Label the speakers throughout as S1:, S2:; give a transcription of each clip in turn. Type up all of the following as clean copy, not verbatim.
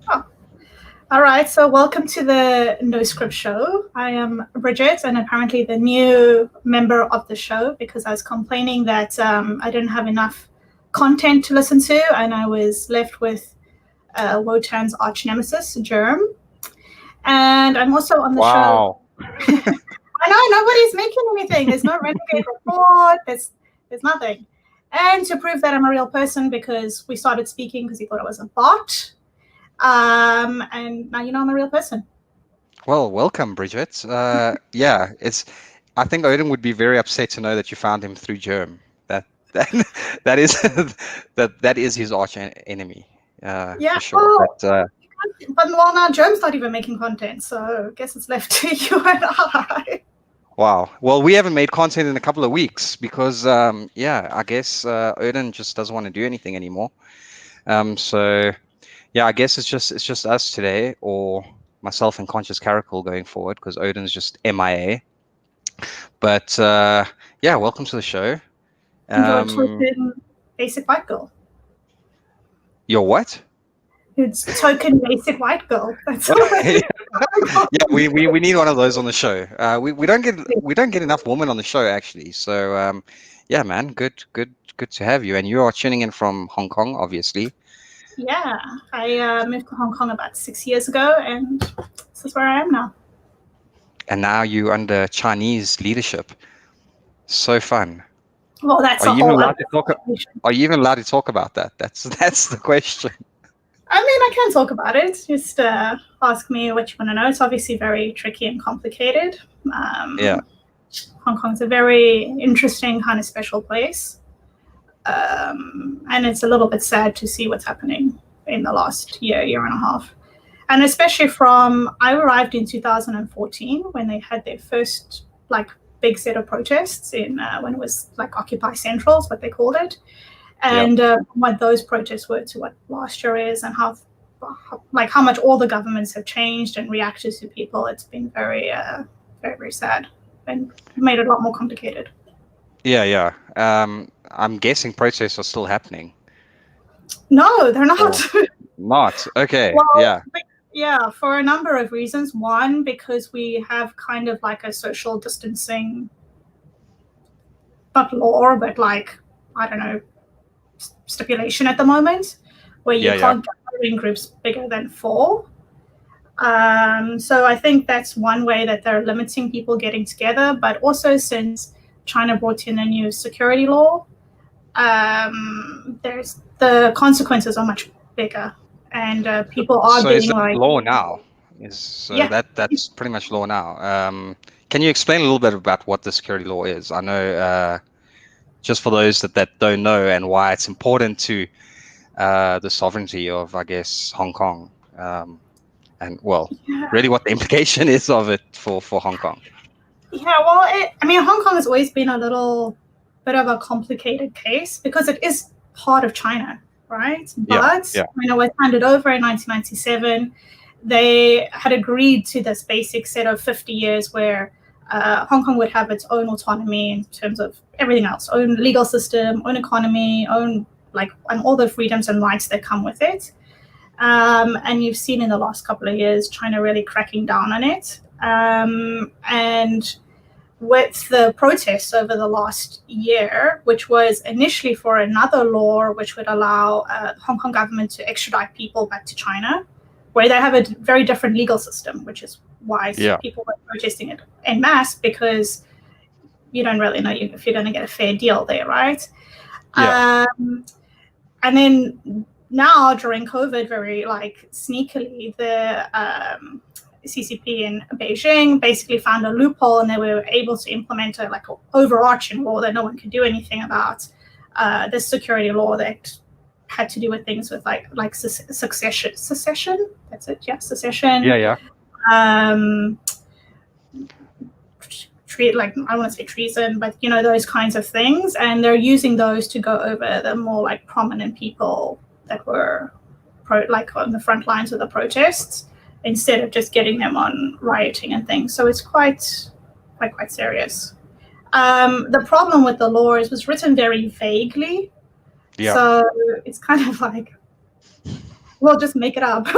S1: Oh, all right. So, welcome to the No Script Show. I am Bridget, and apparently the new member of the show because I was complaining that I didn't have enough content to listen to, and I was left with Wotan's arch nemesis, Germ. And I'm also on the show.
S2: Wow.
S1: I know nobody's making anything. There's no renegade report. There's nothing. And to prove that I'm a real person, because we started speaking because he thought I was a bot. And now you know I'm a real person.
S2: Well, welcome, Bridget. Yeah, I think Odin would be very upset to know that you found him through Germ. That that is that is his arch enemy.
S1: Yeah,
S2: for sure.
S1: but well, now Germ's not even making content, so I guess it's left to you and I.
S2: Wow. Well, we haven't made content in a couple of weeks because I guess Odin just doesn't want to do anything anymore. So yeah, I guess it's just us today, or myself and Conscious Caracal going forward, because Odin's just MIA. But yeah, welcome to the show.
S1: You're token basic white girl.
S2: You're what?
S1: It's token basic white girl. That's
S2: Yeah, we need one of those on the show. We don't get enough women on the show actually. So yeah, man, good to have you. And you are tuning in from Hong Kong, obviously.
S1: Yeah, I moved to Hong Kong about 6 years ago, and this is where I am now.
S2: And now you're under Chinese leadership. So fun.
S1: Well, that's
S2: Are you even allowed to talk about that? That's the question.
S1: I mean, I can talk about it. Just ask me what you want to know. It's obviously very tricky and complicated.
S2: Yeah.
S1: Hong Kong's a very interesting kind of special place. And it's a little bit sad to see what's happening in the last year and a half. And especially I arrived in 2014 when they had their first big set of protests when it was Occupy Central is what they called it. And what those protests were to what last year is, and how much all the governments have changed and reacted to people. It's been very, very, very sad and made it a lot more complicated.
S2: Yeah. I'm guessing protests are still happening.
S1: No, they're not.
S2: Not? Okay.
S1: Well, yeah, for a number of reasons. One, because we have kind of a social distancing, not law, but I don't know, stipulation at the moment, where you can't gather in groups bigger than 4. So I think that's one way that they're limiting people getting together. But also, since China brought in a new security law, the consequences are much bigger, and people are being
S2: is that law now? That's pretty much law now. Can you explain a little bit about what the security law is? I know, just for those that don't know, and why it's important to the sovereignty of, I guess, Hong Kong, and really what the implication is of it for Hong Kong.
S1: Yeah, well, Hong Kong has always been a little bit of a complicated case because it is part of China, right? But when it was handed over in 1997, they had agreed to this basic set of 50 years where Hong Kong would have its own autonomy in terms of everything else, own legal system, own economy, and all the freedoms and rights that come with it. And you've seen in the last couple of years China really cracking down on it. And with the protests over the last year, which was initially for another law which would allow the Hong Kong government to extradite people back to China, where they have a very different legal system, which is why people were protesting it en masse, because you don't really know if you're going to get a fair deal there, right? And then now during COVID, very sneakily, the CCP in Beijing basically found a loophole, and they were able to implement an overarching law that no one could do anything about. This security law that had to do with things with secession. That's it. Yeah, secession.
S2: Yeah.
S1: I don't want to say treason, but those kinds of things, and they're using those to go over the more prominent people that were on the front lines of the protests, instead of just getting them on rioting and things. So it's quite serious. The problem with the law is it was written very vaguely. So it's kind of we'll just make it up.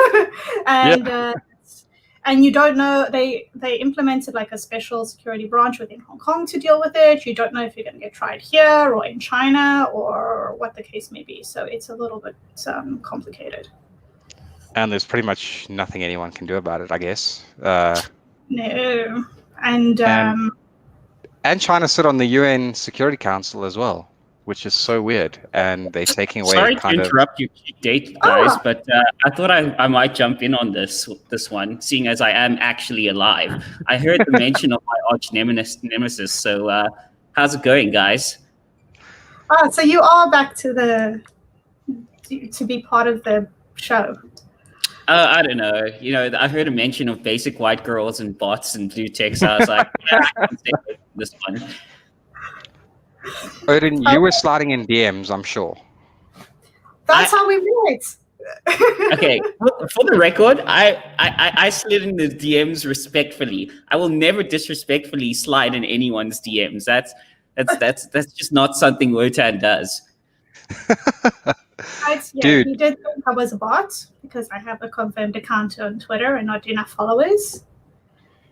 S1: And you don't know, they implemented like a special security branch within Hong Kong to deal with it. You don't know if you're going to get tried here or in China or what the case may be. So it's a little bit complicated.
S2: And there's pretty much nothing anyone can do about it, I guess.
S1: No.
S2: And China sit on the UN Security Council as well, which is so weird. And they're taking away
S3: Sorry to interrupt your date, guys, but I thought I might jump in on this one, seeing as I am actually alive. I heard the mention of my arch nemesis. So how's it going, guys?
S1: So you are back to be part of the show.
S3: I don't know. You know, I heard a mention of basic white girls and bots and blue ticks. So I was like, yeah, I can stay with this one.
S2: Odin, you were sliding in DMs, I'm sure.
S1: That's how we met.
S3: Okay, for the record, I slid in the DMs respectfully. I will never disrespectfully slide in anyone's DMs. That's just not something Wotan does.
S1: Dude. He did think I was a bot because I have a confirmed account on Twitter and not enough followers.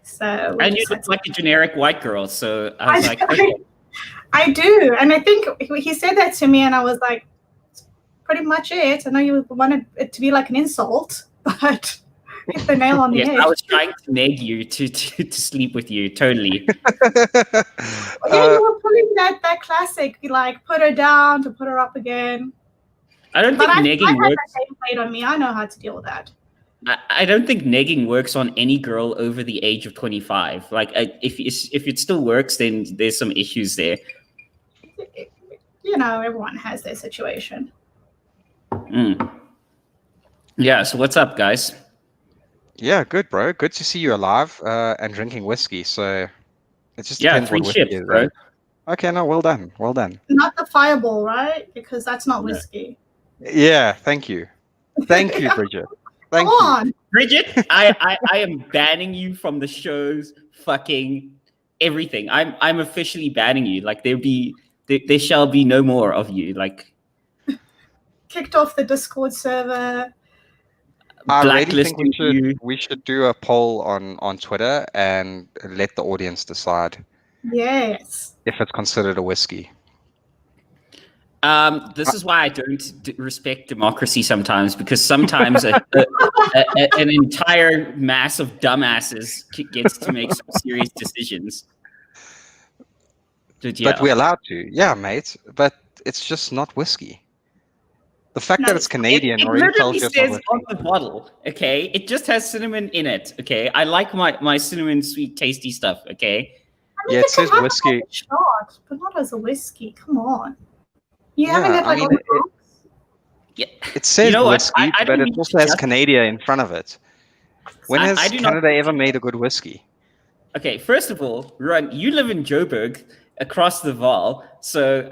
S1: So
S3: and you look like a generic white girl, so I was like, okay.
S1: I do, and I think he said that to me, and I was like, that's pretty much it. I know you wanted it to be like an insult, but hit the nail on the head.
S3: I was trying to nag you to sleep with you, totally.
S1: Yeah, you were pulling that classic, you like put her down to put her up again.
S3: I don't think negging works.
S1: That played on me. I know how to deal with that.
S3: I don't think negging works on any girl over the age of 25. Like, if it still works, then there's some issues there.
S1: You know, everyone has their situation.
S3: Yeah, so what's up, guys?
S2: Yeah, good, bro. Good to see you alive and drinking whiskey. So it just depends what whiskey is, bro. Okay, no, well done. Well done.
S1: Not the Fireball, right? Because that's not whiskey.
S2: Yeah, thank you. Thank you, Bridget. Come
S1: on.
S3: Bridget, I am banning you from the show's fucking everything. I'm officially banning you. Like there shall be no more of you. Like
S1: kicked off the Discord server.
S2: I really think we should do a poll on Twitter and let the audience decide.
S1: Yes.
S2: If it's considered a whiskey.
S3: This is why I don't respect democracy sometimes, because sometimes an entire mass of dumbasses gets to make some serious decisions.
S2: But we're allowed to. Yeah, mate. But it's just not whiskey. The fact that it's Canadian already tells you it's not whiskey.
S3: On the bottle, okay? It just has cinnamon in it, okay? I like my cinnamon sweet tasty stuff, okay?
S1: I mean,
S2: yeah, it says whiskey.
S1: Shot, but not as a whiskey. Come on. You haven't had like
S2: it says whiskey, but it also has Canada in front of it. When has Canada ever made a good whiskey?
S3: Okay, first of all, Ron, you live in Joburg, across the Vaal, so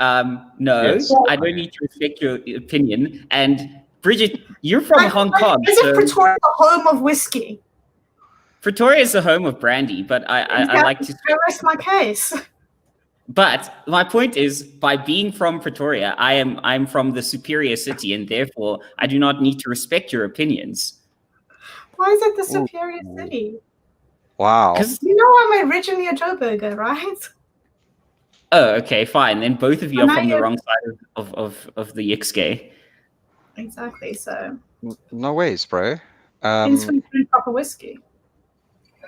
S3: no, yes. I don't need to respect your opinion. And Bridget, you're from Hong Kong.
S1: Isn't Pretoria the home of whiskey?
S3: Pretoria is the home of brandy, but I like to
S1: rest my case.
S3: But my point is, by being from Pretoria, I'm from the superior city, and therefore I do not need to respect your opinions.
S1: Why is it the superior city?
S2: Wow.
S1: Because you know I'm originally a Joburger, right?
S3: Oh, okay, fine. Then both of you are from the wrong side of the Yixgay.
S1: Exactly. So.
S2: No ways, bro.
S1: We drink proper whiskey.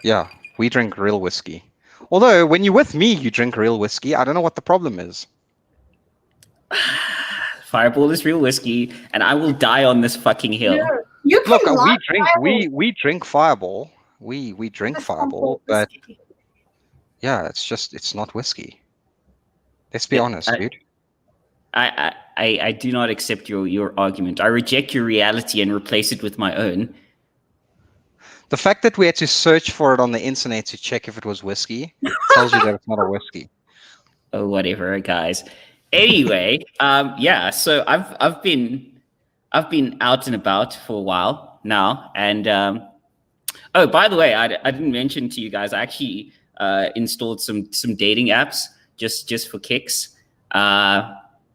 S2: Yeah, we drink real whiskey. Although, when you're with me, you drink real whiskey. I don't know what the problem is.
S3: Fireball is real whiskey, and I will die on this fucking hill.
S1: Yeah. You can
S2: we drink Fireball. We drink Fireball, but yeah, it's not whiskey. Let's be honest, dude.
S3: I do not accept your argument. I reject your reality and replace it with my own.
S2: The fact that we had to search for it on the internet to check if it was whiskey tells you that it's not a whiskey.
S3: Oh, whatever, guys. Anyway, yeah. So I've been out and about for a while now, and oh, by the way, I didn't mention to you guys. I actually installed some dating apps just for kicks,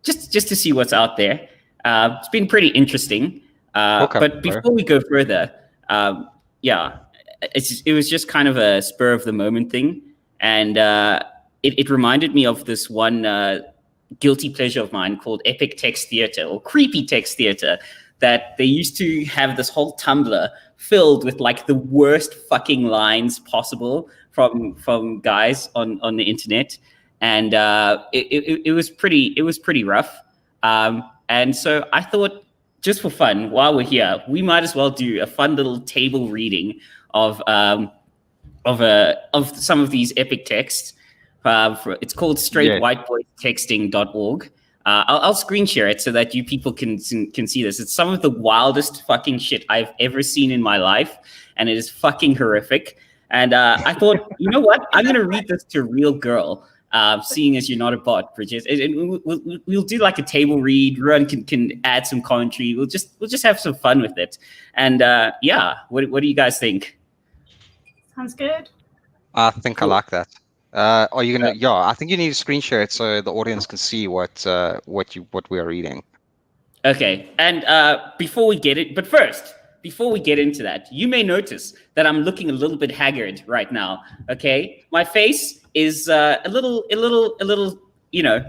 S3: just to see what's out there. It's been pretty interesting. But before we go further, yeah, it was just kind of a spur of the moment thing. And it reminded me of this one guilty pleasure of mine called epic text theater or creepy text theater, that they used to have this whole Tumblr filled with like the worst fucking lines possible from guys on the internet. And it was pretty rough. And so I thought, just for fun, while we're here, we might as well do a fun little table reading of some of these epic texts. It's called straightwhiteboystexting.org. I'll screen share it so that you people can see this. It's some of the wildest fucking shit I've ever seen in my life, and it is fucking horrific. And I thought, you know what? I'm going to read this to a real girl, seeing as you're not a bot, Bridget. And we'll do like a table read. Ruan can add some commentary. We'll just have some fun with it. And yeah, what do you guys think?
S1: Sounds good.
S2: I think I like that. Are you gonna? Yeah, I think you need to screen share it so the audience can see what we are reading.
S3: Okay, and before we get into that, you may notice that I'm looking a little bit haggard right now. Okay, my face is a little,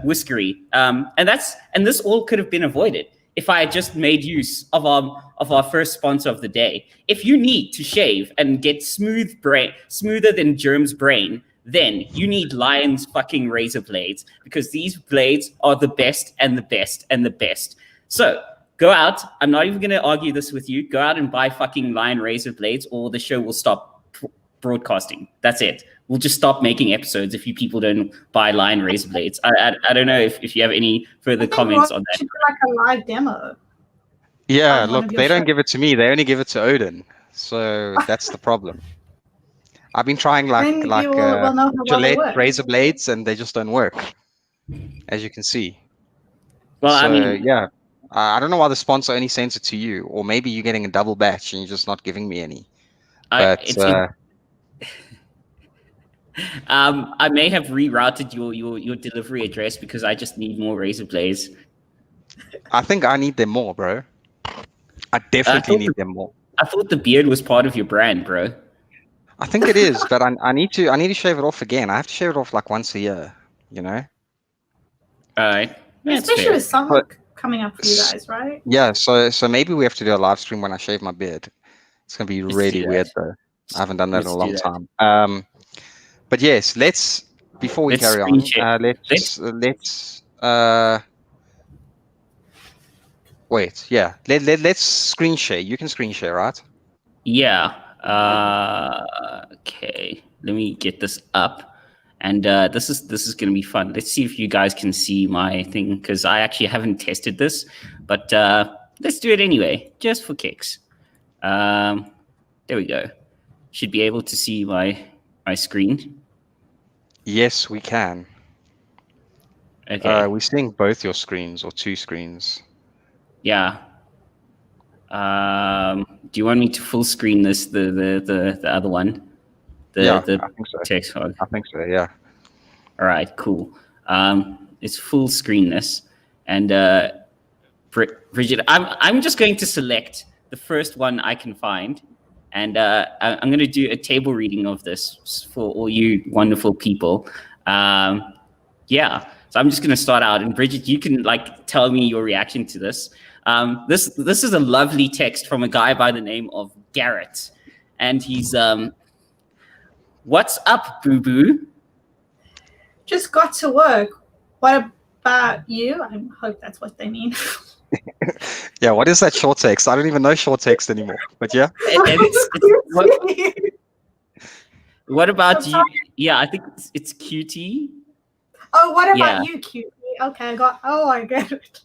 S3: whiskery. And this all could have been avoided if I had just made use of our first sponsor of the day. If you need to shave and get smoother than Germ's brain, then you need Lion's fucking razor blades, because these blades are the best and the best and the best. So go out. I'm not even going to argue this with you. Go out and buy fucking Lion razor blades, or the show will stop broadcasting. That's it. We'll just stop making episodes if you people don't buy Lion razor blades. I don't know if you have any further comments on that.
S1: Should do like a live demo.
S2: Yeah, look, they don't give it to me. They only give it to Odin. So that's the problem. I've been trying Gillette razor blades, and they just don't work, as you can see.
S3: Well,
S2: so,
S3: I mean,
S2: yeah, I don't know why the sponsor only sends it to you, or maybe you're getting a double batch and you're just not giving me any. But
S3: I may have rerouted your delivery address because I just need more razor blades.
S2: I think I need them more, bro. I definitely need them more.
S3: I thought the beard was part of your brand, bro.
S2: I think it is, but I need to shave it off again. I have to shave it off like once a year, you know?
S3: All right.
S1: Especially with summer coming up for you guys, right?
S2: Yeah, so maybe we have to do a live stream when I shave my beard. It's going to be really weird, though. I haven't done that in a long time. But yes, before we carry on, wait, yeah. Let's screen share. You can screen share, right?
S3: Yeah. Okay. Let me get this up. And this is going to be fun. Let's see if you guys can see my thing, because I actually haven't tested this. But let's do it anyway, just for kicks. There we go. Should be able to see my screen.
S2: Yes, we can.
S3: Okay.
S2: We're seeing both your screens, or two screens.
S3: Yeah. Do you want me to full screen this, the other one?
S2: I think so.
S3: Text file?
S2: I think so, yeah.
S3: All right, cool. It's full screen this. And Bridget, I'm just going to select the first one I can find. And I'm going to do a table reading of this for all you wonderful people. Yeah, so I'm just going to start out. And Bridget, you can tell me your reaction to this. This is a lovely text from a guy by the name of Garrett. And he's, what's up, boo-boo?
S1: Just got to work. What about you? I hope that's what they mean.
S2: Yeah, what is that short text? I don't even know short text anymore. But yeah.
S3: What about you? Yeah, I think it's QT.
S1: Oh, what about you, QT? Okay, I get it.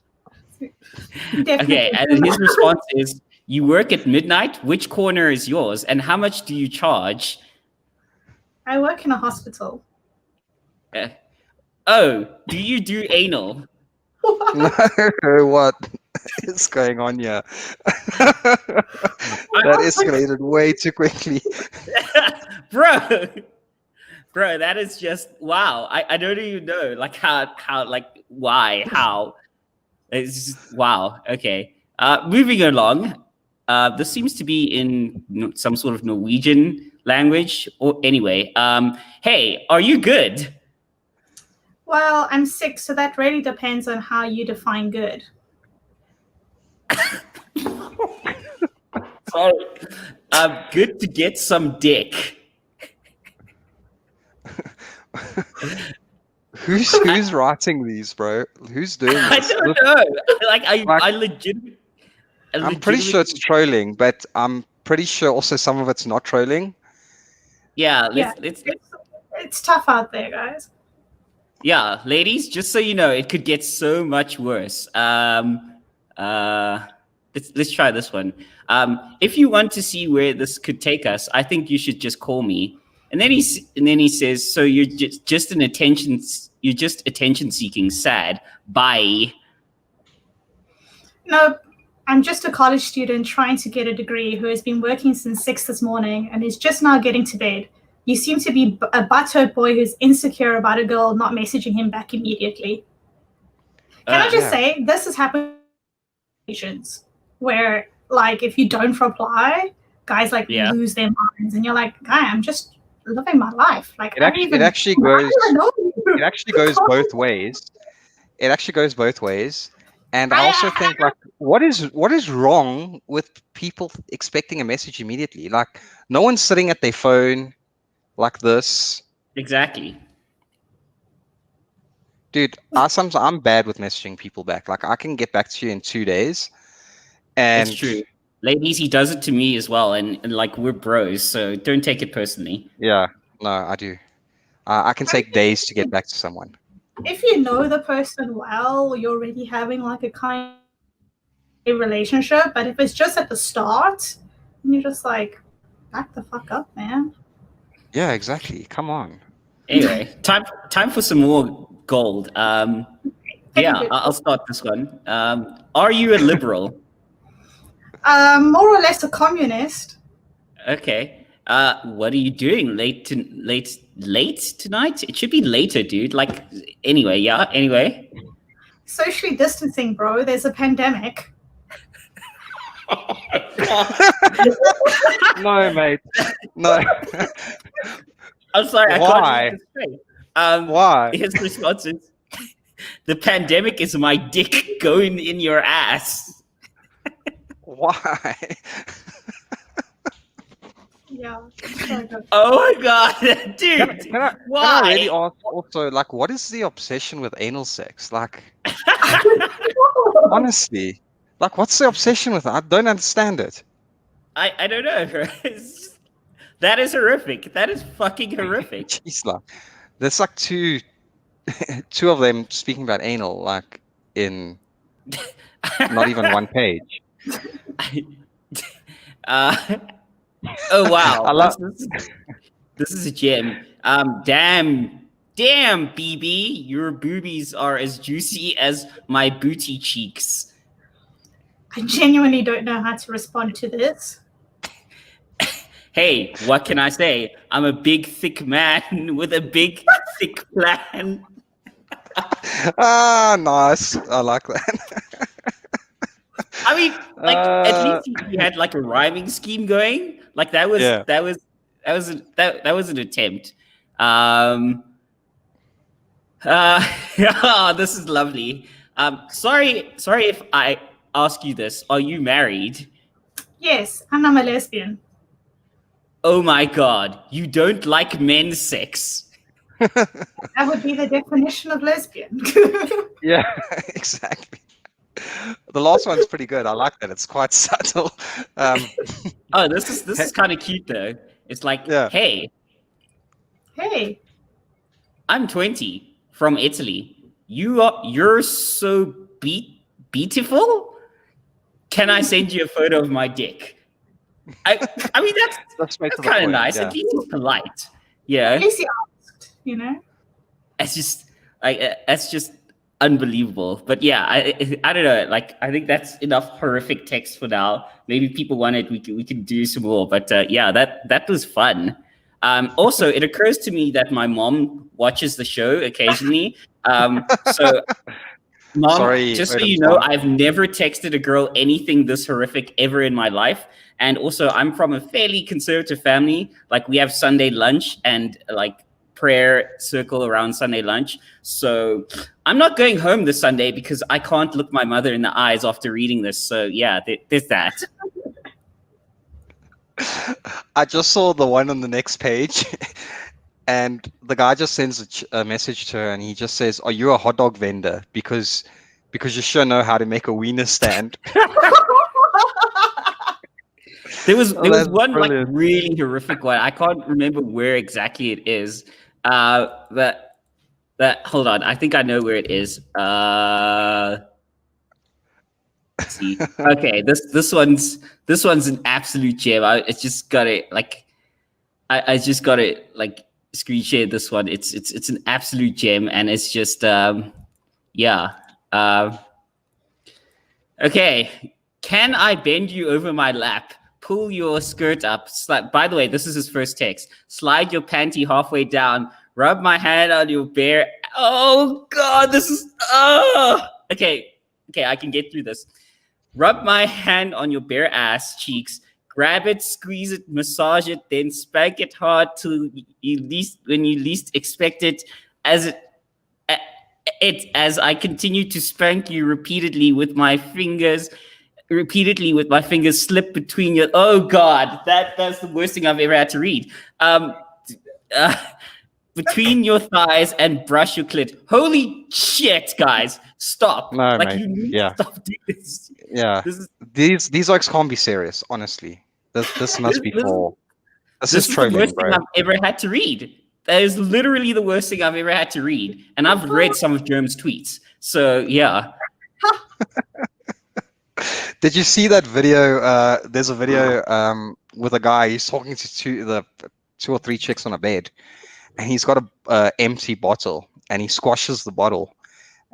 S3: Okay, and his response is, you work at midnight? Which corner is yours? And how much do you charge?
S1: I work in a hospital.
S3: Oh, do you do anal?
S2: What is going on here? That escalated way too quickly. Bro,
S3: that is just wow. I don't even know why, how. It's just wow. Okay. Moving along. This seems to be in some sort of Norwegian language. Or anyway, hey, are you good?
S1: Well, I'm sick, so that really depends on how you define good.
S3: Sorry. Good to get some dick.
S2: Who's writing these, bro? Who's doing this?
S3: I don't know. I legitimately.
S2: I'm pretty sure it's trolling, but I'm pretty sure also some of it's not trolling.
S3: Yeah,
S1: it's tough out there, guys.
S3: Yeah, ladies, just so you know, it could get so much worse. Let's try this one. If you want to see where this could take us, I think you should just call me. And then he says, so you're just attention seeking, sad. Bye.
S1: No, I'm just a college student trying to get a degree who has been working since 6 this morning and is just now getting to bed. You seem to be a butthurt boy who's insecure about a girl not messaging him back immediately. Can I just say, this has happened where, like, if you don't reply, guys lose their minds, and you're like, guy, I'm just living my life. Like,
S2: it actually goes both ways. It actually goes both ways. And I also think, like, what is wrong with people expecting a message immediately? Like, no one's sitting at their phone like this.
S3: Exactly.
S2: Dude, sometimes I'm bad with messaging people back. Like, I can get back to you in 2 days. And
S3: it's true. Ladies, he does it to me as well. And like, we're bros, so don't take it personally.
S2: Yeah, no, I do. I can take days to get back to someone.
S1: If you know the person well, you're already having like a kind of relationship. But if it's just at the start, and you're just like, back the fuck up, man.
S2: Yeah, exactly. Come on.
S3: Anyway, time for some more gold. Yeah, I'll start this one. Are you a liberal?
S1: More or less a communist.
S3: Okay. What are you doing late tonight? It should be later, dude. Like, anyway, yeah. Anyway.
S1: Socially distancing, bro. There's a pandemic.
S2: No, mate. No.
S3: I'm sorry.
S2: Why?
S3: I can't straight.
S2: Why?
S3: His response is, the pandemic is my dick going in your ass.
S2: Why?
S1: Yeah.
S3: Oh my god, dude! Why?
S2: Can I really ask also, like, what is the obsession with anal sex? Like, honestly, like, what's the obsession with it? I don't understand it.
S3: I don't know. That is horrific. That is fucking horrific.
S2: Jeez, like, there's like two of them speaking about anal, like, in not even one page.
S3: Oh wow! This is a gem. Damn, BB, your boobies are as juicy as my booty cheeks.
S1: I genuinely don't know how to respond to this.
S3: Hey, what can I say? I'm a big, thick man with a big, thick plan.
S2: Nice. I like that.
S3: I mean, like, at least he had like a rhyming scheme going. Like that was an attempt. This is lovely. Sorry if I ask you this. Are you married?
S1: Yes, and I'm a lesbian.
S3: Oh my god, you don't like men's sex.
S1: That would be the definition of lesbian.
S2: Yeah, exactly. The last one's pretty good. I like that. It's quite subtle.
S3: Oh, this is kind of cute though. It's like, hey, I'm 20 from Italy. You're so beautiful. Can I send you a photo of my dick? I mean that's kind of nice. Yeah. At least he's polite. Yeah.
S1: At least he asked. You know.
S3: It's just that's just unbelievable. But yeah, I don't know. Like, I think that's enough horrific text for now. Maybe people want it. We can do some more. But yeah, that was fun. Also, it occurs to me that my mom watches the show occasionally. So Mom,
S2: Sorry,
S3: just so
S2: Odin's
S3: you know,
S2: mom.
S3: I've never texted a girl anything this horrific ever in my life. And also, I'm from a fairly conservative family. Like, we have Sunday lunch and like prayer circle around Sunday lunch. So I'm not going home this Sunday because I can't look my mother in the eyes after reading this. So yeah, there's that.
S2: I just saw the one on the next page, and the guy just sends a message to her, and he just says, "Are you a hot dog vendor? Because you sure know how to make a wiener stand."
S3: There was one
S2: brilliant.
S3: like really horrific one. I can't remember where exactly it is. But hold on, I think I know where it is. Let's see. Okay, this one's an absolute gem. I just got it like I just got it like screen share this one. It's an absolute gem, and it's just yeah. Okay, can I bend you over my lap? Pull your skirt up. By the way, this is his first text. Slide your panty halfway down. Rub my hand on your bare. Oh God, this is. Okay, I can get through this. Rub my hand on your bare ass cheeks. Grab it, squeeze it, massage it, then spank it hard till when you least expect it. As I continue to spank you repeatedly with my fingers slip between your. Oh God, that's the worst thing I've ever had to read. Between your thighs and brush your clit. Holy shit, guys! Stop.
S2: No,
S3: like
S2: mate.
S3: you need to stop doing this.
S2: Yeah. These oaks can't be serious. Honestly, this must be for. This is trolling,
S3: the worst
S2: bro.
S3: thing I've ever had to read. That is literally the worst thing I've ever had to read, and I've read some of Germ's tweets. So yeah.
S2: Did you see that video? There's a video with a guy. He's talking to two or three chicks on a bed, and he's got a empty bottle, and he squashes the bottle,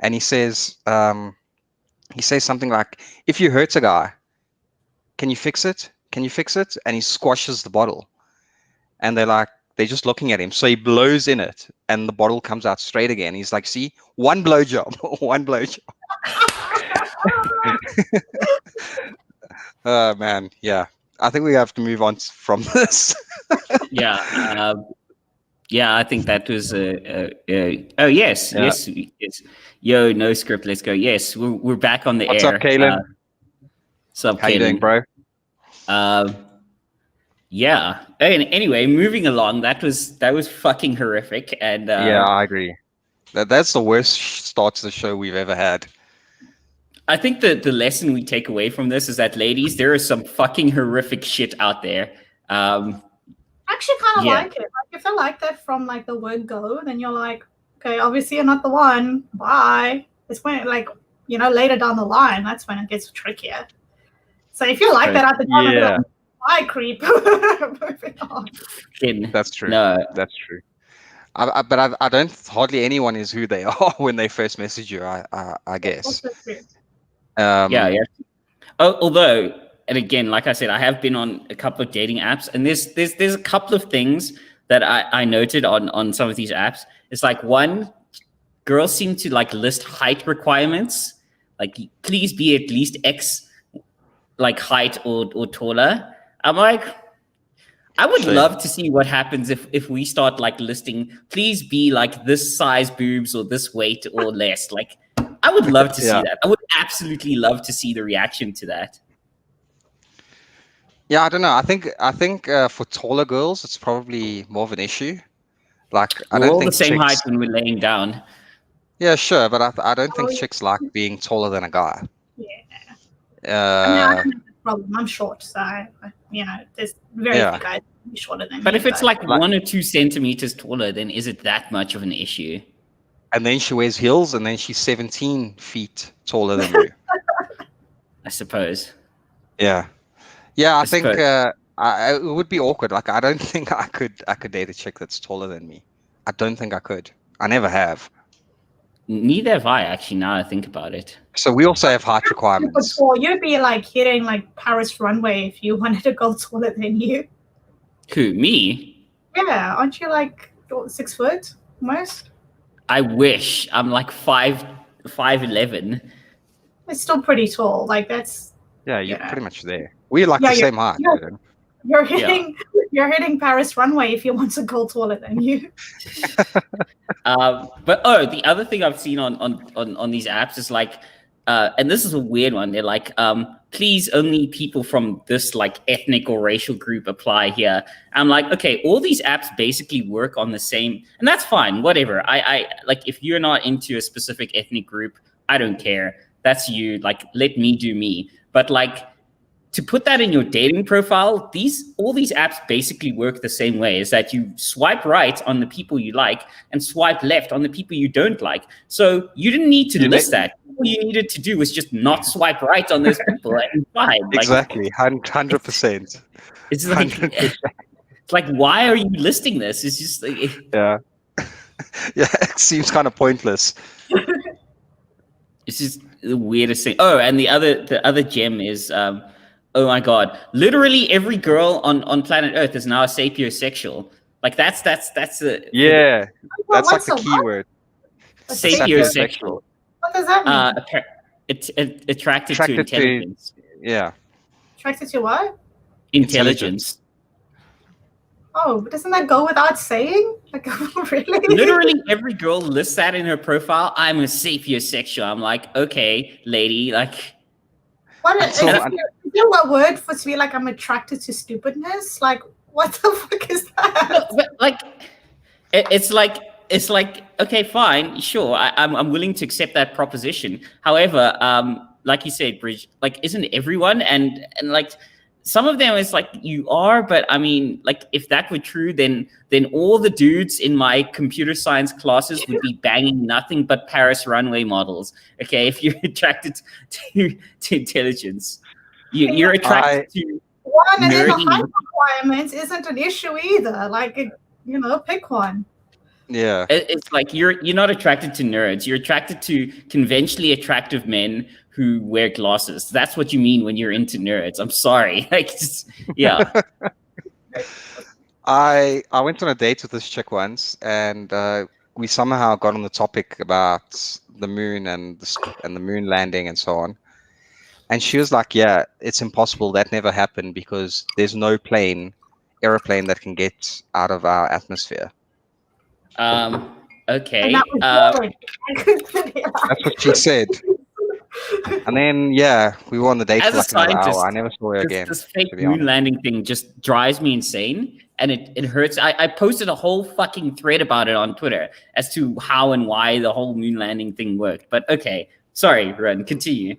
S2: and he says something like, "If you hurt a guy, can you fix it? Can you fix it?" And he squashes the bottle, and they're just looking at him. So he blows in it, and the bottle comes out straight again. He's like, "See, one blowjob, one blowjob." Man, yeah. I think we have to move on from this.
S3: Yeah, I think that was oh yes. Yo, no script. Let's go. Yes, we're back on the
S2: What's
S3: air.
S2: Up, Kalen?
S3: What's up,
S2: How you doing, bro?
S3: Yeah. Anyway, moving along. That was fucking horrific. And
S2: yeah, I agree. That's the worst start to the show we've ever had.
S3: I think the lesson we take away from this is that, ladies, there is some fucking horrific shit out there.
S1: I actually kind of like it. Like, if I like that from like the word go, then you're like, okay, obviously you're not the one. Bye. It's when later down the line, that's when it gets trickier. So if you like that at the time, like, bye, creep. Moving on.
S2: That's true.
S3: No,
S2: that's true. But I don't. Hardly anyone is who they are when they first message you. I guess.
S3: Yeah. Although, and again, like I said, I have been on a couple of dating apps, and there's a couple of things that I noted on some of these apps. It's like, one, girls seem to like list height requirements, like please be at least X, like height or taller. I'm like, I would love to see what happens if we start like listing, please be like this size boobs or this weight or less. Like, I would love to see that. I would absolutely love to see the reaction to that.
S2: Yeah, I don't know. I think for taller girls, it's probably more of an issue. Like, I don't
S3: all
S2: think
S3: the same
S2: chicks...
S3: height when we're laying down.
S2: Yeah, sure, but I don't think chicks like being taller than a guy.
S1: Yeah. I mean, I don't have a problem. I'm short, so there's very few guys shorter than me.
S3: But if it's like 1 or 2 centimeters taller, then is it that much of an issue?
S2: And then she wears heels, and then she's 17 feet taller than you.
S3: I suppose.
S2: Yeah. I think it would be awkward. Like, I don't think I could date a chick that's taller than me. I don't think I could. I never have.
S3: Neither have I, actually, now I think about it.
S2: So we also have height requirements.
S1: You'd be like hitting like Paris runway if you wanted to go taller than you.
S3: Who, me?
S1: Yeah, aren't you like 6 foot almost?
S3: I wish. I'm like 5'10", 5'11".
S1: It's still pretty tall. Like that's.
S2: Yeah, you're pretty much there. We're like the same height.
S1: You're hitting Paris runway if you want a girl taller than you.
S3: But the other thing I've seen on these apps is like, and this is a weird one. They're like, please only people from this like ethnic or racial group apply here. I'm like, okay, all these apps basically work on the same, and that's fine, whatever. I like, if you're not into a specific ethnic group, I don't care. That's you. Like, let me do me. But like, to put that in your dating profile, all these apps basically work the same way, is that you swipe right on the people you like and swipe left on the people you don't like. So you didn't need to list that. All you needed to do was just not swipe right on those people and fine.
S2: Exactly, 100%.
S3: It's like, 100%. It's like, why are you listing this? It's just like,
S2: yeah, it seems kind of pointless.
S3: It's just the weirdest thing. Oh, and the other gem is, oh my God, literally every girl on planet Earth is now a sapiosexual. Like that's
S2: that's like the keyword.
S3: Sapiosexual.
S1: What does that mean?
S3: It's attracted to intelligence.
S1: Attracted to what?
S3: Intelligence.
S1: Oh, but doesn't that go without saying? Like, really?
S3: Literally every girl lists that in her profile. I'm a sapiosexual. I'm like, okay, lady, like.
S1: What is there a word for to be like, I'm attracted to stupidness? Like, what the fuck is that?
S3: But like, it's like, okay, fine, sure. I'm willing to accept that proposition. However, like you said, Bridge, like, isn't everyone and like, some of them is like, you are, but I mean, like, if that were true, then all the dudes in my computer science classes would be banging nothing but Paris runway models. Okay, if you're attracted to intelligence, you're attracted to
S1: one, and then the height requirements isn't an issue either. Like, pick one.
S2: Yeah,
S3: it's like you're not attracted to nerds. You're attracted to conventionally attractive men who wear glasses. That's what you mean when you're into nerds. I'm sorry. Like, yeah.
S2: I went on a date with this chick once, and we somehow got on the topic about the moon and the moon landing and so on. And she was like, "Yeah, it's impossible. That never happened because there's no airplane that can get out of our atmosphere."
S3: Okay.
S2: That's what she said. And then, we were on the date for like another hour. I never saw her again.
S3: This fake moon landing thing just drives me insane, and it hurts. I posted a whole fucking thread about it on Twitter as to how and why the whole moon landing thing worked. But okay, sorry, Ren, continue.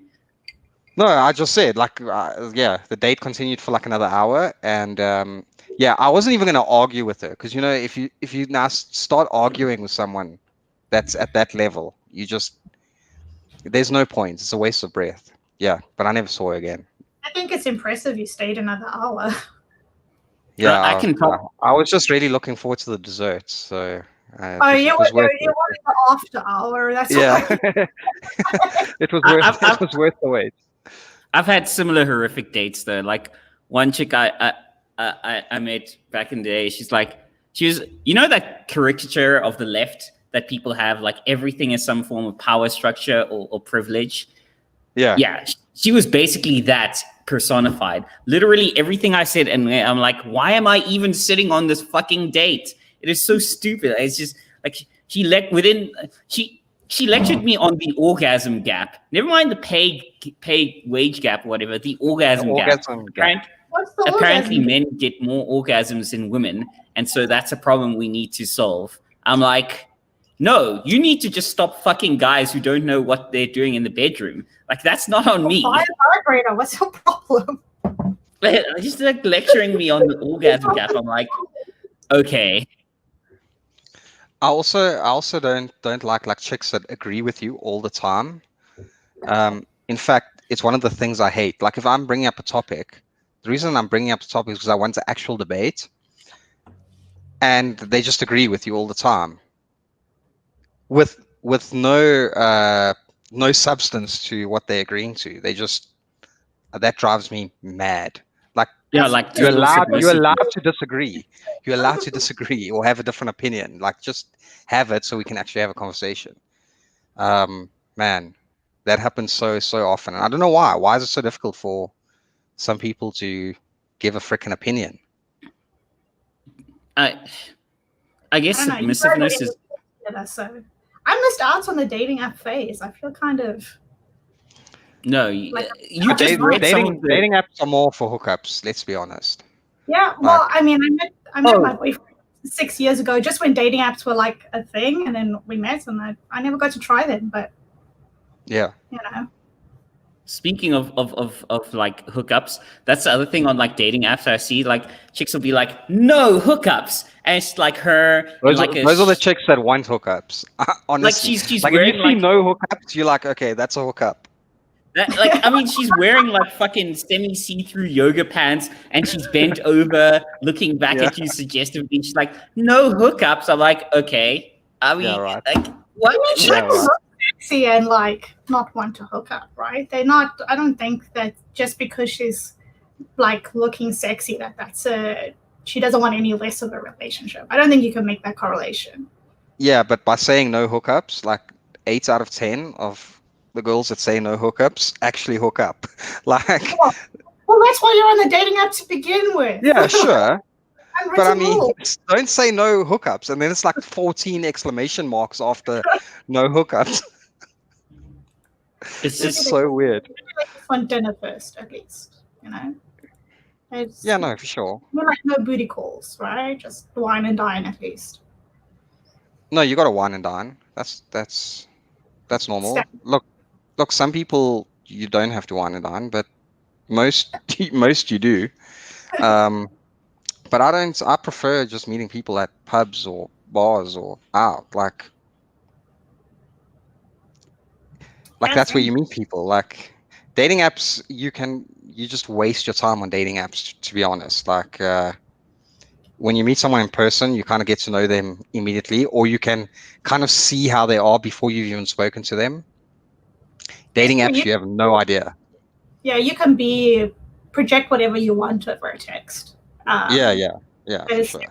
S2: No, I just said, like, the date continued for like another hour, and I wasn't even going to argue with her because, if you now start arguing with someone that's at that level, there's no point. It's a waste of breath. Yeah, but I never saw her again.
S1: I think it's impressive you stayed another hour.
S2: Yeah, I was just really looking forward to the desserts. So.
S1: You wanted the after hour. That's
S2: it was worth. It was worth the wait.
S3: I've had similar horrific dates though. Like one chick I met back in the day. She was that caricature of the left that people have, like everything is some form of power structure or privilege. Yeah. She was basically that personified. Literally everything I said, and I'm like, why am I even sitting on this fucking date? It is so stupid. It's just like she lectured me on the orgasm gap. Never mind the paid wage gap or whatever. The orgasm gap. Apparently, men get more orgasms than women, and so that's a problem we need to solve. I'm like, no, you need to just stop fucking guys who don't know what they're doing in the bedroom. Like, that's not on me.
S1: Vibrator, what's your problem?
S3: Just like lecturing me on the orgasm gap. I'm like, okay.
S2: I also don't like chicks that agree with you all the time. In fact, it's one of the things I hate. Like if I'm bringing up a topic, the reason I'm bringing up the topic is because I want an actual debate, and they just agree with you all the time, with no substance to what they're agreeing to. They just that drives me mad. Like you're allowed to disagree. You're allowed to disagree or have a different opinion. Like just have it so we can actually have a conversation. Man, man, that happens so often. And I don't know why. Why is it so difficult for some people to give a freaking opinion?
S3: I guess submissiveness is.
S1: So I missed out on the dating app phase. I feel kind of.
S3: No,
S1: like,
S3: you just
S2: dating apps are more for hookups. Let's be honest.
S1: Yeah, well, I mean, I met my boyfriend 6 years ago, just when dating apps were like a thing, and then we met, and I never got to try them, but
S2: yeah,
S1: you know.
S3: Speaking of like hookups, that's the other thing on like dating apps I see. Like chicks will be like, no hookups, and it's like her.
S2: Those are the chicks that want hookups. Honestly,
S3: like she's
S2: like
S3: wearing,
S2: if you see no hookups, you're like, okay, that's a hookup.
S3: I mean, she's wearing like fucking semi-see-through yoga pants, and she's bent over, looking back at you suggestively. She's like, "No hookups." I'm like, "Okay." I mean,
S2: right.
S3: like, what?
S1: Sexy and like not want to hook up, right? They're not. I don't think that just because she's like looking sexy, she doesn't want any less of a relationship. I don't think you can make that correlation.
S2: Yeah, but by saying no hookups, like 8 out of 10 of the girls that say no hookups actually hook up. Like,
S1: well, that's why you're on the dating app to begin with.
S2: Yeah, sure. But I mean, don't say no hookups, and then it's like 14 exclamation marks after no hookups.
S3: It's just
S2: so weird.
S1: On dinner first, at least, you know.
S2: Yeah, no, for sure.
S1: Like no booty calls, right? Just wine and dine at least.
S2: No, you got to wine and dine. That's normal. Look, some people you don't have to wine and dine, but most you do. But I prefer just meeting people at pubs or bars or out. Like that's where you meet people. Like dating apps, you just waste your time on dating apps, to be honest. Like when you meet someone in person, you kind of get to know them immediately, or you can kind of see how they are before you've even spoken to them. Dating apps, you have no idea.
S1: Yeah, you can project whatever you want over a text.
S2: Yeah, for sure.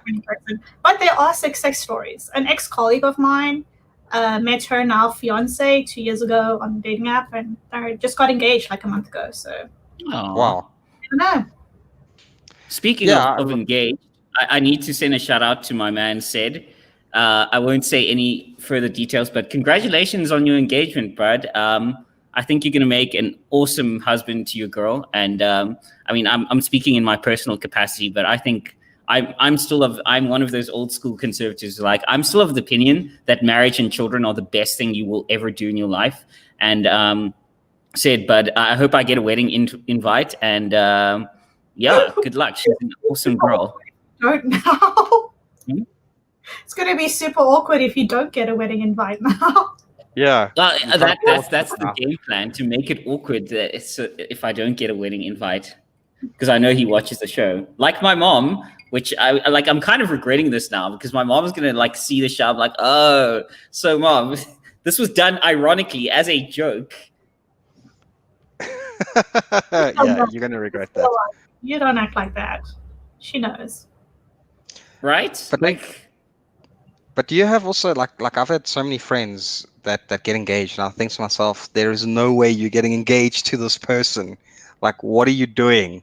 S1: But there are success stories. An ex-colleague of mine met her now fiance 2 years ago on a dating app, and they just got engaged like a month ago. So,
S2: wow.
S1: I don't know.
S3: Speaking of engaged, I need to send a shout out to my man Sid. I won't say any further details, but congratulations on your engagement, bud. I think you're going to make an awesome husband to your girl. And I mean, I'm speaking in my personal capacity, but I think I'm one of those old school conservatives. Like, I'm still of the opinion that marriage and children are the best thing you will ever do in your life. And Sid, but I hope I get a wedding invite. And yeah, good luck. She's an awesome girl.
S1: Don't know. It's going to be super awkward if you don't get a wedding invite now.
S2: Yeah,
S3: that's the game plan, to make it awkward if I don't get a wedding invite, because I know he watches the show. Like my mom, which I'm kind of regretting this now, because my mom's gonna like see the show. I'm like, oh, so mom, this was done ironically as a joke.
S2: Yeah, you're gonna regret that.
S1: You don't act like that. She knows,
S3: right?
S2: But do you have also like I've had so many friends that get engaged, and I think to myself, there is no way you're getting engaged to this person. Like, what are you doing?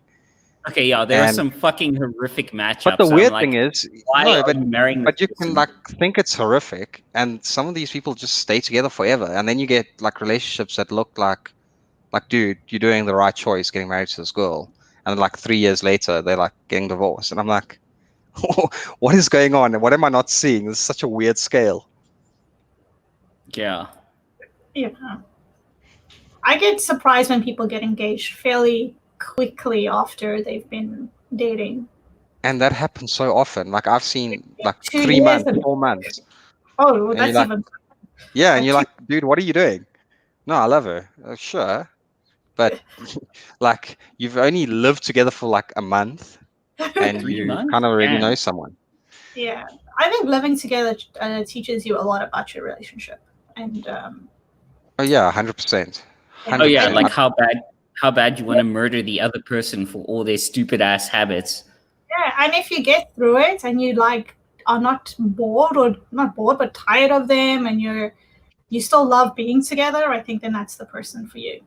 S3: Okay, yeah, there are some fucking horrific matchups.
S2: But the weird thing is,
S3: why are you marrying?
S2: But you can like think it's horrific, and some of these people just stay together forever, and then you get like relationships that look like, dude, you're doing the right choice getting married to this girl, and then, like 3 years later, they're like getting divorced, and I'm like, what is going on, and what am I not seeing? This is such a weird scale.
S3: Yeah.
S1: I get surprised when people get engaged fairly quickly after they've been dating.
S2: And that happens so often. Like I've seen like 3 months, 4 months.
S1: Oh, that's like, even.
S2: Yeah, and you're like, dude, what are you doing? No, I love her. Sure. But like you've only lived together for like a month, and you kind of already know someone.
S1: Yeah, I think living together teaches you a lot about your relationship. And
S2: oh yeah, 100%.
S3: Oh yeah, like how bad you want to murder the other person for all their stupid ass habits.
S1: Yeah, and if you get through it and you like are not bored but tired of them, and you're you still love being together, I think then that's the person for you.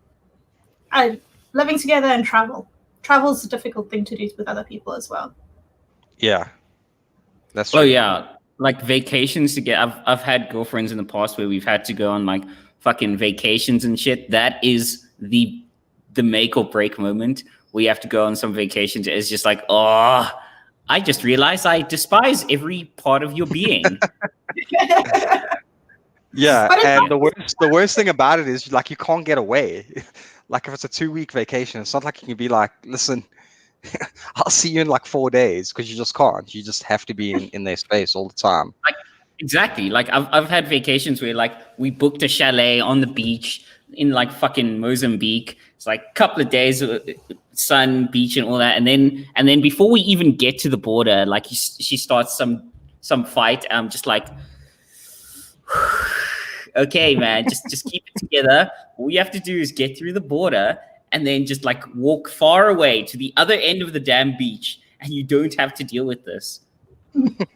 S1: Living together and travel. Travel is a difficult thing to do with other people as well.
S2: Yeah, that's true.
S3: Oh yeah, like vacations together. I've had girlfriends in the past where we've had to go on like fucking vacations and shit. That is the make or break moment. We have to go on some vacations. It's just like, oh, I just realized I despise every part of your being.
S2: Yeah, and the worst thing about it is like you can't get away. Like if it's a 2-week vacation, it's not like you can be like, listen, I'll see you in like 4 days, because you just can't. You just have to be in their space all the time.
S3: Like, exactly. Like I've had vacations where like we booked a chalet on the beach in like fucking Mozambique. It's like a couple of days of sun, beach, and all that, and then before we even get to the border, like she starts some fight. I'm just like, okay, man, just keep it together. All you have to do is get through the border and then just like walk far away to the other end of the damn beach, and you don't have to deal with this.
S1: But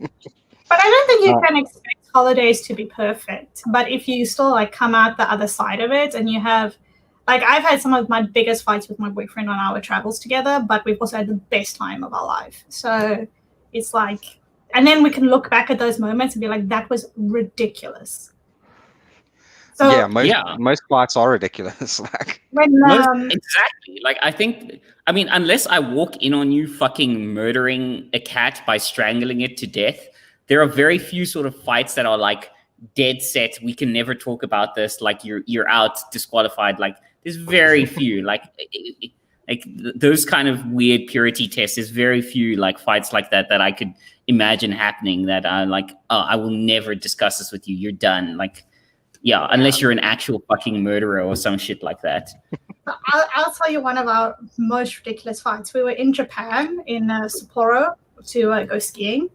S1: I don't think you can expect holidays to be perfect. But if you still like come out the other side of it, and you have, like, I've had some of my biggest fights with my boyfriend on our travels together, but we've also had the best time of our life. So it's like, and then we can look back at those moments and be like, that was ridiculous. So
S2: yeah, most fights are ridiculous. Like
S1: when
S3: exactly. Like I mean, unless I walk in on you fucking murdering a cat by strangling it to death, there are very few sort of fights that are like dead set. We can never talk about this. Like you're out, disqualified. Like there's very few. Like those kind of weird purity tests. There's very few like fights like that I could imagine happening. That are like, oh, I will never discuss this with you. You're done. Like. Yeah, unless you're an actual fucking murderer or some shit like that.
S1: I'll tell you one of our most ridiculous fights. We were in Japan, in Sapporo, to go skiing.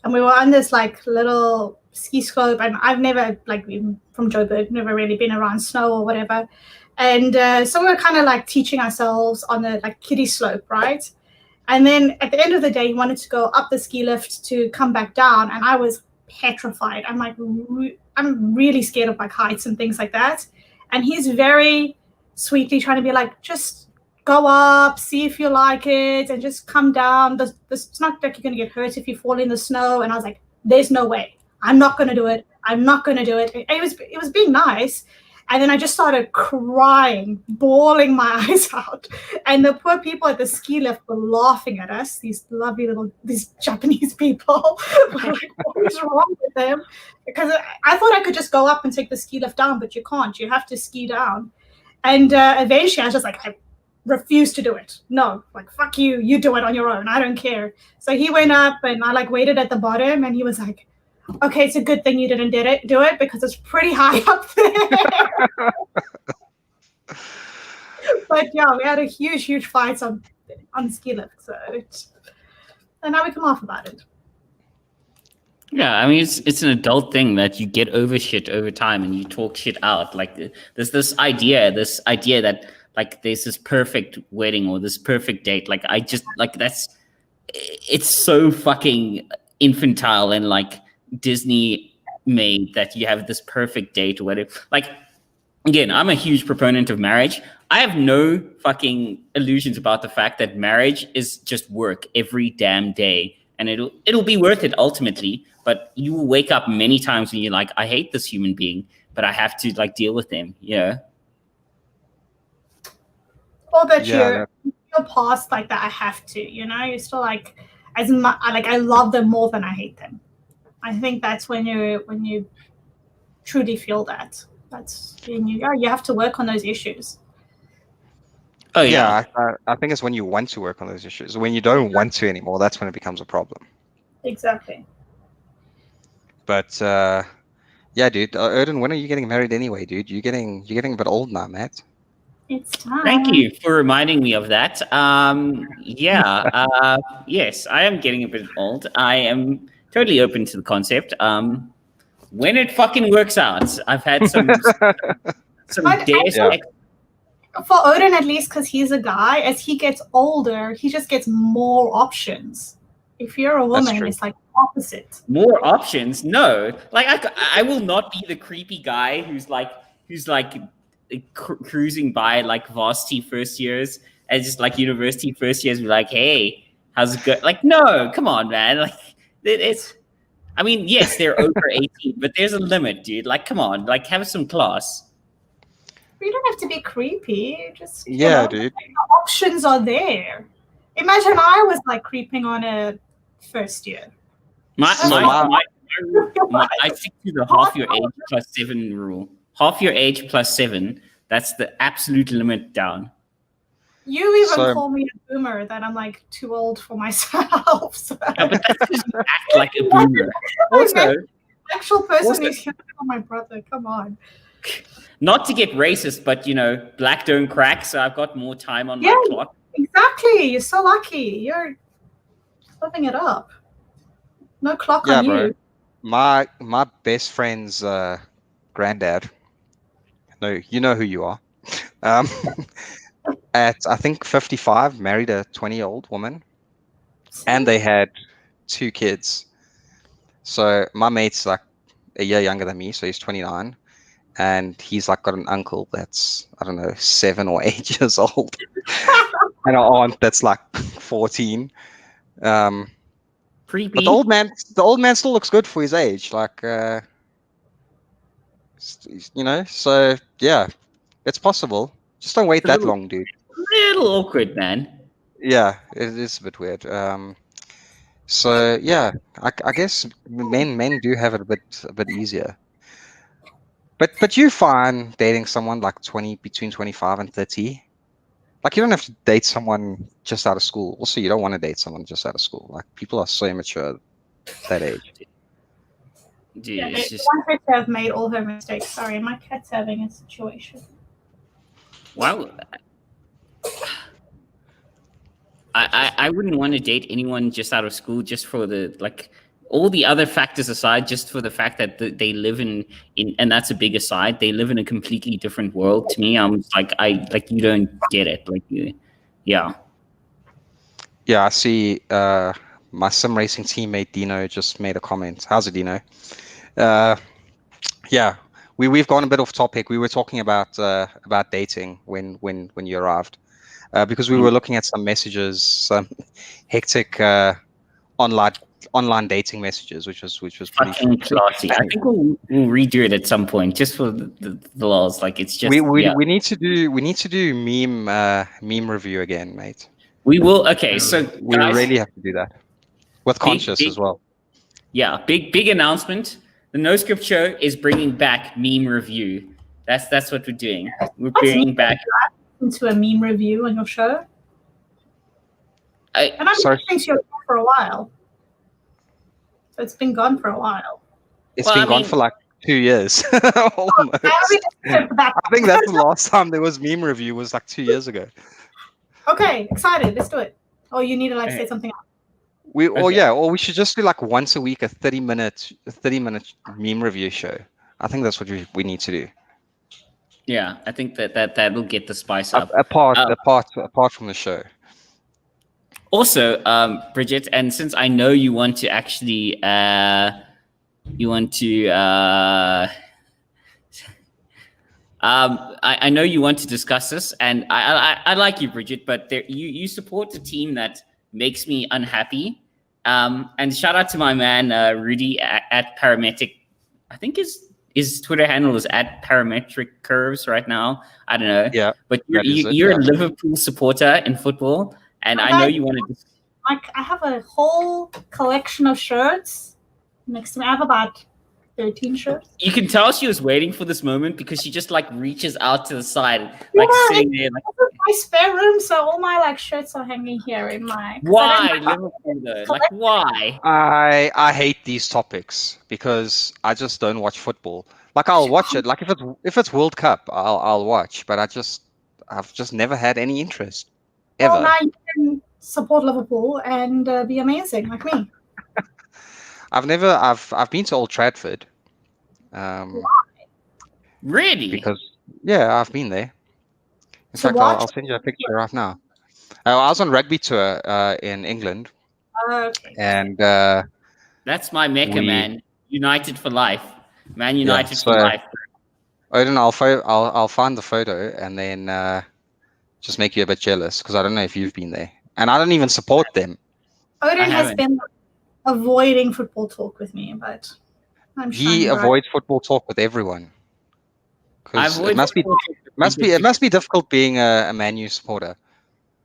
S1: And we were on this like little ski slope. And I've never, like, from Joburg, never really been around snow or whatever. And so we were kind of like teaching ourselves on the like kiddie slope, right? And then at the end of the day, he wanted to go up the ski lift to come back down. And I was petrified. I'm like, I'm really scared of like heights and things like that. And he's very sweetly trying to be like, just go up, see if you like it, and just come down. It's not like you're going to get hurt if you fall in the snow. And I was like, there's no way. I'm not going to do it. I'm not going to do it. It was being nice. And then I just started crying, bawling my eyes out. And the poor people at the ski lift were laughing at us, these lovely these Japanese people. Like, what is wrong with them? Because I thought I could just go up and take the ski lift down, but you can't. You have to ski down. And eventually I was just like, I refuse to do it. No, like, fuck you. You do it on your own. I don't care. So he went up, and I like waited at the bottom, and he was like, okay, it's a good thing you didn't do it because it's pretty high up there. But yeah, we had a huge fight on ski lift, and now we can laugh about it.
S3: Yeah, I mean, it's an adult thing that you get over shit over time, and you talk shit out. Like there's this idea that like there's this perfect wedding or this perfect date. Like I just like it's so fucking infantile and like Disney made that you have this perfect date or whatever. Like, again, I'm a huge proponent of marriage. I have no fucking illusions about the fact that marriage is just work every damn day, and it'll be worth it ultimately. But you will wake up many times when you're like, I hate this human being, but I have to like deal with them. Yeah.
S1: Or that you're past like that. I have to. You're still like, as much like I love them more than I hate them. I think that's when you truly feel that. That's when you have to work on those issues.
S3: Oh yeah,
S2: I think it's when you want to work on those issues. When you don't want to anymore, that's when it becomes a problem.
S1: Exactly.
S2: But yeah, dude, Erden, when are you getting married anyway, dude? You're getting a bit old now, Matt.
S1: It's time.
S3: Thank you for reminding me of that. Yes, I am getting a bit old. I am totally open to the concept. When it fucking works out, I've had some Deus Ex.
S1: For Odin, at least, because he's a guy, as he gets older, he just gets more options. If you're a woman, it's like opposite.
S3: More options? No. Like I will not be the creepy guy who's cruising by like varsity first years and just like university first years be like, hey, how's it go? Like, no, come on, man. Like it's. I mean, yes, they're over 18, but there's a limit, dude. Like, come on, like have some class.
S1: You don't have to be creepy. Just
S2: dude.
S1: Like, the options are there. Imagine I was like creeping on a first year.
S3: I stick to the half your age plus 7 rule. Half your age plus 7. That's the absolute limit down.
S1: You even call me a boomer that I'm like too old for myself. So.
S3: Yeah, but that's just you act like a boomer. Also,
S1: actual person who's younger than my brother. Come on.
S3: Not to get racist, but black don't crack, so I've got more time on my clock.
S1: Exactly. You're so lucky. You're living it up. No clock on
S2: bro.
S1: you.
S2: My best friend's granddad. No, you know who you are. At I think 55, married a 20-year-old woman, and they had 2 kids. So my mate's like a year younger than me, so he's 29, and he's like got an uncle that's, I don't know, 7 or 8 years old, and an aunt that's like 14.
S3: Creepy.
S2: But the old man still looks good for his age, like So yeah, it's possible. Just don't wait that long, dude.
S3: A little awkward, man.
S2: Yeah, it is a bit weird. So yeah, I guess men do have it a bit easier. But you find dating someone like between 25 and 30. Like, you don't have to date someone just out of school. Also, you don't want to date someone just out of school. Like, people are so immature at that age.
S3: Dude,
S1: Yeah,
S3: it's just...
S1: one person have made all her mistakes. Sorry, my cat's having a situation.
S3: Wow. I wouldn't want to date anyone just out of school, just for the, like, all the other factors aside, just for the fact that they live in and that's a big aside, they live in a completely different world to me. I'm like, you don't get it. Like, yeah.
S2: Yeah, I see my sim racing teammate Dino just made a comment. How's it, Dino? Yeah, we've gone a bit off topic. We were talking about dating when you arrived, because we were looking at some messages, some hectic online dating messages, which was pretty
S3: classy. I think we'll redo it at some point, just for the laws. Like, it's just
S2: we need to do meme review again, mate.
S3: We will. Okay, so
S2: we really have to do that with Conscious as well.
S3: Yeah, big announcement. The No Script Show is bringing back meme review. That's what we're doing. We're bringing back
S1: into a meme review on your show. And I'm listening to your show for a while. So it's been gone for a while.
S2: It's been gone for like 2 years. Almost. I think that's the last time there was meme review was like 2 years ago.
S1: Okay, excited. Let's do it. Oh, you need to say something else.
S2: Or we should just do like once a week a 30-minute meme review show. I think that's what we need to do.
S3: Yeah, I think that will get the spice up.
S2: Apart from the show.
S3: Also, Bridget, and since I know you want to actually, I know you want to discuss this, and I like you, Bridget, but you support a team that makes me unhappy. And shout out to my man Rudy at Parametric. I think his Twitter handle is at Parametric Curves right now. I don't know. Yeah, but you're a Liverpool supporter in football. And I know you want to...
S1: I have a whole collection of shirts next to me. I have about 13 shirts.
S3: You can tell she was waiting for this moment because she just like reaches out to the side, like sitting there. Like,
S1: this is my spare room, so all my like shirts are hanging here in my...
S3: Why, Liverpool though? Like, why?
S2: I hate these topics because I just don't watch football. Like, I'll watch it. Like, if it's World Cup, I'll watch. But I've just never had any interest. Ever.
S1: Well, now you can support Liverpool and be amazing like me.
S2: I've been to Old Trafford.
S3: Really?
S2: Because I've been there. In fact, I'll send you a picture right now. I was on rugby tour in England,
S1: Okay.
S2: And
S3: that's my mecca, man. United for life. Man United
S2: so,
S3: for life.
S2: Odin, I'll find the photo and then just make you a bit jealous because I don't know if you've been there, and I don't even support them.
S1: Odin has been avoiding football talk with me, but
S2: he avoids football talk with everyone because it must be difficult being a Man U supporter.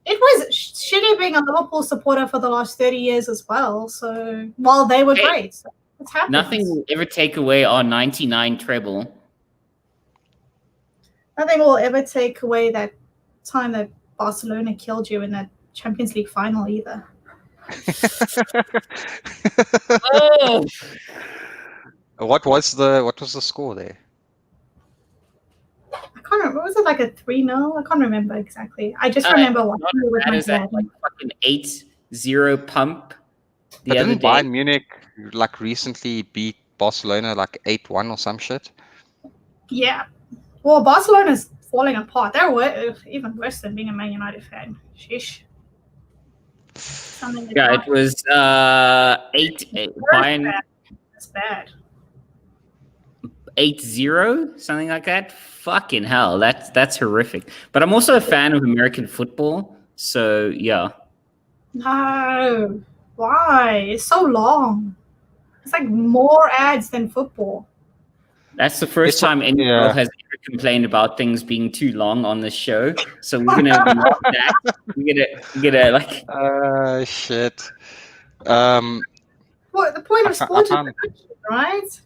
S1: It was shitty being a Liverpool supporter for the last 30 years as well. So while they were great, so it's happened.
S3: Nothing will ever take away our 99 treble.
S1: Nothing will ever take away that time that Barcelona killed you in that Champions League final either.
S3: Oh!
S2: What was the score there?
S1: I can't remember. Was it like a 3-0? I can't remember exactly. I just remember watching it with my dad.
S3: Like fucking 8-0 pump.
S2: But didn't Bayern Munich like recently beat Barcelona like 8-1 or some shit?
S1: Yeah. Well, Barcelona's falling apart. They're even worse than being a Man United fan. Sheesh.
S3: It was 8 Bayern.
S1: That's bad.
S3: 8-0, something like that. Fucking hell, that's horrific. But I'm also a fan of American football, so yeah.
S1: No, why? It's so long. It's like more ads than football.
S3: That's the first time any girl has ever complained about things being too long on the show. So we're gonna mark that. We're gonna like.
S2: Shit.
S1: What the point of sport is right?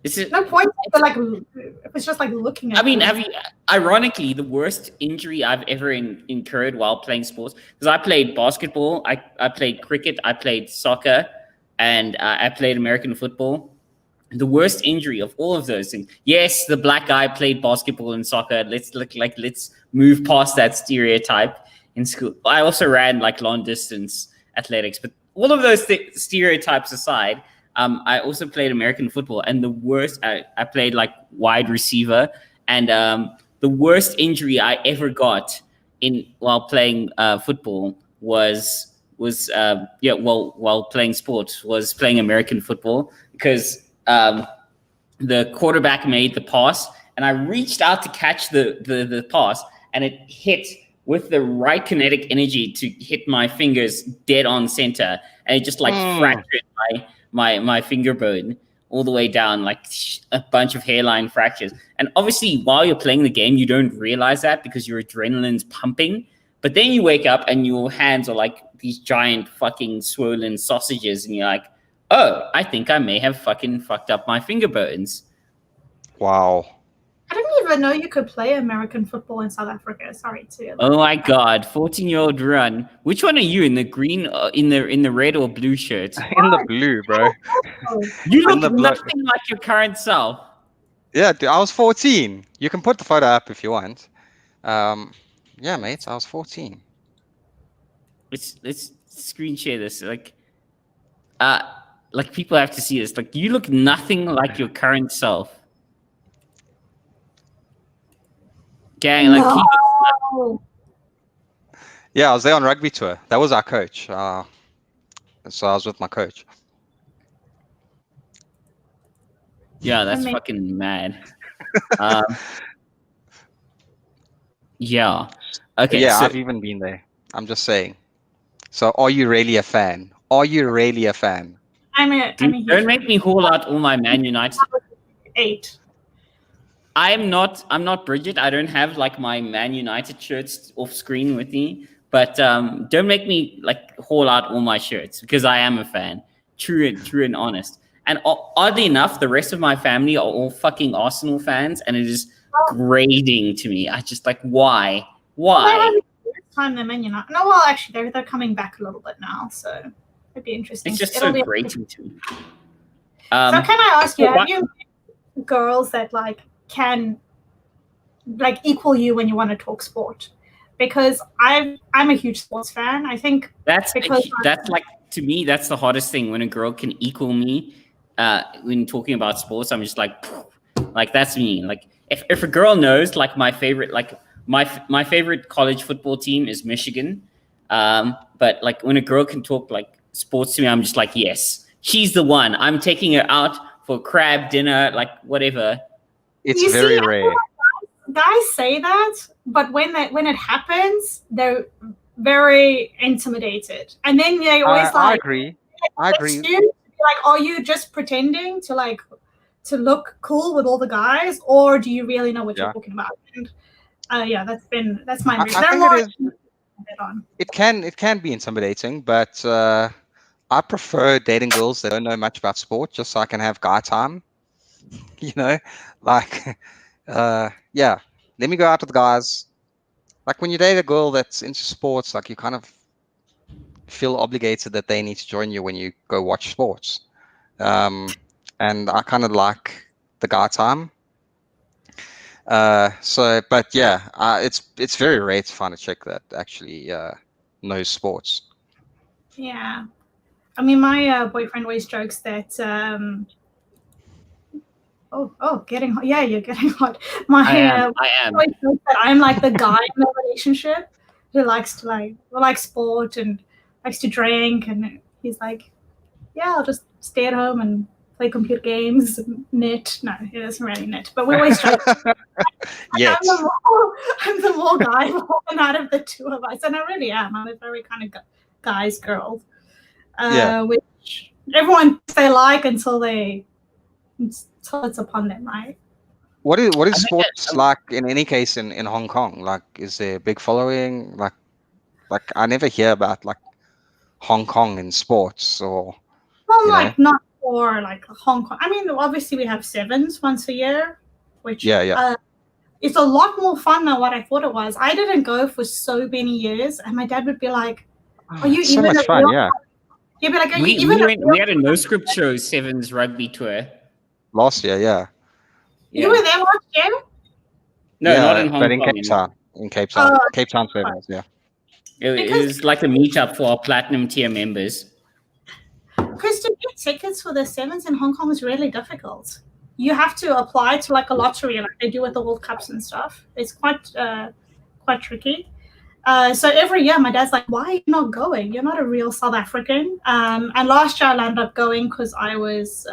S3: Is it
S1: no point? But like, if it's just like looking at.
S3: I mean, ironically, the worst injury I've ever incurred while playing sports, because I played basketball, I played cricket, I played soccer, and I played American football. The worst injury of all of those things. Yes, the black guy played basketball and soccer. Let's move past that stereotype in school. I also ran like long distance athletics, but all of those stereotypes aside, I also played American football, and the worst, I played like wide receiver, and the worst injury I ever got while playing football was while playing sports was playing American football, because the quarterback made the pass, and I reached out to catch the pass, and it hit with the right kinetic energy to hit my fingers dead on center, and it just like fractured my finger bone all the way down, like a bunch of hairline fractures. And obviously, while you're playing the game, you don't realize that because your adrenaline's pumping. But then you wake up and your hands are like these giant fucking swollen sausages, and you're like, oh, I think I may have fucking fucked up my finger bones.
S2: Wow.
S1: I didn't even know you could play American football in South Africa. Sorry to.
S3: Oh my god, 14-year-old run. Which one are you, in the green, in the red or blue shirt?
S2: In the blue, bro.
S3: You look nothing like your current self.
S2: Yeah, dude, I was 14. You can put the photo up if you want. Yeah, mate, I was 14.
S3: Let's screen share this. Like people have to see this. Like, you look nothing like your current self. Gang, like
S1: no.
S2: Yeah, I was there on rugby tour. That was our coach. So I was with my coach.
S3: Yeah, that's fucking mad. Yeah. Okay.
S2: Yeah, I've even been there. I'm just saying. So, are you really a fan? Are you really a fan?
S3: Don't make me haul out all my Man United.
S1: 8.
S3: I'm not Bridget. I don't have like my Man United shirts off screen with me. But don't make me like haul out all my shirts, because I am a fan. True and honest. And oddly enough, the rest of my family are all fucking Arsenal fans, and it is grating to me. I just like, why?
S1: Time they're Man United. No, well, actually, they're coming back a little bit now, so it'd be interesting.
S3: It's just so grating to me.
S1: So can I ask you, have you met girls that like can like equal you when you want to talk sport? Because I'm a huge sports fan. I think
S3: that's like, to me, that's the hardest thing, when a girl can equal me when talking about sports. I'm just like that's me. Like if a girl knows like my favorite college football team is Michigan, But like when a girl can talk like sports to me, I'm just like, yes, she's the one. I'm taking her out for crab dinner, like whatever.
S2: It's very rare.
S1: Guys say that, but when it happens, they're very intimidated, and then they always
S2: I agree.
S1: Like, are you just pretending to look cool with all the guys, or do you really know what you're talking about? And that's my reason.
S2: I think it can be intimidating, but I prefer dating girls that don't know much about sport, just so I can have guy time. You know, like, let me go out with the guys. Like when you date a girl that's into sports, like you kind of feel obligated that they need to join you when you go watch sports. And I kind of like the guy time. It's very rare to find a chick that actually knows sports.
S1: Yeah, I mean, my boyfriend always jokes that. Getting hot. Yeah, you're getting hot.
S3: I am.
S1: Always jokes that I'm like the guy in the relationship who likes to like sport and likes to drink, and he's like, yeah, I'll just stay at home and play computer games, knit. No, he doesn't really knit, but we always joke.
S2: Yes.
S1: I'm the more guy one out of the two of us, and I really am. I'm a very kind of guy's girl, which everyone thinks they like until it's upon them, right?
S2: What is sports like in any case in Hong Kong? Like, is there a big following? Like I never hear about like Hong Kong in sports or.
S1: Well, not for like Hong Kong. I mean, obviously we have sevens once a year, which it's a lot more fun than what I thought it was. I didn't go for so many years, and my dad would be like, "Are you
S2: so
S1: even
S2: much fun?" Yeah.
S1: He'd be like,
S3: we had a no script show sevens rugby tour
S2: last year. Yeah.
S1: You were there last year?
S3: No, not in Hong Kong.
S2: But in Cape Town. In Cape Town. Cape Town sevens. Yeah.
S3: It was like a meetup for our platinum tier members.
S1: Because to get tickets for the sevens in Hong Kong is really difficult. You have to apply to like a lottery, like they do with the World Cups and stuff. It's quite tricky. So every year, my dad's like, "Why are you not going? You're not a real South African." And last year, I landed up going because I was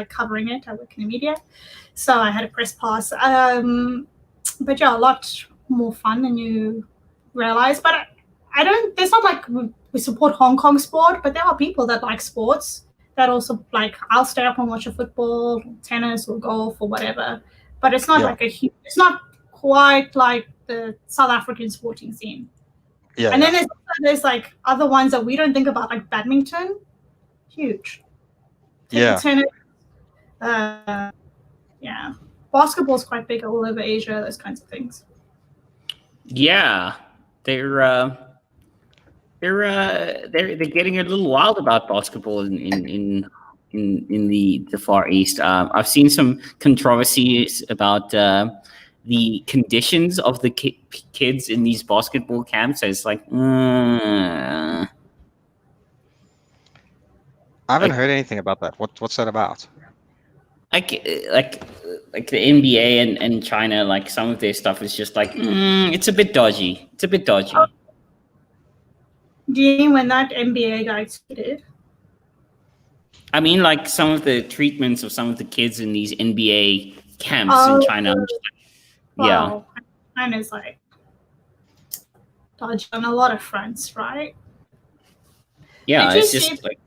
S1: covering it. I work in Nvidia, so I had a press pass. But yeah, a lot more fun than you realize. But I don't. There's not like we support Hong Kong sport, but there are people that like sports that also like. I'll stay up and watch a football, tennis, or golf, or whatever. But it's not like it's not quite like the South African sporting scene. Yeah. And then there's like other ones that we don't think about, like badminton, huge. Tennis. Basketball's quite big all over Asia. Those kinds of things. Yeah,
S3: they're getting a little wild about basketball in the Far East. I've seen some controversies about the conditions of the kids in these basketball camps. So it's like,
S2: I haven't heard anything about that. What's that about?
S3: Like the NBA and China, like some of their stuff is just like, it's a bit dodgy. It's a bit dodgy.
S1: Do you mean when that NBA guy tweeted?
S3: I mean, like some of the treatments of some of the kids in these NBA camps in China. I'm just like,
S1: wow. China's like dodgy on a lot of fronts, right?
S3: Yeah, it's just like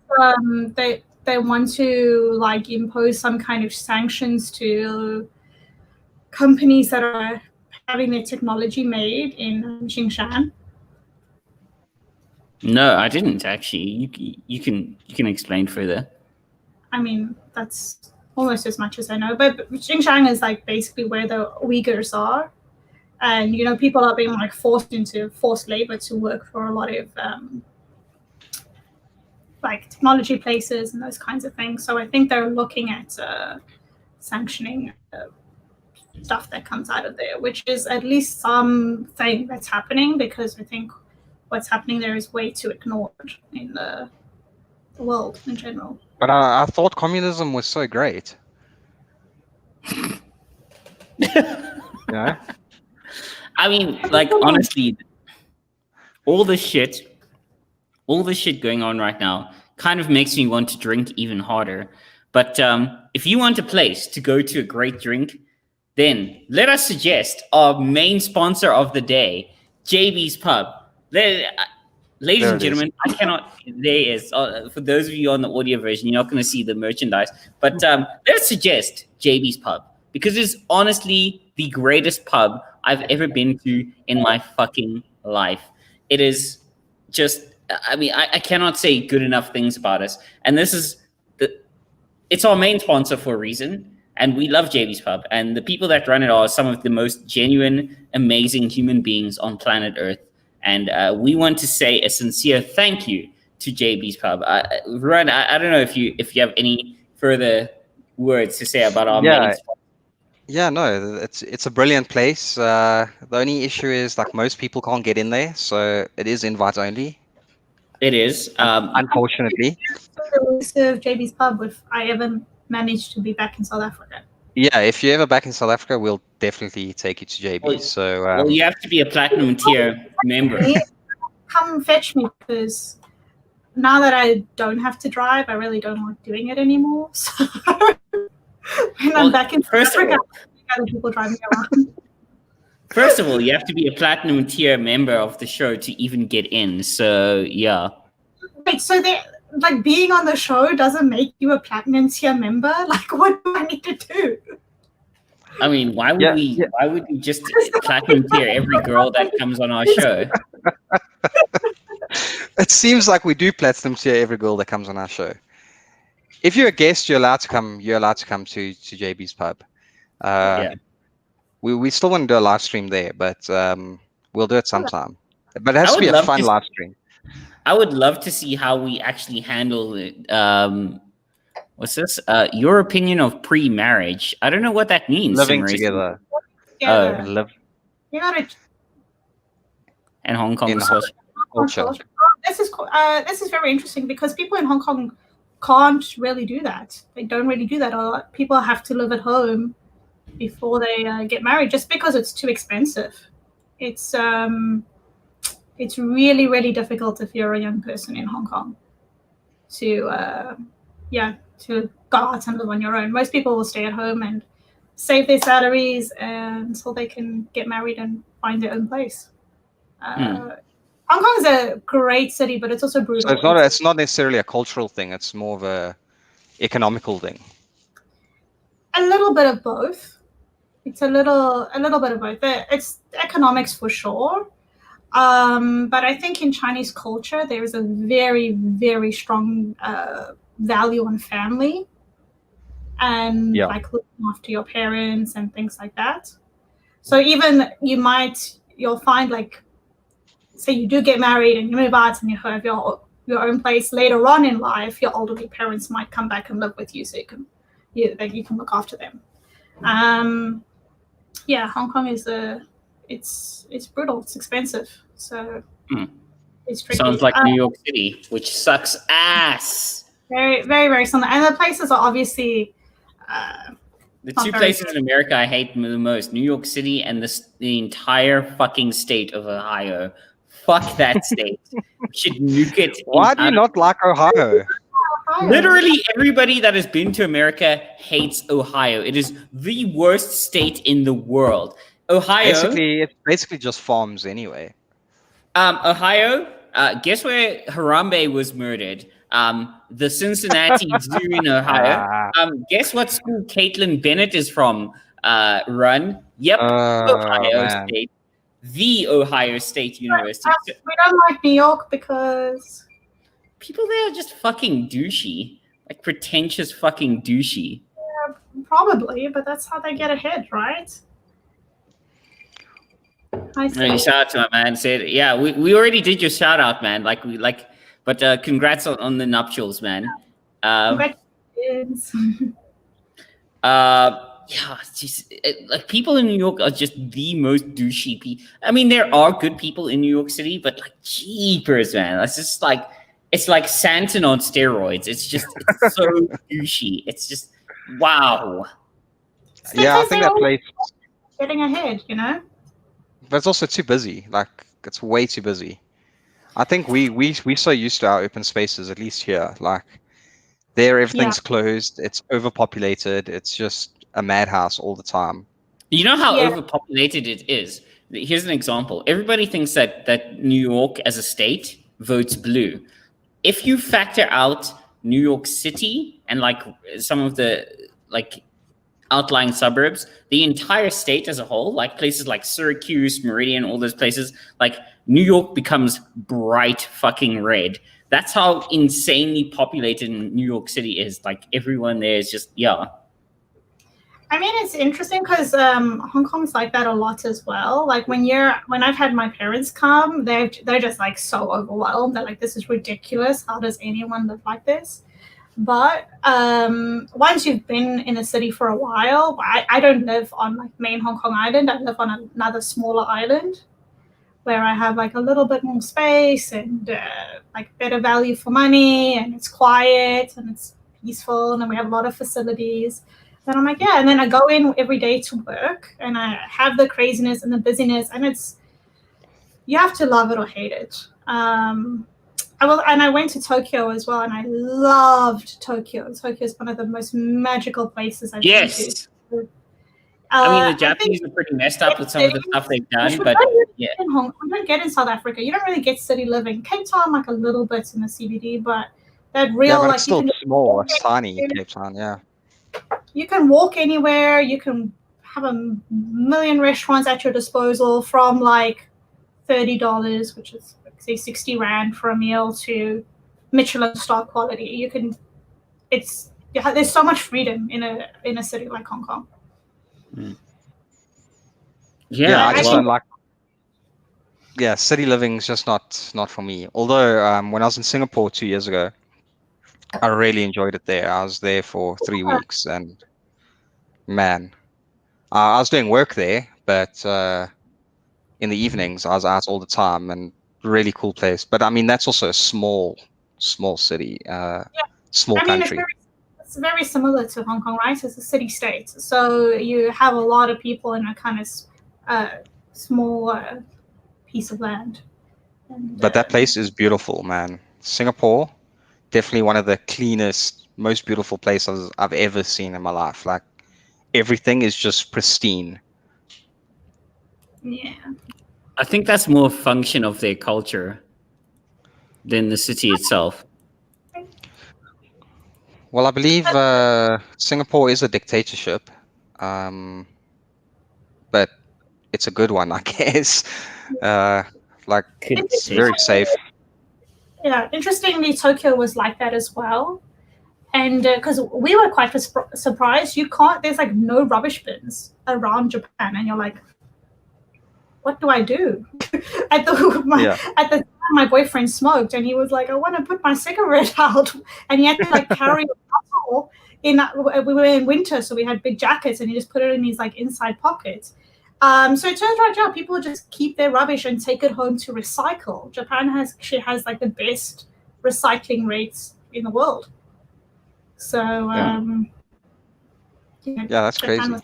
S1: they want to like impose some kind of sanctions to companies that are having their technology made in Xinjiang.
S3: No, I didn't actually. You can explain further.
S1: I mean, that's almost as much as I know. But Xinjiang is like basically where the Uyghurs are, and people are being like forced into forced labor to work for a lot of like technology places and those kinds of things. So I think they're looking at sanctioning stuff that comes out of there, which is at least something that's happening, because I think what's happening there is way too ignored in the world in general.
S2: But I thought communism was so great.
S3: I mean, like honestly, all the shit all the shit going on right now kind of makes me want to drink even harder. But if you want a place to go to a great drink, then let us suggest our main sponsor of the day, JB's Pub. Ladies and gentlemen, I cannot. There is. For those of you on the audio version, you're not going to see the merchandise. But let's suggest JB's Pub, because it's honestly the greatest pub I've ever been to in my fucking life. It is just, I mean, I cannot say good enough things about us. And this is, it's our main sponsor for a reason. And we love JB's Pub. And the people that run it are some of the most genuine, amazing human beings on planet Earth. And we want to say a sincere thank you to JB's Pub. Ron, I don't know if you have any further words to say about our main sponsor.
S2: Yeah, no, it's a brilliant place. The only issue is like most people can't get in there, so it is invite only.
S3: It is,
S2: unfortunately.
S1: Serve JB's Pub if I ever manage to be back in South Africa.
S2: Yeah, if you're ever back in South Africa, we'll definitely take you to JB.
S3: Well, you have to be a platinum tier member.
S1: Come fetch me, because now that I don't have to drive, I really don't like doing it anymore. So when I'm back in South Africa, other people driving around.
S3: First of all, you have to be a platinum tier member of the show to even get in. So yeah.
S1: Wait, so like being on the show doesn't make you a platinum tier member? Like, what do I need to do?
S3: I mean, why would we just platinum tier every girl that comes on our show?
S2: It seems like we do platinum tier every girl that comes on our show. If you're a guest, you're allowed to come. You're allowed to come to JB's Pub. We still want to do a live stream there, but we'll do it sometime. But it has to be a fun live stream.
S3: I would love to see how we actually handle it. What's this? Your opinion of pre-marriage. I don't know what that means.
S2: Living together.
S1: You gotta.
S3: And Hong Kong
S2: culture.
S1: This is very interesting, because people in Hong Kong can't really do that. They don't really do that a lot. People have to live at home before they get married, just because it's too expensive. It's really, really difficult if you're a young person in Hong Kong to go out and live on your own. Most people will stay at home and save their salaries until they can get married and find their own place. Hong Kong is a great city, but it's also brutal.
S2: So it's not necessarily a cultural thing. It's more of a economical thing.
S1: A little bit of both. It's a little bit of both. It's economics for sure. But I think in Chinese culture, there is a very, very strong value on family and like looking after your parents and things like that. So even you'll find, like, say you do get married and you move out and you have your own place later on in life, your elderly parents might come back and live with you, so you can look after them. Hong Kong is it's brutal. It's expensive. So it's tricky.
S3: Sounds like New York City, which sucks ass.
S1: Very, very, very similar. And the places are obviously
S3: the two places in America I hate the most: New York City and the entire fucking state of Ohio. Fuck that state. We should nuke it.
S2: Why do you not like Ohio?
S3: Literally everybody that has been to America hates Ohio. It is the worst state in the world. Ohio.
S2: It's basically just farms anyway.
S3: Ohio. Guess where Harambe was murdered? The Cincinnati Zoo in Ohio. Guess what school Caitlin Bennett is from? Run. Yep. Ohio State. The Ohio State University.
S1: We don't like New York because
S3: people there are just fucking douchey. Like pretentious fucking douchey.
S1: Yeah, probably, but that's how they get ahead, right?
S3: Shout out to my man. Said, yeah, we already did your shout out, man. But congrats on the nuptials, man.
S1: Congratulations.
S3: Like people in New York are just the most douchey people. I mean, there are good people in New York City, but like jeepers, man. It's just like it's like Santon on steroids. It's so douchey. It's just wow.
S2: Yeah, I think that place
S1: getting ahead, you know.
S2: But it's also too busy. Like it's way too busy. I think we're so used to our open spaces, at least here. Like there, everything's closed. It's overpopulated. It's just a madhouse all the time.
S3: You know how overpopulated it is? Here's an example. Everybody thinks that New York as a state votes blue. If you factor out New York City and like some of the like outlying suburbs, the entire state as a whole, like places like Syracuse, Meridian, all those places, like New York becomes bright fucking red. That's how insanely populated New York City is. Like everyone there is just,
S1: I mean, it's interesting because Hong Kong's like that a lot as well. Like when I've had my parents come, they're just like so overwhelmed. They're like, this is ridiculous. How does anyone live like this? But once you've been in the city for a while, I don't live on like main Hong Kong Island. I live on another smaller island where I have like a little bit more space and like better value for money, and it's quiet and it's peaceful, and then we have a lot of facilities. And I'm like, yeah. And then I go in every day to work, and I have the craziness and the busyness, and you have to love it or hate it. I went to Tokyo as well, and I loved Tokyo. Tokyo is one of the most magical places I've been to.
S3: I mean, the Japanese are pretty messed up with some of the stuff they've done, but
S1: we don't get in South Africa. You don't really get city living. Cape Town, like a little bit in the CBD, but that real
S2: but
S1: like
S2: it's still small. It's tiny, Cape Town. Yeah.
S1: You can walk anywhere. You can have a million restaurants at your disposal, from like $30, which is say 60 Rand for a meal, to Michelin star quality. There's so much freedom in a city like Hong Kong.
S2: Yeah, I just don't like. Yeah, city living is just not for me. Although when I was in Singapore 2 years ago, I really enjoyed it there. I was there for 3 weeks, and man, I was doing work there, but in the evenings I was out all the time, and really cool place. But I mean, that's also a small city, small country.
S1: It's very similar to Hong Kong, right? It's a city-state, so you have a lot of people in a kind of small piece of land. And,
S2: but that place is beautiful, man. Singapore, definitely one of the cleanest, most beautiful places I've ever seen in my life. Like everything is just pristine.
S1: Yeah.
S3: I think that's more a function of their culture than the city itself.
S2: Well, I believe Singapore is a dictatorship, but it's a good one, I guess. Like it's very safe.
S1: Yeah, interestingly, Tokyo was like that as well. And because we were quite surprised, there's like no rubbish bins around Japan, and you're like, what do I do? At the time, my boyfriend smoked, and he was like, I want to put my cigarette out, and he had to like carry a bottle in. We were in winter, so we had big jackets, and he just put it in his like inside pocket. So it turns out people just keep their rubbish and take it home to recycle. Japan actually has like the best recycling rates in the world. So
S2: that's crazy.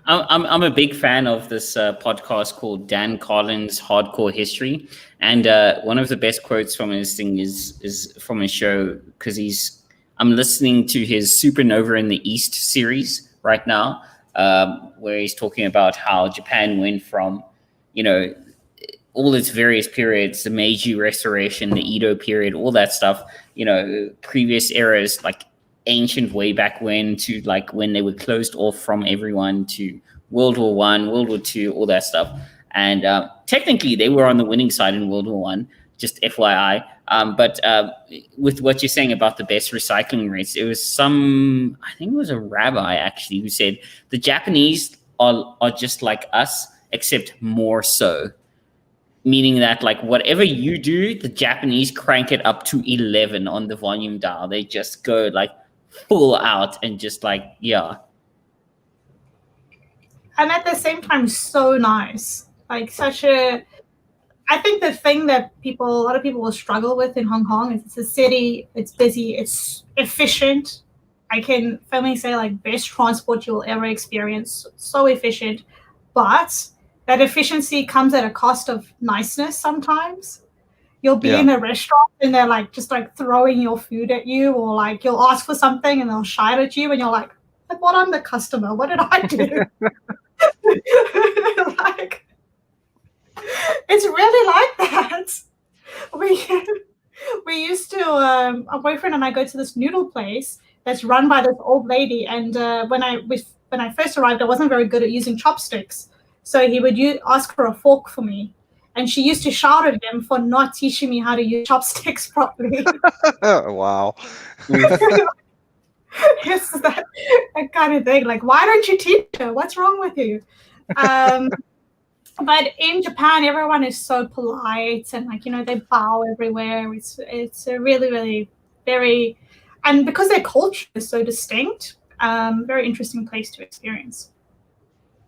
S3: I'm a big fan of this podcast called Dan Carlin's Hardcore History, and one of the best quotes from his thing is from his show, because I'm listening to his Supernova in the East series right now, where he's talking about how Japan went from, all its various periods, the Meiji Restoration, the Edo period, all that stuff, previous eras, like ancient way back when, to like when they were closed off from everyone, to World War I, World War II, all that stuff. And technically they were on the winning side in World War I, just FYI. But with what you're saying about the best recycling rates, it was I think it was a rabbi actually who said the Japanese are just like us, except more so. Meaning that like whatever you do, the Japanese crank it up to 11 on the volume dial. They just go like full out and just like, yeah.
S1: And at the same time, so nice. Like I think the thing that a lot of people will struggle with in Hong Kong is it's a city, it's busy, it's efficient. I can firmly say like best transport you'll ever experience. So efficient, but that efficiency comes at a cost of niceness sometimes. You'll be in a restaurant and they're like just like throwing your food at you, or like you'll ask for something and they'll shout at you and you're like, what, I'm the customer, what did I do? Like, it's really like that. We used to, our boyfriend and I go to this noodle place that's run by this old lady, and when I first arrived, I wasn't very good at using chopsticks, so he would ask for a fork for me, and she used to shout at him for not teaching me how to use chopsticks properly.
S2: Wow.
S1: It's that kind of thing. Like, why don't you teach her? What's wrong with you? But in Japan, everyone is so polite and like, they bow everywhere. It's a really, really very, and because their culture is so distinct, very interesting place to experience.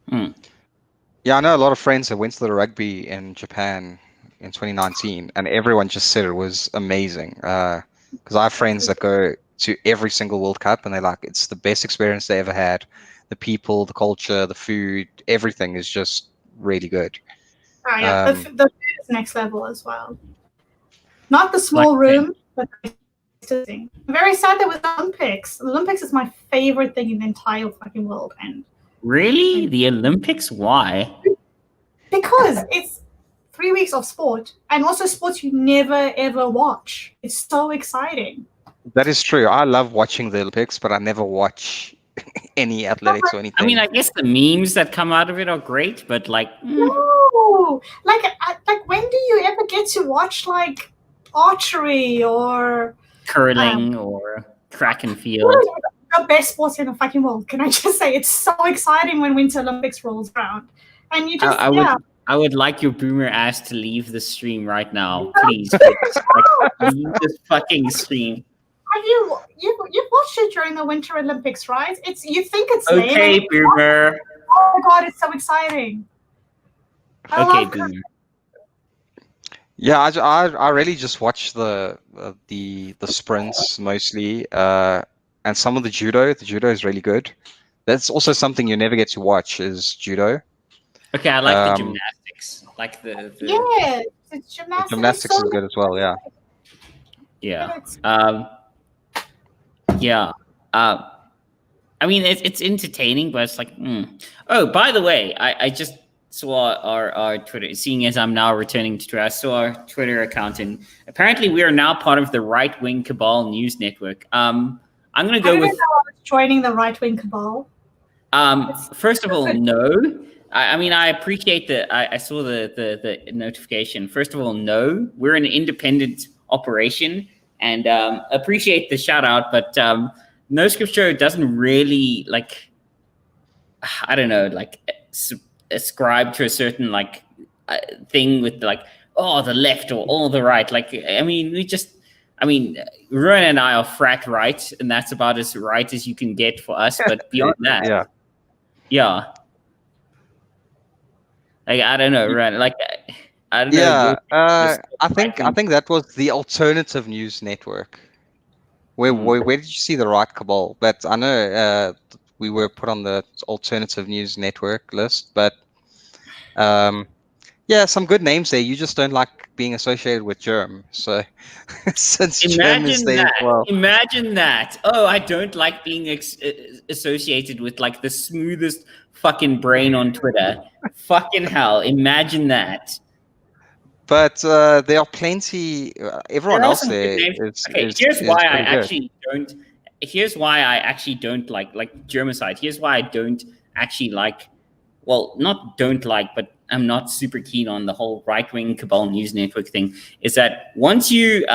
S2: Yeah, I know a lot of friends that went to the rugby in Japan in 2019, and everyone just said it was amazing. Because I have friends that go to every single World Cup, and they're like, it's the best experience they ever had. The people, the culture, the food, everything is just really good.
S1: Oh, yeah, the food is next level as well. Not the small room, but I'm very sad there was the Olympics. The Olympics is my favorite thing in the entire fucking world. And
S3: really, the Olympics? Why?
S1: Because it's 3 weeks of sport, and also sports you never ever watch. It's so exciting.
S2: That is true. I love watching the Olympics, but I never watch any athletics or anything.
S3: I mean, I guess the memes that come out of it are great, but like,
S1: no, like when do you ever get to watch like archery or
S3: curling or track and field?
S1: The best sports in the fucking world. Can I just say it's so exciting when Winter Olympics rolls around, and you just
S3: I would like your boomer ass to leave the stream right now, please. Leave this fucking stream.
S1: Have you've watched it during the Winter Olympics, right? You think it's lame.
S3: Okay, boomer.
S1: Oh my god, it's so exciting.
S3: Okay, boomer.
S2: Yeah, I really just watch the sprints mostly, and some of the judo. The judo is really good. That's also something you never get to watch is judo.
S3: Okay, I like the gymnastics. Like the
S1: yeah, the gymnastics.
S2: The gymnastics is good as well. Yeah.
S3: Yeah. Yeah. I mean, it's entertaining, but it's like, Oh, by the way, I just saw our Twitter, seeing as I'm now returning to Twitter, I saw our Twitter account, and apparently we are now part of the right-wing cabal news network. I'm going to go with
S1: joining the right-wing cabal.
S3: First of all, no. I mean, I appreciate that. I saw the notification. First of all, no. We're an independent operation, and appreciate the shout out, but No Script Show doesn't really like, I don't know, like ascribe to a certain like thing with like, oh, the left or all the right. Like, I mean, Ruan and I are frat right, and that's about as right as you can get for us. But beyond that, yeah. Like, I don't know, Ruan. Like, I don't know.
S2: Yeah, I think that was the alternative news network. Where did you see the right cabal? But I know we were put on the alternative news network list. But yeah, some good names there. You just don't like being associated with Germ. So since Germ is there as well.
S3: Imagine that. Oh, I don't like being associated with like the smoothest fucking brain on Twitter. Fucking hell. Imagine that.
S2: But there are plenty. Everyone else there is.
S3: Here's why I actually don't. Here's why I actually don't like Germicide. Here's why I don't actually like. Well, not don't like, but I'm not super keen on the whole right-wing cabal news network thing. Is that once you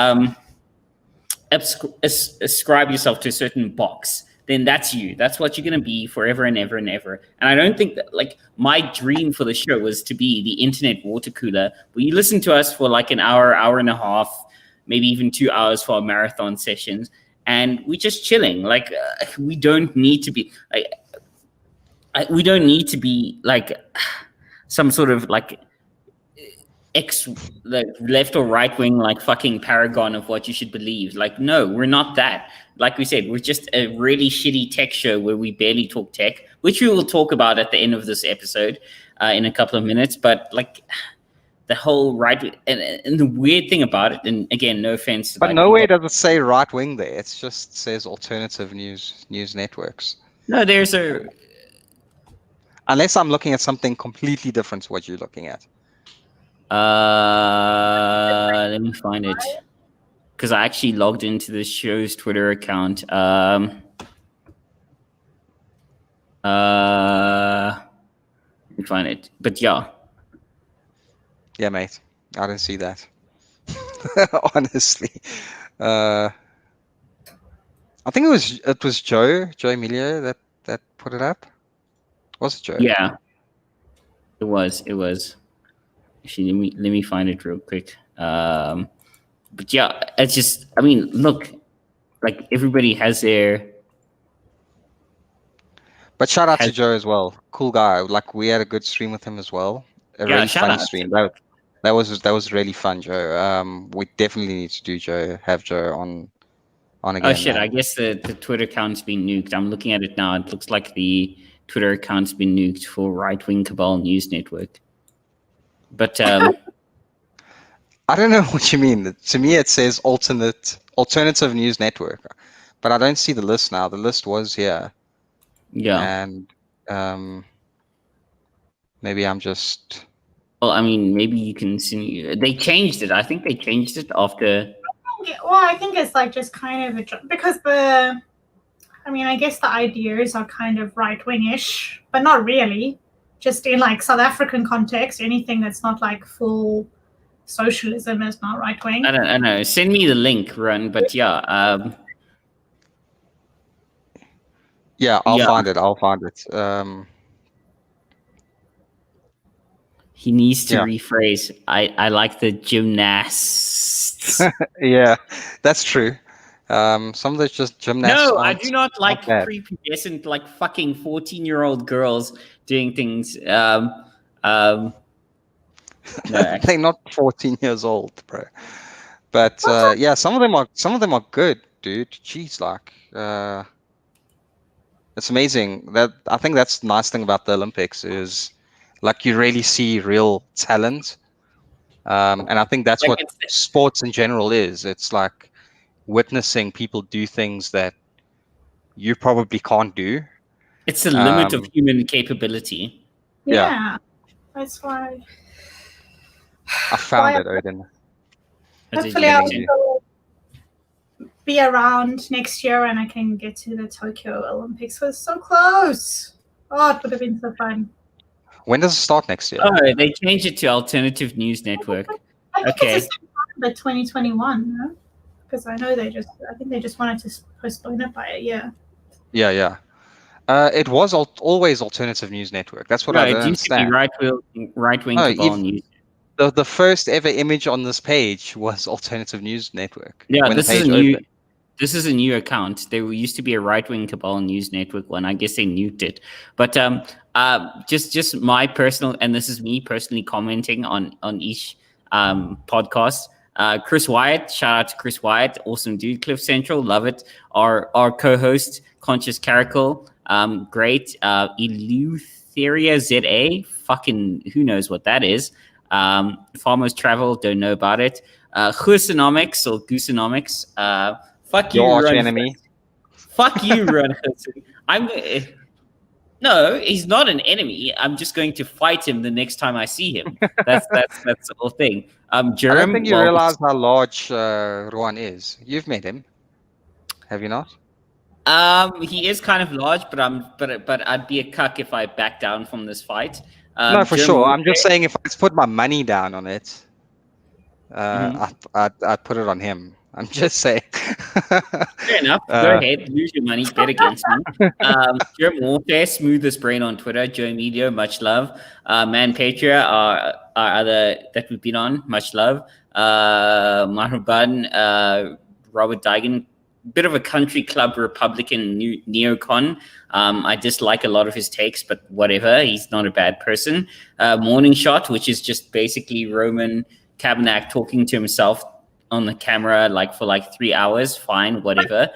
S3: ascribe yourself to a certain box, then that's you. That's what you're going to be forever and ever and ever. And I don't think that, like, my dream for the show was to be the internet water cooler, where you listen to us for like an hour, hour and a half, maybe even 2 hours for our marathon sessions, and we're just chilling. Like, we don't need to be like, we don't need to be like some sort of like left or right wing like fucking paragon of what you should believe. Like, no, we're not that. Like we said, we're just a really shitty tech show where we barely talk tech, which we will talk about at the end of this episode in a couple of minutes. But like, the whole right, and the weird thing about it, and again, no offense,
S2: but nowhere does it say right wing there. It just says alternative news networks.
S3: No, there's a.
S2: Unless I'm looking at something completely different to what you're looking at.
S3: Let me find it, because I actually logged into the show's Twitter account. Let me find it, but yeah.
S2: Yeah, mate. I didn't see that. Honestly, I think it was Joe Emilio that put it up. Was it Joe?
S3: Yeah, it was. Actually, let me find it real quick. But yeah, it's just. I mean, look, like everybody has their.
S2: But shout out to Joe as well. Cool guy. Like we had a good stream with him as well. A really fun stream. That was really fun, Joe. We definitely need to do have Joe on again.
S3: Oh shit! I guess the Twitter account's been nuked. I'm looking at it now. It looks like the Twitter account's been nuked for Right Wing Cabal News Network. But
S2: I don't know what you mean. To me, it says alternative news network, but I don't see the list now. The list was here.
S3: Yeah.
S2: And maybe I'm just.
S3: Well, I mean, maybe you can see. They changed it. I think they changed it after.
S1: Well, I think it's like just kind of because I guess the ideas are kind of right-wing-ish, but not really. Just in like South African context, anything that's not like full socialism is not right-wing.
S3: I don't know. Send me the link, Run. But yeah.
S2: Yeah, I'll find it.
S3: He needs to rephrase. I like the gymnasts.
S2: Yeah, that's true. Some of those just gymnasts.
S3: No, I do not like prepubescent, like fucking 14-year-old girls doing things. No,
S2: they're not 14 years old, bro. But yeah, some of them are good, dude. Jeez, like it's amazing. I think that's the nice thing about the Olympics is like you really see real talent. And I think that's what sports in general is. It's like witnessing people do things that you probably can't do.
S3: It's the limit of human capability.
S1: Yeah. That's why
S2: I found it, Odin.
S1: Hopefully I'll be around next year and I can get to the Tokyo Olympics. It was so close. Oh, it would have been so fun.
S2: When does it start next year?
S3: Oh, they changed it to Alternative News Network.
S1: I think it's September 2021, no? Because I know I think they just wanted to postpone it by a year.
S2: Yeah. It was always Alternative News Network. That's what I don't understand.
S3: It used to be right-wing Cabal News.
S2: The first ever image on this page was Alternative News Network.
S3: Yeah, this is a new account. There used to be a right-wing Cabal News Network one. I guess they nuked it. But just my personal, and this is me personally commenting on each podcast. Chris Wyatt, shout out to Chris Wyatt, awesome dude. Cliff Central, love it. Our co-host, Conscious Caracal, great. Eleutheria ZA, fucking who knows what that is. Farmers Travel, don't know about it. Goosenomics or Goosenomics. Fuck you,
S2: arch enemy.
S3: Fuck you, Ron Hudson. No, he's not an enemy. I'm just going to fight him the next time I see him. That's the whole thing. Jerome,
S2: I don't think you realize how large Ruan is. You've met him, have you not?
S3: He is kind of large, but I'd be a cuck if I back down from this fight.
S2: No, for sure. I'm just saying, if I put my money down on it, I'd put it on him. I'm just saying.
S3: Fair enough. Go ahead, lose your money, bet against me. Jerome Warfare, smoothest brain on Twitter. Joe Medio, much love. Man Patria, our other that we've been on, much love. Mahraban, Robert Digan, bit of a country club Republican neocon. I dislike a lot of his takes, but whatever. He's not a bad person. Morning Shot, which is just basically Roman Kavanagh talking to himself on the camera for 3 hours. Fine, whatever.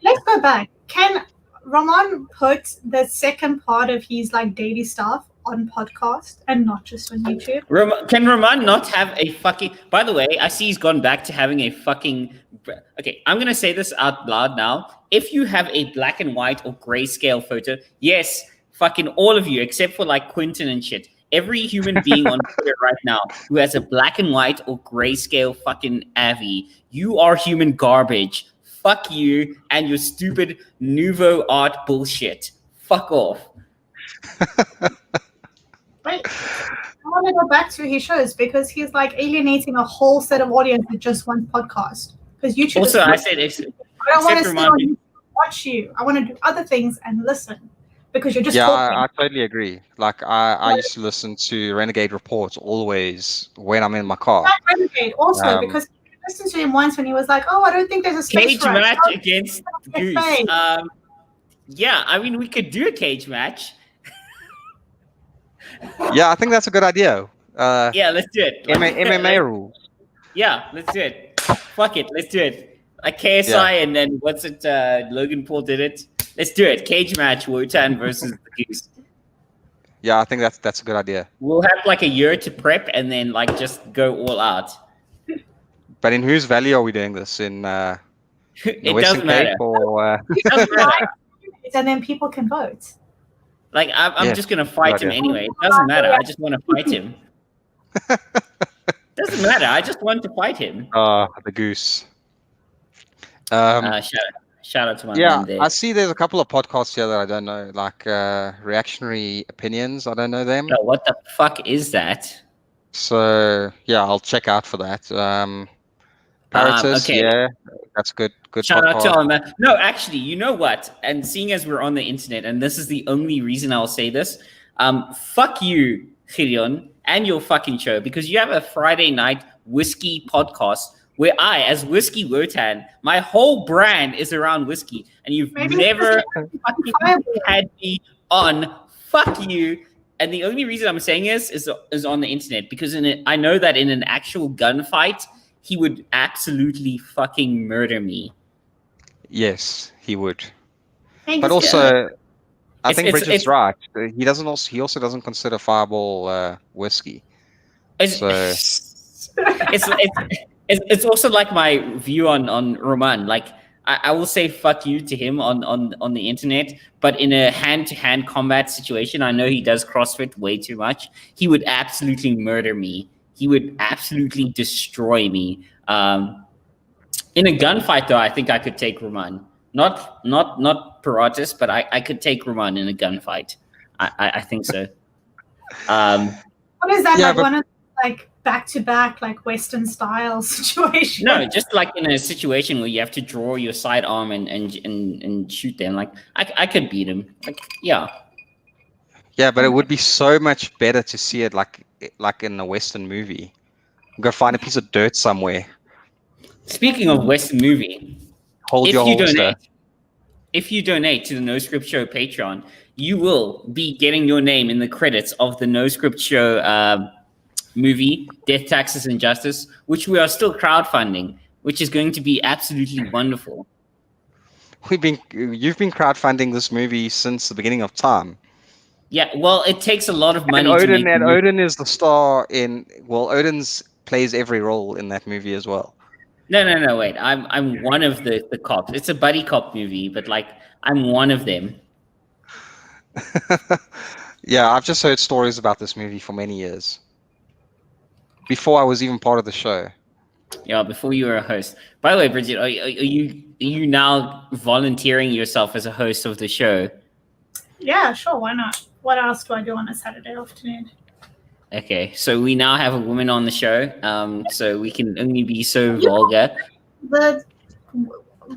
S1: Let's go back. Can Ramon put the second part of his daily stuff on podcast and not just on YouTube.
S3: Can Roman not have a fucking... By the way, I see he's gone back to having a fucking... Okay, I'm going to say this out loud now. If you have a black and white or grayscale photo, yes, fucking all of you, except for like Quentin and shit, every human being on Twitter right now who has a black and white or grayscale fucking Avi, you are human garbage. Fuck you and your stupid nouveau art bullshit. Fuck off.
S1: Wait, I want to go back to his shows because he's like alienating a whole set of audience with just one podcast. Because YouTube.
S3: Also, I said,
S1: I don't want to sit on YouTube, watch you. I want to do other things and listen because you're just talking.
S2: I totally agree. Like I used to listen to Renegade Reports always when I'm in my car.
S1: Renegade also because I listened to him once when he was like, "Oh, I don't think there's a space
S3: cage match against Goose." Yeah, I mean, we could do a cage match.
S2: Yeah, I think that's a good idea.
S3: Yeah, let's do it.
S2: MMA rules.
S3: Yeah, let's do it. Fuck it, let's do it. Like KSI and then what's it? Logan Paul did it. Let's do it. Cage match, Wotan versus the Goose.
S2: Yeah, I think that's a good idea.
S3: We'll have like a year to prep and then like just go all out.
S2: But in whose valley are we doing this? In
S3: it doesn't matter.
S2: Or,
S3: it doesn't matter.
S1: And then people can vote.
S3: Like I'm just gonna fight him anyway. It doesn't matter. I just want to fight him. Doesn't matter. I just want to fight him.
S2: The Goose.
S3: Shout out to my man there.
S2: I see there's a couple of podcasts here that I don't know, like Reactionary Opinions. I don't know them.
S3: No, what the fuck is that?
S2: So yeah, I'll check out for that. Paratus, yeah, that's good. Good.
S3: Shout
S2: podcast.
S3: out to all man. No, actually, you know what? And seeing as we're on the internet, and this is the only reason I'll say this, fuck you, Gideon, and your fucking show, because you have a Friday night whiskey podcast where I, as Whiskey Wotan, my whole brand is around whiskey, and you've never fucking had me on. Fuck you. And the only reason I'm saying this is on the internet, because I know that in an actual gunfight, he would absolutely fucking murder me.
S2: Yes, he would. But also, I think Bridget's right. He also doesn't consider Fireball whiskey. It's
S3: also like my view on Roman. Like I will say fuck you to him on the internet, but in a hand-to-hand combat situation, I know he does CrossFit way too much. He would absolutely murder me. He would absolutely destroy me. In a gunfight, though, I think I could take Roman. Not Paratus, but I could take Roman in a gunfight. I think so.
S1: What is that one of like back-to-back like Western style situation?
S3: No, just like in a situation where you have to draw your sidearm and shoot them. Like I could beat him. Like yeah.
S2: Yeah, but it would be so much better to see it like in a Western movie. Go find a piece of dirt somewhere.
S3: Speaking of Western movie, if you donate to the No Script Show Patreon, you will be getting your name in the credits of the No Script Show movie, Death, Taxes, and Justice, which we are still crowdfunding, which is going to be absolutely wonderful.
S2: You've been crowdfunding this movie since the beginning of time.
S3: Yeah, well, it takes a lot of money.
S2: And Odin is the star in. Well, Odin's plays every role in that movie as well.
S3: No, wait. I'm one of the cops. It's a buddy cop movie, but like I'm one of them.
S2: Yeah, I've just heard stories about this movie for many years. Before I was even part of the show.
S3: Yeah, before you were a host. By the way, Bridget, are you now volunteering yourself as a host of the show?
S1: Yeah, sure. Why not? What else do I do on a Saturday afternoon?
S3: Okay, so we now have a woman on the show, so we can only be so vulgar.
S1: The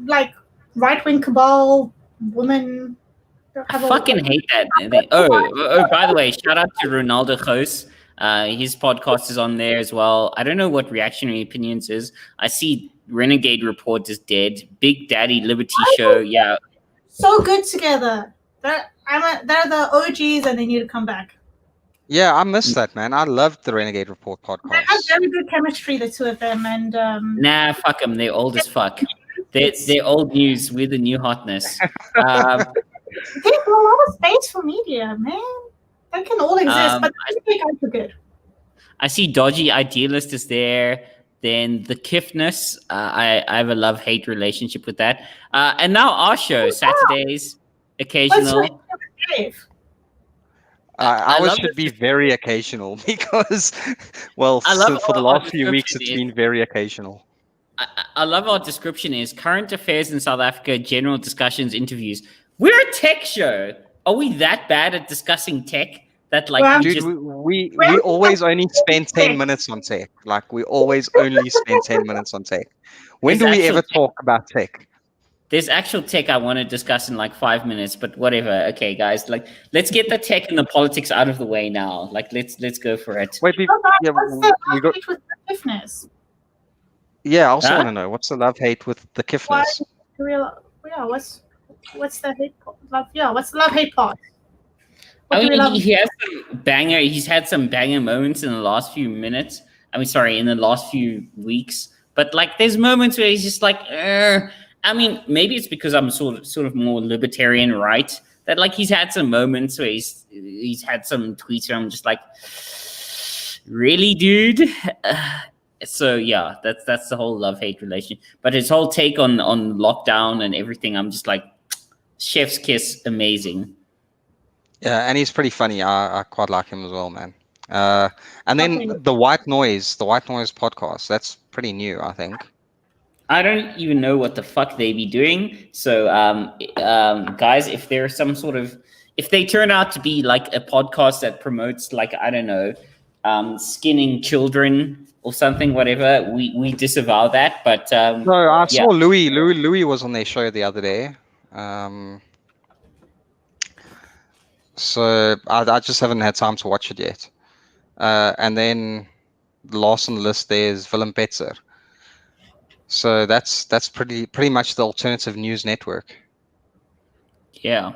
S1: like right-wing cabal woman.
S3: I fucking hate that. Oh, by the way, shout out to Ronaldo Jose. His podcast is on there as well. I don't know what Reactionary Opinions is. I see Renegade Report is dead. Big Daddy Liberty Show, yeah.
S1: So good together. They're the OGs and they need to come back.
S2: Yeah, I missed that, man. I loved the Renegade Report podcast.
S1: They have very good chemistry, the two of them. And
S3: nah, fuck them. They're old as fuck. They're old news. We're the new hotness.
S1: There's a lot of space for media, man. They can all exist, but I think guys are good.
S3: I see Dodgy Idealist is there. Then the Kiffness, I have a love-hate relationship with that. And now our show, Saturdays, occasional.
S2: Ours should be very occasional because, well, for the last few weeks, it's been very occasional.
S3: I love our description is current affairs in South Africa, general discussions, interviews. We're a tech show. Are we that bad at discussing tech? That
S2: we always only spend 10 minutes on tech. Like we always only spend 10 minutes on tech. When do we ever talk about tech?
S3: There's actual tech I want to discuss in like 5 minutes, but whatever. Okay, guys, like let's get the tech and the politics out of the way now. Like let's go for it.
S2: Wait, we got. Yeah, I also want to know what's the love-hate with the Kiffness.
S1: What's the hate? What's the love-hate part?
S3: I mean, he has some banger. He's had some banger moments in the last few minutes. In the last few weeks. But like, there's moments where he's just like, I mean, maybe it's because I'm sort of more libertarian, right? That like he's had some moments where he's had some tweets where I'm just like, really, dude. So yeah, that's the whole love-hate relation. But his whole take on lockdown and everything, I'm just like, chef's kiss, amazing.
S2: Yeah, and he's pretty funny. I quite like him as well, man. And then the White Noise podcast. That's pretty new, I think.
S3: I don't even know what the fuck they be doing. So, guys, if there's some sort of, if they turn out to be like a podcast that promotes, like, I don't know, skinning children or something, whatever, we disavow that. But
S2: no, I saw Louis was on their show the other day. So I just haven't had time to watch it yet. And then last on the list there's Willem Petzer. So that's pretty much the alternative news network.
S3: Yeah.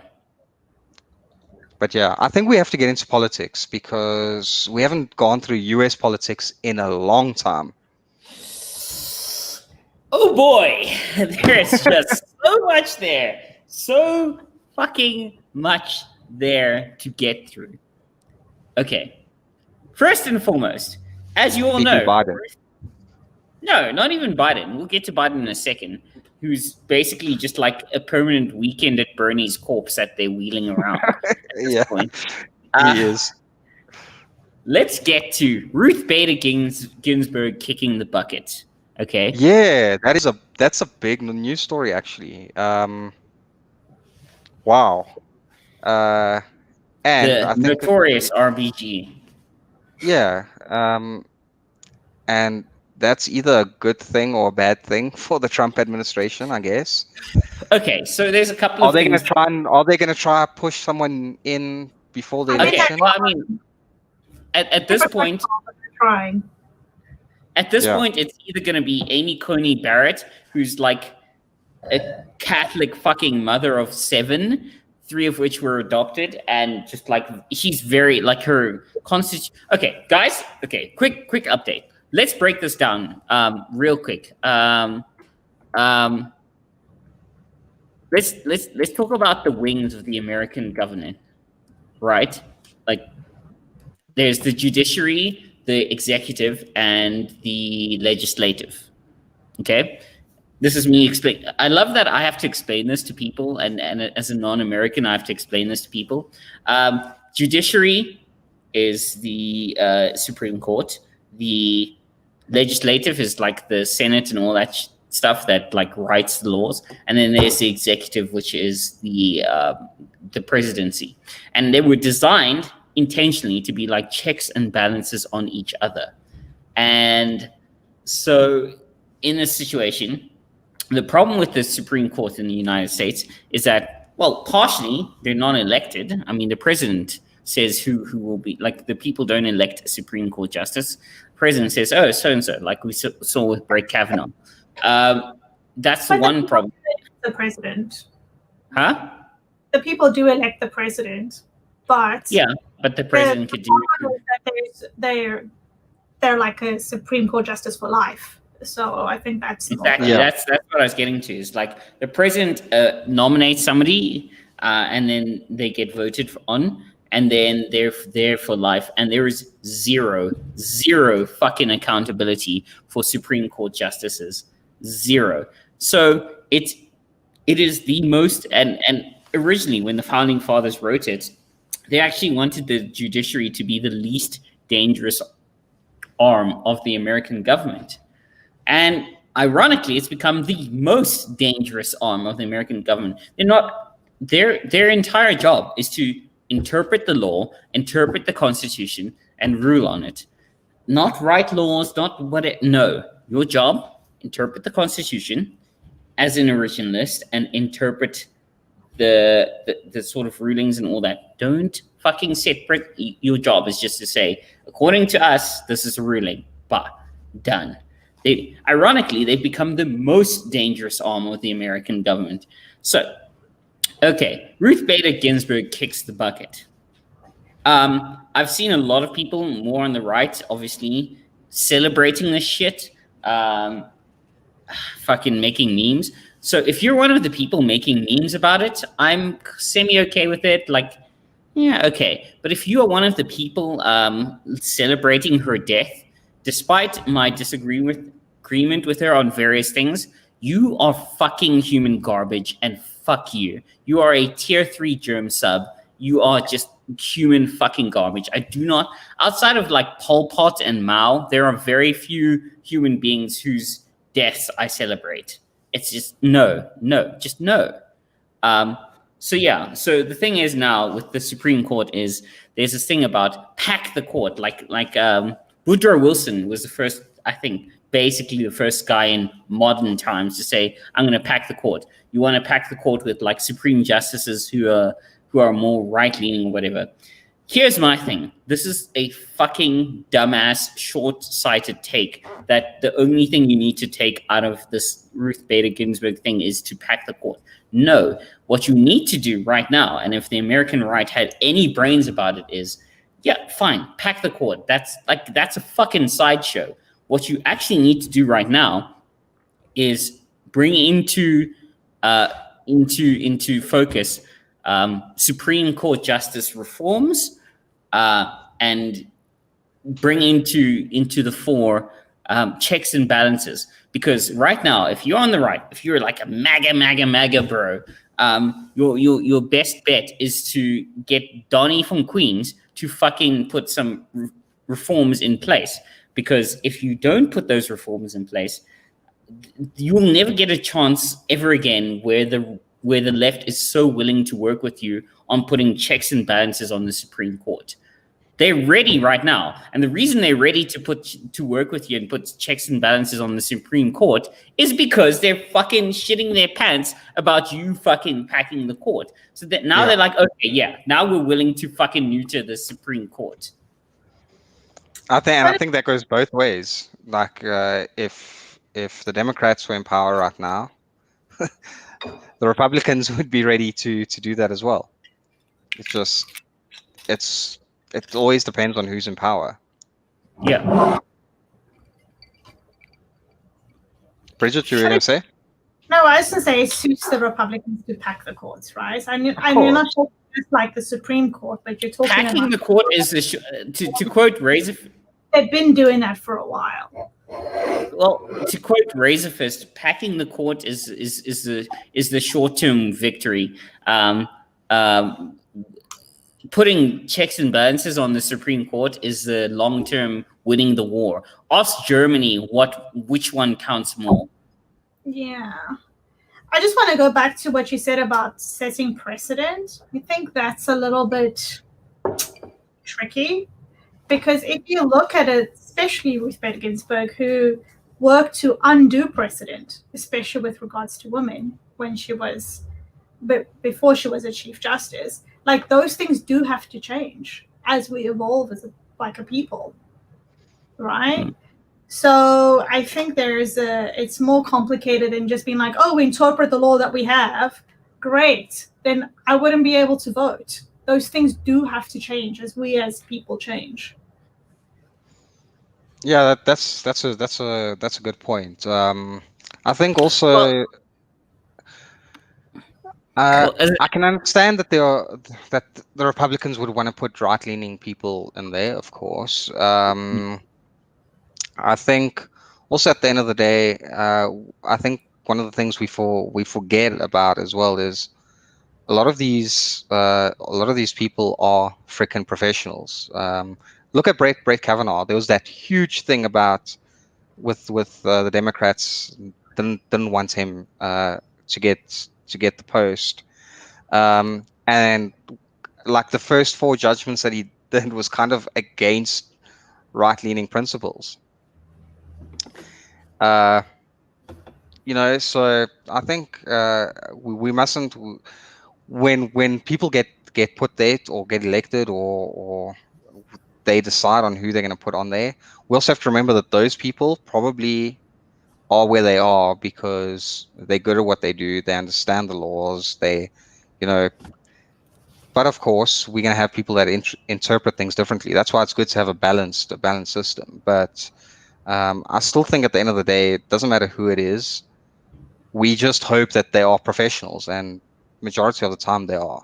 S2: But yeah, I think we have to get into politics because we haven't gone through US politics in a long time.
S3: Oh boy, there's just so much there. So fucking much there to get through. Okay. First and foremost, as you all know,
S2: Biden.
S3: No, not even Biden. We'll get to Biden in a second, who's basically just like a permanent weekend at Bernie's corpse that they're wheeling around at this point.
S2: He is.
S3: Let's get to Ruth Bader Ginsburg kicking the bucket. Okay.
S2: Yeah, that's a big news story actually. Wow. And
S3: the
S2: I think
S3: notorious RBG.
S2: Yeah. And that's either a good thing or a bad thing for the Trump administration, I guess.
S3: Okay, so there's a couple of things.
S2: Are they going to try to push someone in before the election?
S3: Well, I mean, at this point,
S1: trying.
S3: At this point, it's either going to be Amy Coney Barrett, who's like a Catholic fucking mother of 7, 3 of which were adopted, and just like she's very like her constitution. Okay, guys. Okay, quick update. Let's break this down real quick. Let's talk about the wings of the American government, right? Like, there's the judiciary, the executive, and the legislative. Okay, this is me explain. I love that I have to explain this to people, and as a non-American, I have to explain this to people. Judiciary is the Supreme Court. The legislative is like the Senate and all that stuff that like writes the laws, and then there's the executive, which is the presidency, and they were designed intentionally to be like checks and balances on each other. And so in this situation, the problem with the Supreme Court in the United States is that, well, partially they're non-elected. I mean, the president says who will be, like, the people don't elect a Supreme Court justice. The president says, oh, so-and-so, like we saw with Brett Kavanaugh. That's the one problem.
S1: The president.
S3: Huh?
S1: The people do elect the president, but...
S3: Yeah, but the president could do...
S1: They're like a Supreme Court justice for life. So I think that's...
S3: Exactly, that's what I was getting to. Is like the president nominates somebody and then they get voted on. and then they're there for life, and there is zero fucking accountability for Supreme Court justices. Zero. So it is the most, and originally when the founding fathers wrote it, they actually wanted the judiciary to be the least dangerous arm of the American government. And ironically, it's become the most dangerous arm of the American government. They're not, their entire job is to interpret the law, interpret the Constitution, and rule on it. Not write laws, not no. Your job, interpret the Constitution as an originalist and interpret the sort of rulings and all that. Don't fucking separate. Your job is just to say, according to us, this is a ruling. Bah, done. Ironically, they've become the most dangerous arm of the American government. So, okay, Ruth Bader Ginsburg kicks the bucket. I've seen a lot of people, more on the right, obviously, celebrating this shit, fucking making memes. So if you're one of the people making memes about it, I'm semi-okay with it. Like, yeah, okay. But if you are one of the people celebrating her death, despite my agreement with her on various things, you are fucking human garbage, and fuck you. You are a tier 3 germ sub. You are just human fucking garbage. I do not, outside of like Pol Pot and Mao, there are very few human beings whose deaths I celebrate. It's just no. So yeah, so the thing is now with the Supreme Court is there's this thing about pack the court. Like Woodrow Wilson was the first, I think, basically the first guy in modern times to say, I'm going to pack the court. You want to pack the court with like Supreme Justices who are more right-leaning or whatever. Here's my thing. This is a fucking dumbass, short-sighted take that the only thing you need to take out of this Ruth Bader Ginsburg thing is to pack the court. No. What you need to do right now, and if the American right had any brains about it, is, yeah, fine, pack the court. That's a fucking sideshow. What you actually need to do right now is bring into focus Supreme Court justice reforms, and bring into the fore checks and balances. Because right now, if you're on the right, if you're like a MAGA bro, your best bet is to get Donnie from Queens to fucking put some reforms in place. Because if you don't put those reforms in place, you will never get a chance ever again where the left is so willing to work with you on putting checks and balances on the Supreme Court. They're ready right now. And the reason they're ready to work with you and put checks and balances on the Supreme Court is because they're fucking shitting their pants about you fucking packing the court. So that now they're like, okay, yeah, now we're willing to fucking neuter the Supreme Court.
S2: I think that goes both ways. Like, if the Democrats were in power right now, the Republicans would be ready to do that as well. It always depends on who's in power.
S3: Yeah.
S2: Bridget, you were going to say?
S1: No, I was going to say it suits the Republicans to pack the courts, right? I mean, you're not talking just like the Supreme Court, but you're talking
S3: packing
S1: about
S3: the court is to quote Razor.
S1: They've been doing that for a while.
S3: Well, to quote Razorfist, packing the court is the short-term victory. Putting checks and balances on the Supreme Court is the long-term winning the war. Ask Germany which one counts more.
S1: Yeah. I just want to go back to what you said about setting precedent. I think that's a little bit tricky, because if you look at it, especially Ruth Bader Ginsburg, who worked to undo precedent, especially with regards to women when she was, before she was a Chief Justice, like those things do have to change as we evolve as a people, right? So I think it's more complicated than just being like, oh, we interpret the law that we have. Great. Then I wouldn't be able to vote. Those things do have to change as we as people change.
S2: Yeah, that's a good point. I think also I can understand that that the Republicans would want to put right-leaning people in there, of course. I think also at the end of the day, I think one of the things we forget about as well is a lot of these people are freaking professionals. Look at Brett Kavanaugh. There was that huge thing about with the Democrats didn't want him to get the post. And like the first 4 judgments that he did was kind of against right-leaning principles. So I think we mustn't, when people get put there or get elected or they decide on who they're going to put on there, we also have to remember that those people probably are where they are because they're good at what they do. They understand the laws. But of course, we're going to have people that interpret things differently. That's why it's good to have a balanced system. But I still think at the end of the day, it doesn't matter who it is. We just hope that they are professionals, and majority of the time they are.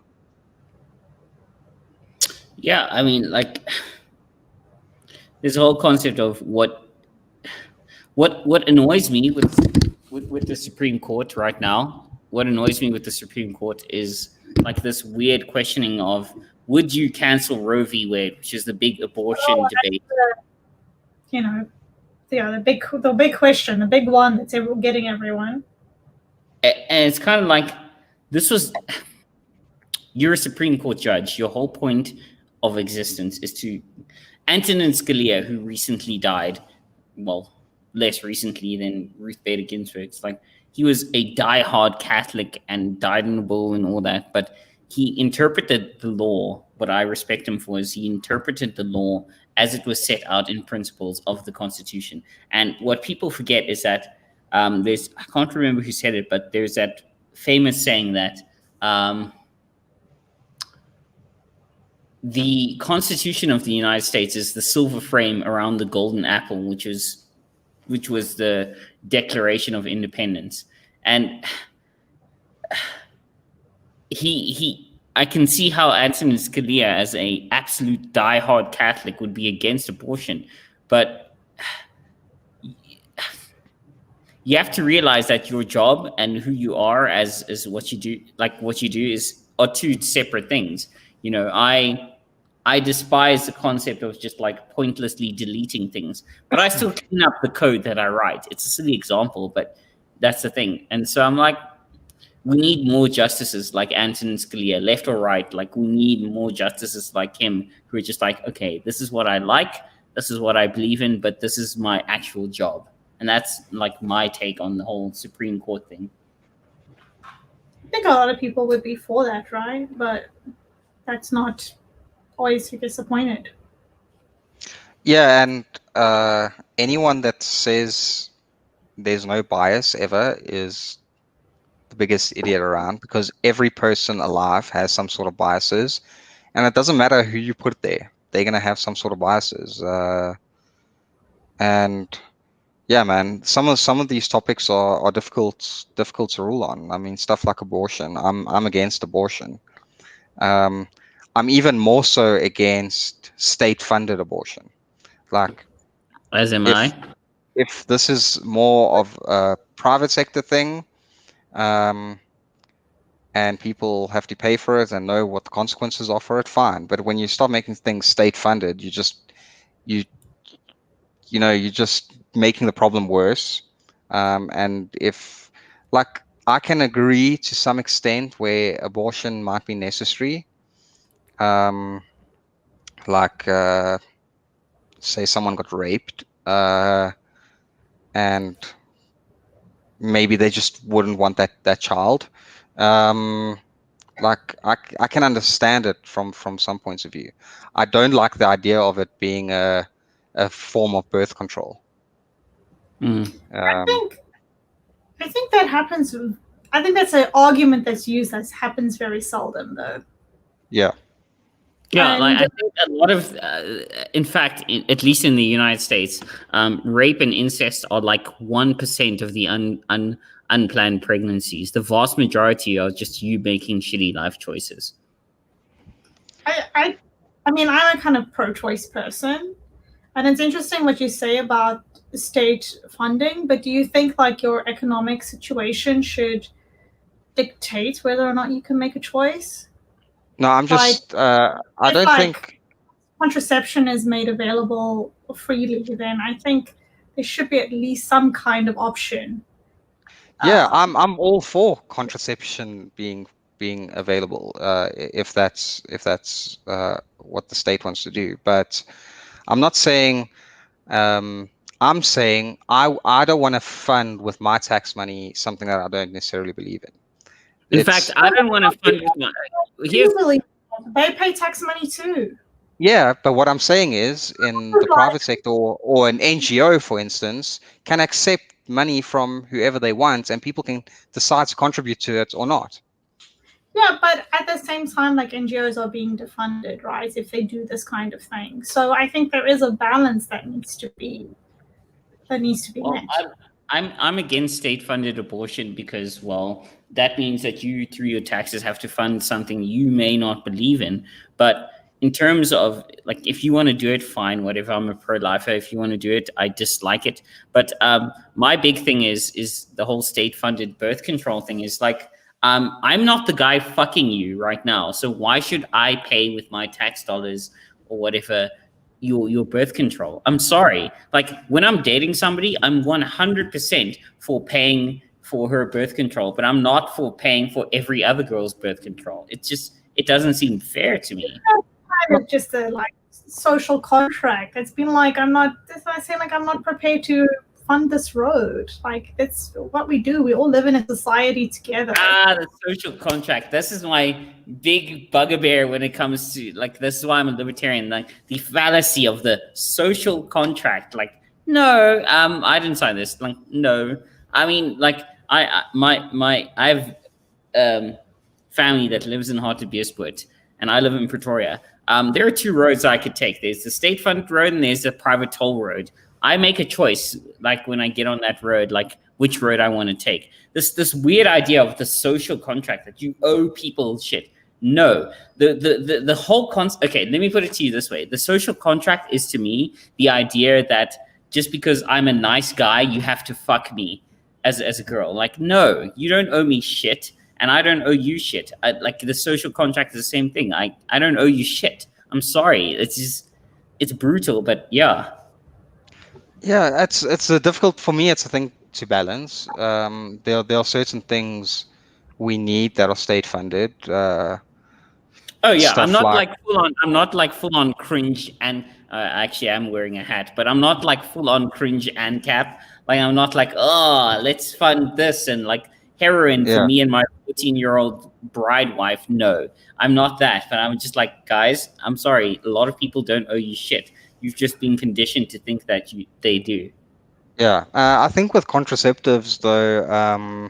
S3: Yeah, I mean, like, this whole concept of what annoys me with the Supreme Court right now. What annoys me with the Supreme Court is like this weird questioning of, would you cancel Roe v. Wade, which is the big abortion debate.
S1: The big question, the big one that's getting everyone.
S3: And it's kind of like, you're a Supreme Court judge. Your whole point of existence is to, Antonin Scalia, who recently died, well, less recently than Ruth Bader Ginsburg. It's like, he was a diehard Catholic and died in a bull and all that, but he interpreted the law. What I respect him for is he interpreted the law as it was set out in principles of the Constitution. And what people forget is that I can't remember who said it, but there's that famous saying that the Constitution of the United States is the silver frame around the golden apple, which was the Declaration of Independence. And I can see how Antonin Scalia, as a absolute diehard Catholic, would be against abortion, but you have to realize that your job and who you are as what you do, are 2 separate things. I despise the concept of just like pointlessly deleting things, but I still clean up the code that I write. It's a silly example, but that's the thing. And so I'm like, we need more justices like Antonin Scalia, left or right. Like, we need more justices like him who are just like, okay, this is what I like, this is what I believe in, but this is my actual job. And that's like my take on the whole Supreme Court thing.
S1: I think a lot of people would be for that, right? But that's not always disappointed.
S2: Yeah, and anyone that says there's no bias ever is the biggest idiot around, because every person alive has some sort of biases, and it doesn't matter who you put there, they're going to have some sort of biases. And yeah, man, some of these topics are difficult to rule on. I mean, stuff like abortion. I'm against abortion. I'm even more so against state-funded abortion. Like,
S3: as am I.
S2: If this is more of a private sector thing, and people have to pay for it and know what the consequences are for it, fine. But when you start making things state-funded, you're just making the problem worse. And if, like, I can agree to some extent where abortion might be necessary, like say someone got raped, and maybe they just wouldn't want that child. Like, I can understand it from some points of view. I don't like the idea of it being a form of birth control.
S1: I think that happens. I think that's an argument that's used that happens very seldom, though.
S2: Yeah.
S3: Yeah, like, I think a lot of, in fact, at least in the United States, rape and incest are like 1% of the unplanned pregnancies. The vast majority are just you making shitty life choices.
S1: I mean, I'm a kind of pro-choice person, and it's interesting what you say about state funding, but do you think like your economic situation should dictate whether or not you can make a choice?
S2: No, I'm just, I don't think...
S1: contraception is made available freely, then I think there should be at least some kind of option.
S2: Yeah, I'm all for contraception being available, if that's what the state wants to do. But I'm not saying, I'm saying I don't want to fund with my tax money something that I don't necessarily believe in.
S3: In fact, I don't want to fund with my...
S1: They pay tax money too.
S2: Yeah, but what I'm saying is, in the private sector or an NGO, for instance, can accept money from whoever they want, and people can decide to contribute to it or not.
S1: Yeah, but at the same time, like NGOs are being defunded, right? If they do this kind of thing, so I think there is a balance that needs to be met.
S3: I'm against state-funded abortion because, well, that means that you, through your taxes, have to fund something you may not believe in. But in terms of, like, if you want to do it, fine, whatever. I'm a pro-lifer. If you want to do it, I dislike it. But my big thing is the whole state-funded birth control thing is, like, I'm not the guy fucking you right now. So why should I pay with my tax dollars or whatever your birth control? I'm sorry. Like, when I'm dating somebody, I'm 100% for paying for her birth control, but I'm not for paying for every other girl's birth control. It doesn't seem fair to me.
S1: Kind of just a like social contract. It's been like I'm not prepared to fund this road. Like, that's what we do. We all live in a society together.
S3: The social contract. This is my big bugbear when it comes to, like, this is why I'm a libertarian. Like, the fallacy of the social contract. Like, no, I didn't sign this. Like, no. I mean, like, I have family that lives in Hartbeespoort, and I live in Pretoria. There are two roads I could take. There's the state-funded road and there's the private toll road. I make a choice, like, when I get on that road, like, which road I want to take. This weird idea of the social contract that you owe people shit. No, the whole concept. Okay, let me put it to you this way: the social contract is, to me, the idea that just because I'm a nice guy, you have to fuck me as a girl. Like, no, you don't owe me shit, and I don't owe you shit. Like, the social contract is the same thing. I don't owe you shit. I'm sorry. It's brutal, but yeah.
S2: Yeah, it's a difficult for me. It's a thing to balance. There are certain things we need that are state funded.
S3: Oh yeah, I'm not like full on. I'm not like full on cringe, and actually I'm wearing a hat, but I'm not like full on cringe and cap. Like, I'm not like, oh, let's fund this and like heroin for me and my 14-year-old bride wife. No, I'm not that. But I'm just like, guys, I'm sorry. A lot of people don't owe you shit. You've just been conditioned to think that they do.
S2: Yeah, I think with contraceptives, though,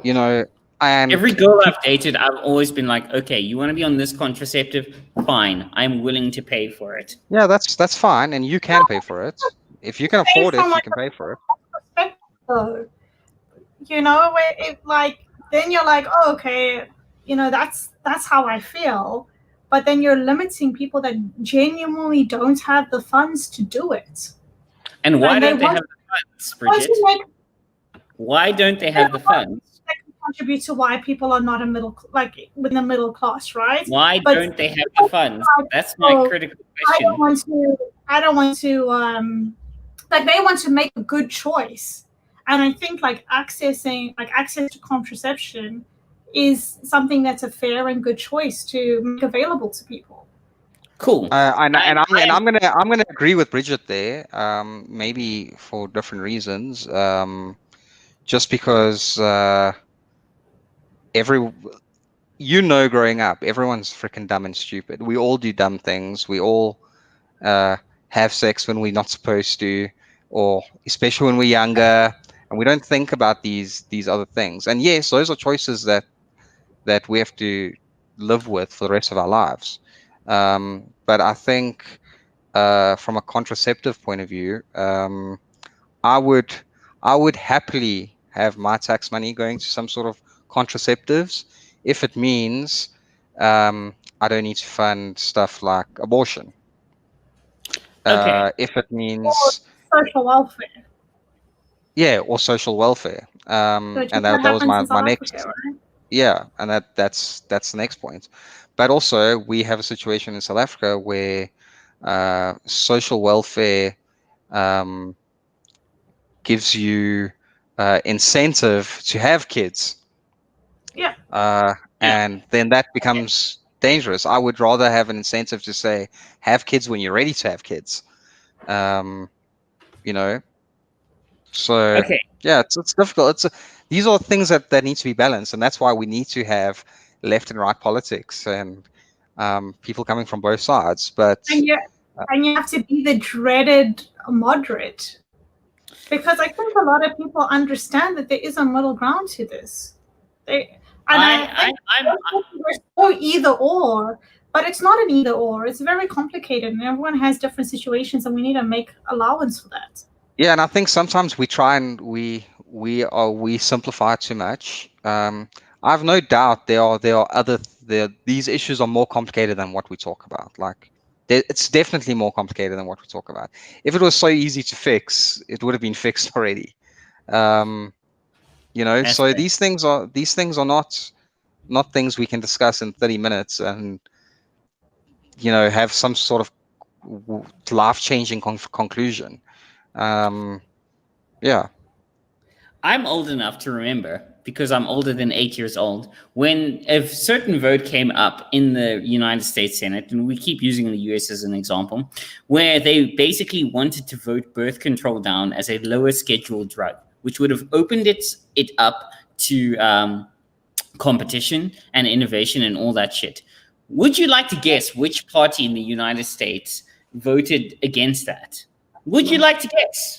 S2: you know, and
S3: every girl I've dated, I've always been like, okay, you want to be on this contraceptive? Fine, I'm willing to pay for it.
S2: Yeah, that's fine, and you can pay for it. If you can afford it, you can pay for it.
S1: You know, then you're like, oh, okay, you know, that's how I feel. But then you're limiting people that genuinely don't have the funds to do it.
S3: And why don't they have the funds, Bridget? Why don't they have the funds?
S1: That can contribute to why people are not in the middle class, right?
S3: Why don't they have the funds? That's my critical question.
S1: I don't want to like, they want to make a good choice. And I think access to contraception is something that's a fair and good choice to make available to people.
S3: Cool.
S2: I'm gonna agree with Bridget there. Maybe for different reasons. Just because growing up, everyone's freaking dumb and stupid. We all do dumb things. We all have sex when we're not supposed to, or especially when we're younger, and we don't think about these other things. And yes, those are choices that we have to live with for the rest of our lives. But I think from a contraceptive point of view, I would happily have my tax money going to some sort of contraceptives if it means I don't need to fund stuff like abortion. If it means
S1: social welfare.
S2: Yeah, or social welfare. And that was my next.
S1: Africa, right?
S2: Yeah, and that's the next point. But also, we have a situation in South Africa where social welfare gives you incentive to have kids.
S1: Yeah.
S2: And then that becomes dangerous. I would rather have an incentive to say, have kids when you're ready to have kids. So yeah, it's difficult. These are things that need to be balanced, and that's why we need to have left and right politics and people coming from both sides. But
S1: and you have to be the dreaded moderate, because I think a lot of people understand that there is a middle ground to this. I think we're so either or, but it's not an either or. It's very complicated, and everyone has different situations, and we need to make allowance for that.
S2: Yeah, and I think sometimes we try and we simplify too much. I've no doubt these issues are more complicated than what we talk about. Like, it's definitely more complicated than what we talk about. If it was so easy to fix, it would have been fixed already. So these things are not things we can discuss in 30 minutes and have some sort of life-changing conclusion. Yeah.
S3: I'm old enough to remember, because I'm older than 8 years old, when a certain vote came up in the United States Senate, and we keep using the US as an example, where they basically wanted to vote birth control down as a lower scheduled drug, which would have opened it up to competition and innovation and all that shit. Would you like to guess which party in the United States voted against that? Would you like to guess?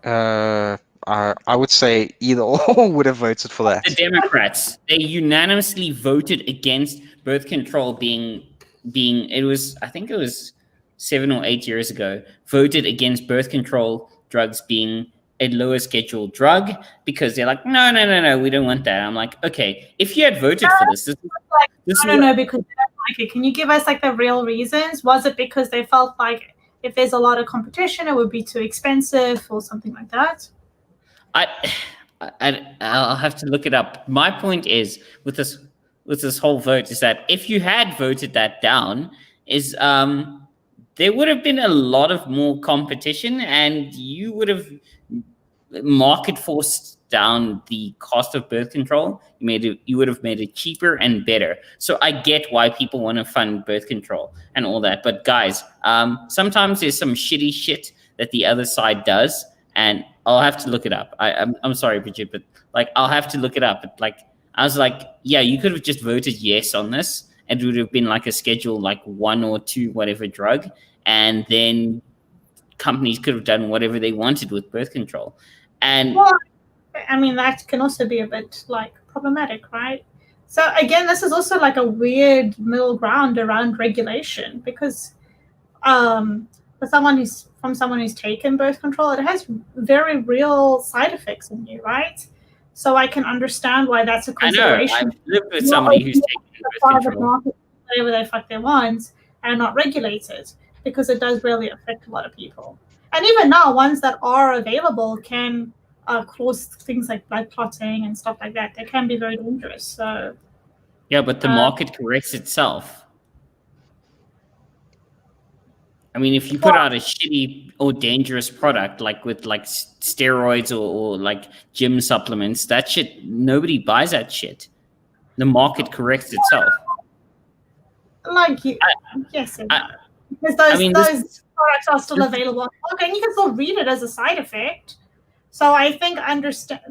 S2: I would say either or would have voted for that.
S3: The Democrats, they unanimously voted against birth control being I think it was 7 or 8 years ago, voted against birth control drugs being a lower scheduled drug, because they're like, no, we don't want that. I'm like, okay, if you had voted for this
S1: I don't know, because they don't like it. Can you give us like the real reasons? Was it because they felt like if there's a lot of competition, it would be too expensive or something like that?
S3: I'll have to look it up. My point is with this whole vote is that if you had voted that down, there would have been a lot of more competition, and you would have market forced down the cost of birth control. You would have made it cheaper and better. So I get why people want to fund birth control and all that. But guys, sometimes there's some shitty shit that the other side does, and I'll have to look it up. I'm sorry, Bridget, but like I'll have to look it up. But like I was like, yeah, you could have just voted yes on this, and it would have been like a schedule like 1 or 2 whatever drug, and then companies could have done whatever they wanted with birth control. And
S1: I mean, that can also be a bit like problematic, right? So again, this is also like a weird middle ground around regulation, because for someone who's taken birth control, it has very real side effects in you, right? So I can understand why that's a consideration.
S3: I know. I've lived with somebody who's taken birth control.
S1: Whatever they fuck they want, and not regulated, because it does really affect a lot of people. And even now, ones that are available can cause things like blood clotting and stuff like that. They can be very dangerous. So
S3: yeah, but the market corrects itself. I mean, if you put out a shitty or dangerous product, like with like steroids or like gym supplements, that shit, nobody buys that shit. The market corrects itself.
S1: Yes, because those products are still available. Okay, and you can still read it as a side effect. So I think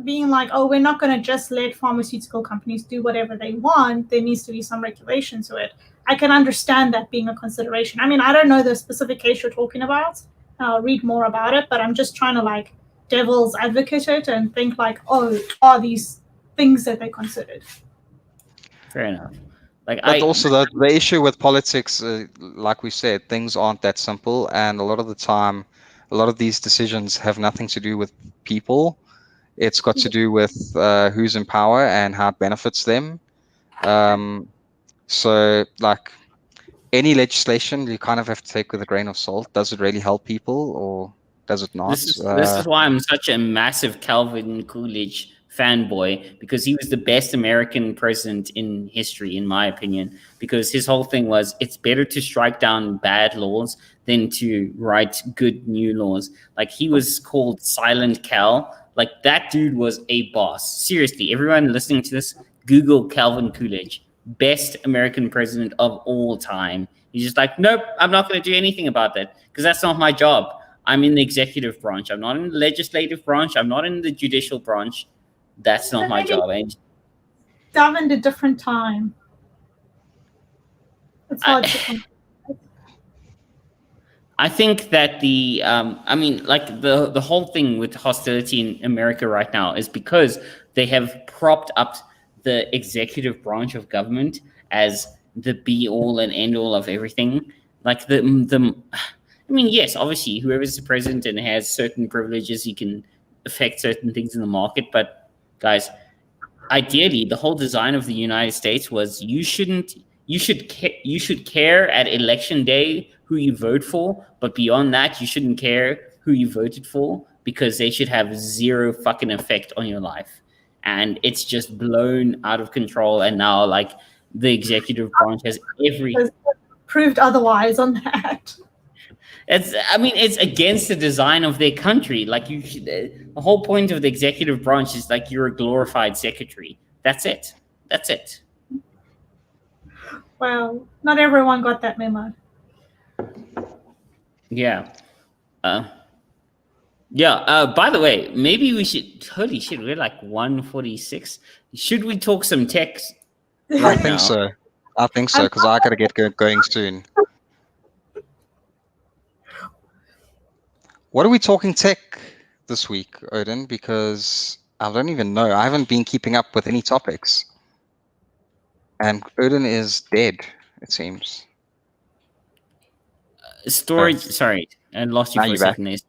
S1: being like, oh, we're not going to just let pharmaceutical companies do whatever they want. There needs to be some regulation to it. I can understand that being a consideration. I mean, I don't know the specific case you're talking about. I'll read more about it, but I'm just trying to like devil's advocate it and think like, oh, are these things that they considered?
S3: Fair enough.
S2: But also the issue with politics, like we said, things aren't that simple, and a lot of the time, a lot of these decisions have nothing to do with people. It's got to do with who's in power and how it benefits them. So, like, any legislation, you kind of have to take with a grain of salt. Does it really help people, or does it not?
S3: This is why I'm such a massive Calvin Coolidge fanboy, because he was the best American president in history, in my opinion, because his whole thing was it's better to strike down bad laws than to write good new laws. Like, he was called Silent Cal. Like, that dude was a boss. Seriously, everyone listening to this, Google Calvin Coolidge, best American president of all time. He's just like, nope, I'm not going to do anything about that because that's not my job. I'm in the executive branch. I'm not in the legislative branch. I'm not in the judicial branch. That's not my job. And
S1: Davin a different time. It's hard to
S3: I think that the whole thing with hostility in America right now is because they have propped up the executive branch of government as the be all and end all of everything. Like yes, obviously whoever's the president and has certain privileges, he can affect certain things in the market. But guys, ideally, the whole design of the United States was you should care at election day who you vote for, but beyond that, you shouldn't care who you voted for because they should have zero fucking effect on your life. And it's just blown out of control. And now, like, the executive branch has
S1: proved otherwise on that.
S3: It's against the design of their country. Like, the whole point of the executive branch is like you're a glorified secretary. That's it.
S1: Wow, not everyone got that memo.
S3: Yeah. By the way, maybe we should. Holy shit, we're like 1:46. Should we talk some tech?
S2: I think so, because I gotta get going soon. What are we talking tech this week, Odin? Because I don't even know. I haven't been keeping up with any topics. And Odin is dead, it seems.
S3: Storage. Sorry, I lost you for a second.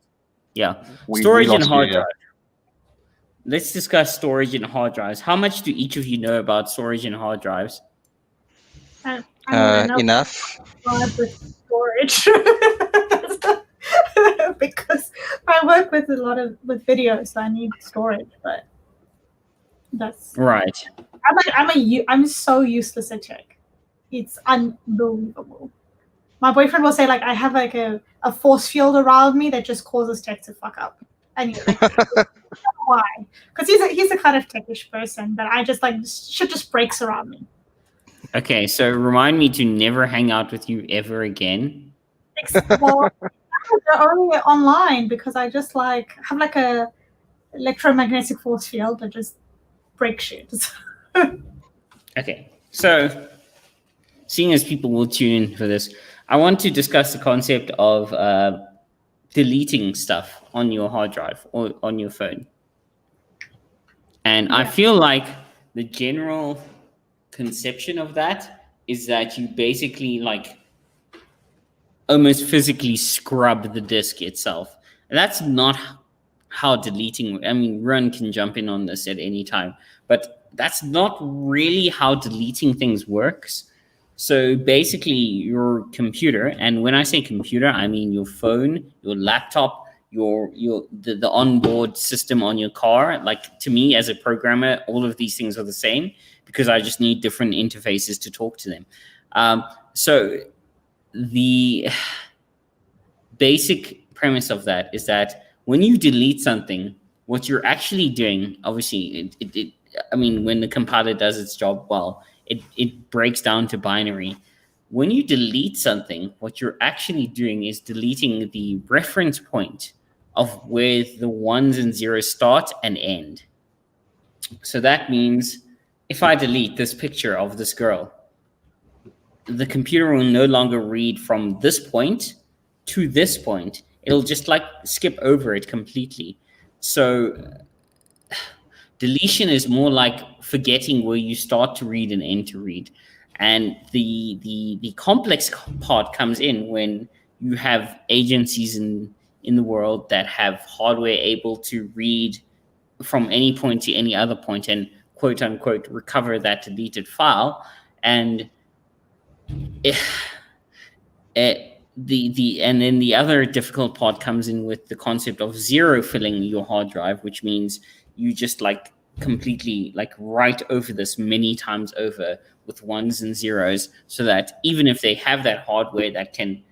S3: Yeah.
S2: We
S3: storage and
S2: lost
S3: hard
S2: you, yeah.
S3: drive. Let's discuss storage and hard drives. How much do each of you know about storage and hard drives?
S2: Enough.
S1: With storage. Because I work with a lot with videos, so I need storage, but that's
S3: right.
S1: I'm so useless at tech. It's unbelievable. My boyfriend will say, like, I have like a force field around me that just causes tech to fuck up. And you're like, why? Because he's a kind of techish person that I just like shit just breaks around me.
S3: Okay, so remind me to never hang out with you ever again.
S1: Well, they're only online because I just like have like a electromagnetic force field that just breaks shit.
S3: Okay, so seeing as people will tune in for this, I want to discuss the concept of deleting stuff on your hard drive or on your phone. And I feel like the general conception of that is that you basically like almost physically scrub the disk itself. And that's not how deleting, I mean, Run can jump in on this at any time, but that's not really how deleting things works. So basically your computer, and when I say computer, I mean your phone, your laptop, the onboard system on your car. Like, to me as a programmer, all of these things are the same because I just need different interfaces to talk to them. So the basic premise of that is that when you delete something, what you're actually doing, obviously, when the compiler does its job well, it breaks down to binary. When you delete something, what you're actually doing is deleting the reference point of where the ones and zeros start and end. So that means if I delete this picture of this girl, the computer will no longer read from this point to this point. It'll just like skip over it completely. So deletion is more like forgetting where you start to read and end to read. And the complex part comes in when you have agencies in in the world that have hardware able to read from any point to any other point and quote unquote recover that deleted file. And and then the other difficult part comes in with the concept of zero filling your hard drive, which means you just like completely like write over this many times over with ones and zeros, so that even if they have that hardware that can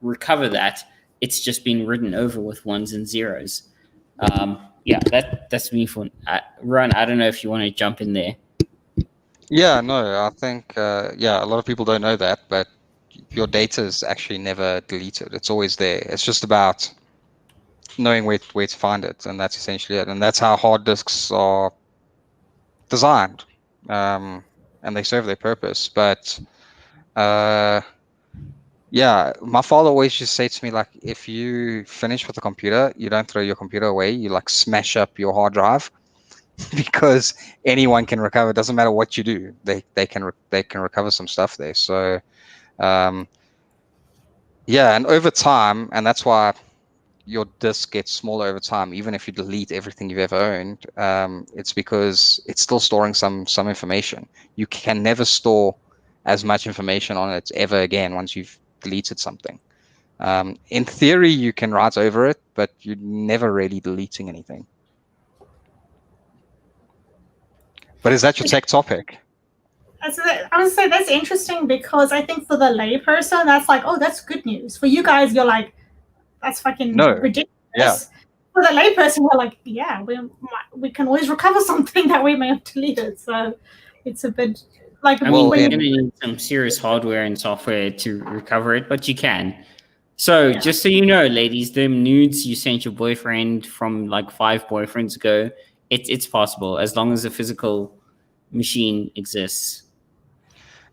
S3: recover that, it's just been written over with ones and zeros. That's me for Ron. I don't know if you want to jump in there.
S2: Yeah, no, I think a lot of people don't know that, but your data is actually never deleted. It's always there. It's just about knowing where to find it, and that's essentially it. And that's how hard disks are designed, and they serve their purpose. But my father always just said to me, like, if you finish with the computer, you don't throw your computer away. You like smash up your hard drive, because anyone can recover. It doesn't matter what you do. They can recover some stuff there. So and over time, and that's why your disk gets smaller over time, even if you delete everything you've ever owned. It's because it's still storing some information. You can never store as much information on it ever again once you've deleted something. In theory, you can write over it, but you're never really deleting anything. But is that your tech topic?
S1: I would say that's interesting, because I think for the layperson, that's like, oh, that's good news. For you guys, you're like, that's fucking ridiculous.
S2: Yeah.
S1: For the layperson, we're like, yeah, we can always recover something that we may have deleted. So it's a bit like,
S3: you're going to need some serious hardware and software to recover it, but you can. So just so you know, ladies, them nudes you sent your boyfriend from like 5 boyfriends ago, it's possible as long as a physical machine exists.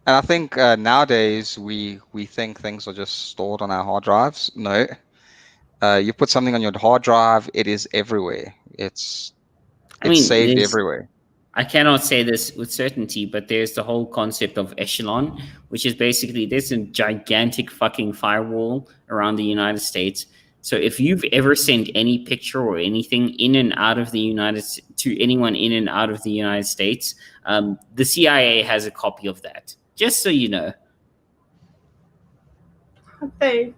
S2: And I think nowadays we think things are just stored on our hard drives. No, you put something on your hard drive, it is everywhere. It's saved everywhere.
S3: I cannot say this with certainty, but there's the whole concept of echelon, which is basically there's a gigantic fucking firewall around the United States. So if you've ever sent any picture or anything in and out of the to anyone in and out of the United States, the CIA has a copy of that. Just so you know.
S1: They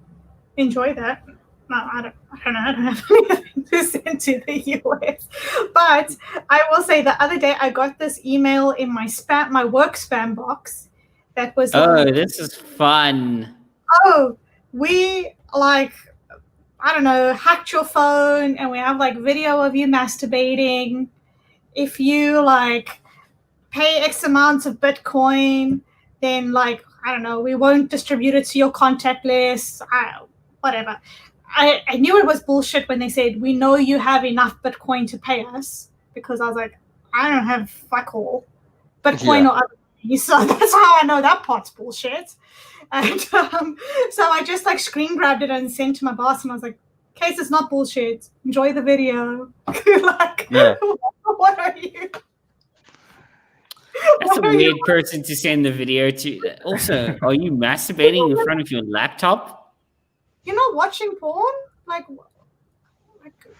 S1: enjoy that. No, I don't know. I don't have anything to send to the US. But I will say the other day I got this email in my work spam box that was
S3: this is fun.
S1: Oh, we I don't know, hacked your phone and we have like video of you masturbating. If you like pay X amount of Bitcoin, then like, I don't know, we won't distribute it to your contact list. Whatever. I knew it was bullshit when they said, we know you have enough Bitcoin to pay us, because I was like, I don't have fuck all Bitcoin or other money. So that's how I know that part's bullshit. And so I just like screen grabbed it and sent to my boss, and I was like, "Case, it's not bullshit. Enjoy the video." What are you?
S3: That's a weird person to send the video to. Also, are you masturbating in front of your laptop?
S1: You're not watching porn?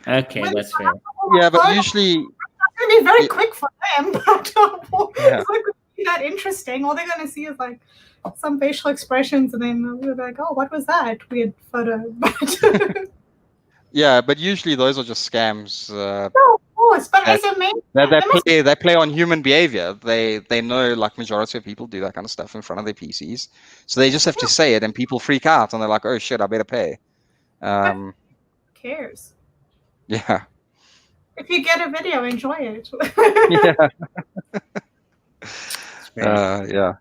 S3: Okay, that's fair.
S2: Yeah, but usually
S1: it's gonna be very quick for them. But it's like that interesting. All they're gonna see is like some facial expressions, and then we're like, "Oh, what was that weird photo?"
S2: Yeah, but usually those are just scams.
S1: No, of course, but as a main,
S2: they play on human behavior. They know like majority of people do that kind of stuff in front of their PCs, so they just have to say it, and people freak out, and they're like, "Oh shit, I better pay."
S1: Who cares?
S2: Yeah.
S1: If you get a video, enjoy it.
S2: Yeah.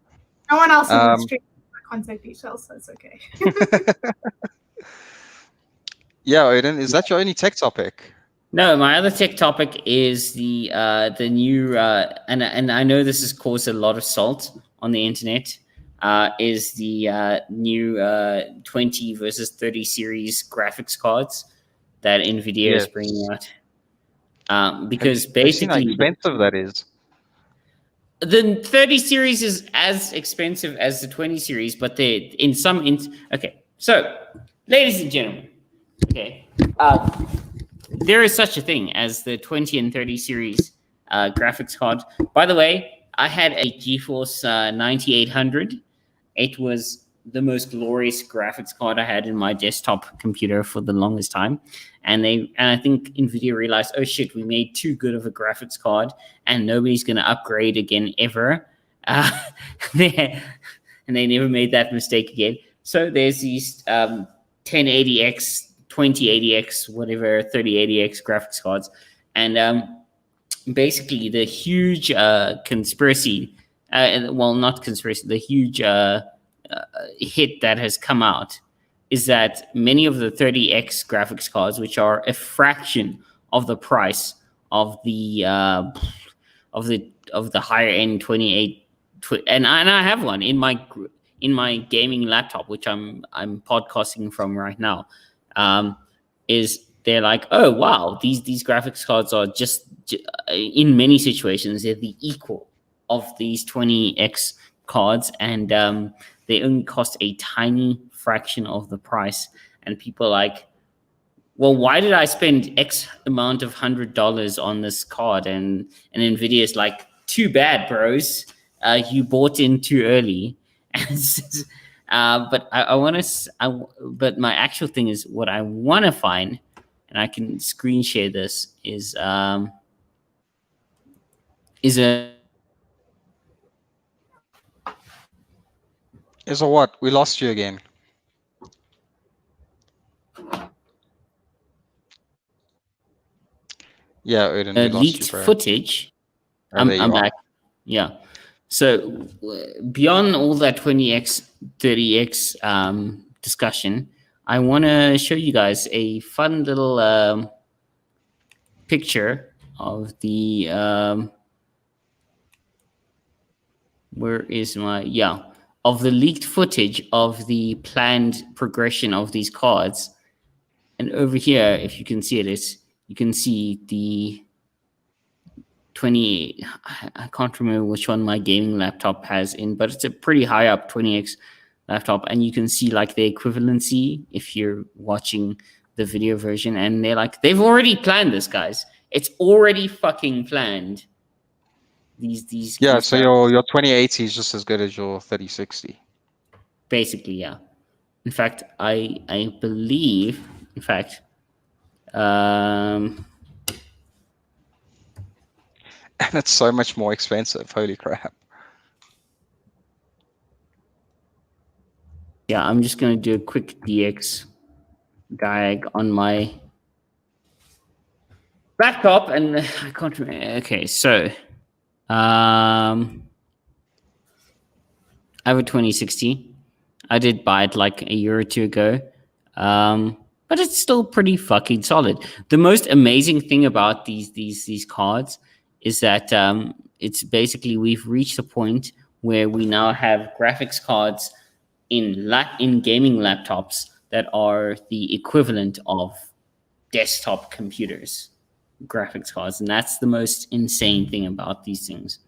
S1: No one else in the street has contact details, so it's okay.
S2: Yeah, Odin, is that your only tech topic?
S3: No, my other tech topic is the new and I know this has caused a lot of salt on the internet. Is the new 20 versus 30 series graphics cards that Nvidia is bringing out. Because basically,
S2: how expensive that is.
S3: The 30 series is as expensive as the 20 series, but they okay. So, ladies and gentlemen, Okay. There is such a thing as the 20 and 30 series graphics card. By the way, I had a GeForce 9800. It was the most glorious graphics card I had in my desktop computer for the longest time. And I think Nvidia realized, oh shit, we made too good of a graphics card and nobody's going to upgrade again ever. And they never made that mistake again. So there's these 1080X, 2080X, whatever, 3080X graphics cards. And basically the huge conspiracy, well, not conspiracy, the huge hit that has come out is that many of the 30X graphics cards, which are a fraction of the price of the higher end 28, and I have one in my gaming laptop, which I'm podcasting from right now, is they're like, oh wow, these graphics cards are just in many situations they're the equal of these 20X cards, and they only cost a tiny fraction of the price. And people are like, well, why did I spend X amount of $100 on this card? And Nvidia is like, too bad, bros. You bought in too early. But I want to. But my actual thing is what I want to find, and I can screen share this is a.
S2: Is a what? We lost you again. Yeah, Odin, we lost
S3: leaked
S2: you, bro.
S3: footage.
S2: Oh,
S3: I'm back. Yeah. So beyond all that 20X, 30X discussion, I want to show you guys a fun little picture of the where is my of the leaked footage of the planned progression of these cards. And over here, if you can see it, you can see the 20, I can't remember which one my gaming laptop has in, but it's a pretty high up 20X laptop. And you can see like the equivalency if you're watching the video version. And they're like, they've already planned this, guys. It's already fucking planned. These
S2: yeah, so your 2080 is just as good as your 3060.
S3: Basically, yeah. In fact, I believe, in fact,
S2: and it's so much more expensive. Holy crap.
S3: Yeah, I'm just going to do a quick DX diag on my laptop, and I can't remember. Okay, so I have a 2060. I did buy it like a year or two ago, but it's still pretty fucking solid. The most amazing thing about these cards is that it's basically we've reached a point where we now have graphics cards in gaming laptops that are the equivalent of desktop computers, graphics cards, and that's the most insane thing about these things.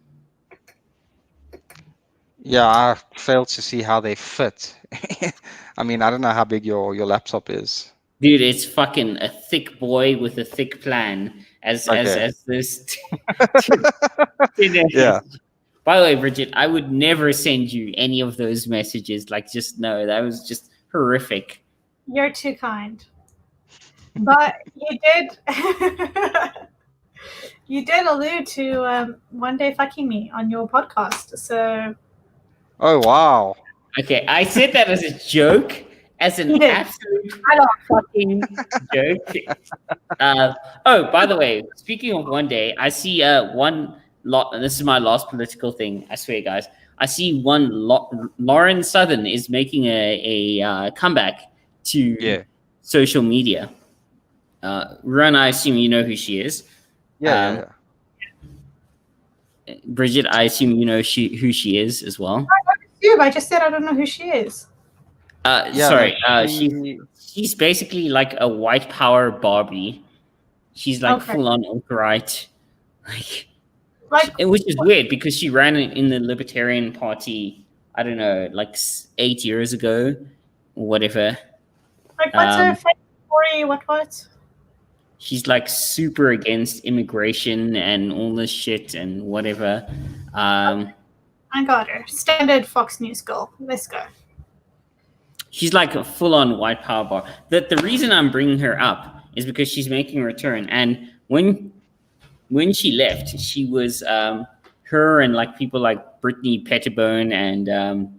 S2: Yeah, I failed to see how they fit. I mean, I don't know how big your laptop is.
S3: Dude, it's fucking a thick boy with a thick plan, as this.
S2: Yeah.
S3: By the way, Bridget, I would never send you any of those messages. Like, just no, that was just horrific.
S1: You're too kind. But you did allude to one day fucking me on your podcast. So.
S2: Oh, wow.
S3: Okay, I said that as a joke, as an absolute fucking joke. Oh, by the way, speaking of one day, I see this is my last political thing, I swear, guys. I see Lauren Southern is making a comeback to social media. Ron, I assume you know who she is.
S1: Yeah.
S3: Bridget, I assume you know who she is as well.
S1: I just said I don't know who she is.
S3: Sorry. She's basically like a white power Barbie. She's like full on alt-right, which is weird because she ran in the Libertarian Party. I don't know, like 8 years ago, or whatever.
S1: Like, what's her Tory what?
S3: She's like super against immigration and all this shit and whatever.
S1: I got her. Standard Fox News girl. Let's go.
S3: She's like a full-on white power bar. The reason I'm bringing her up is because she's making a return. And when she left, she was her and like people like Brittany Pettibone and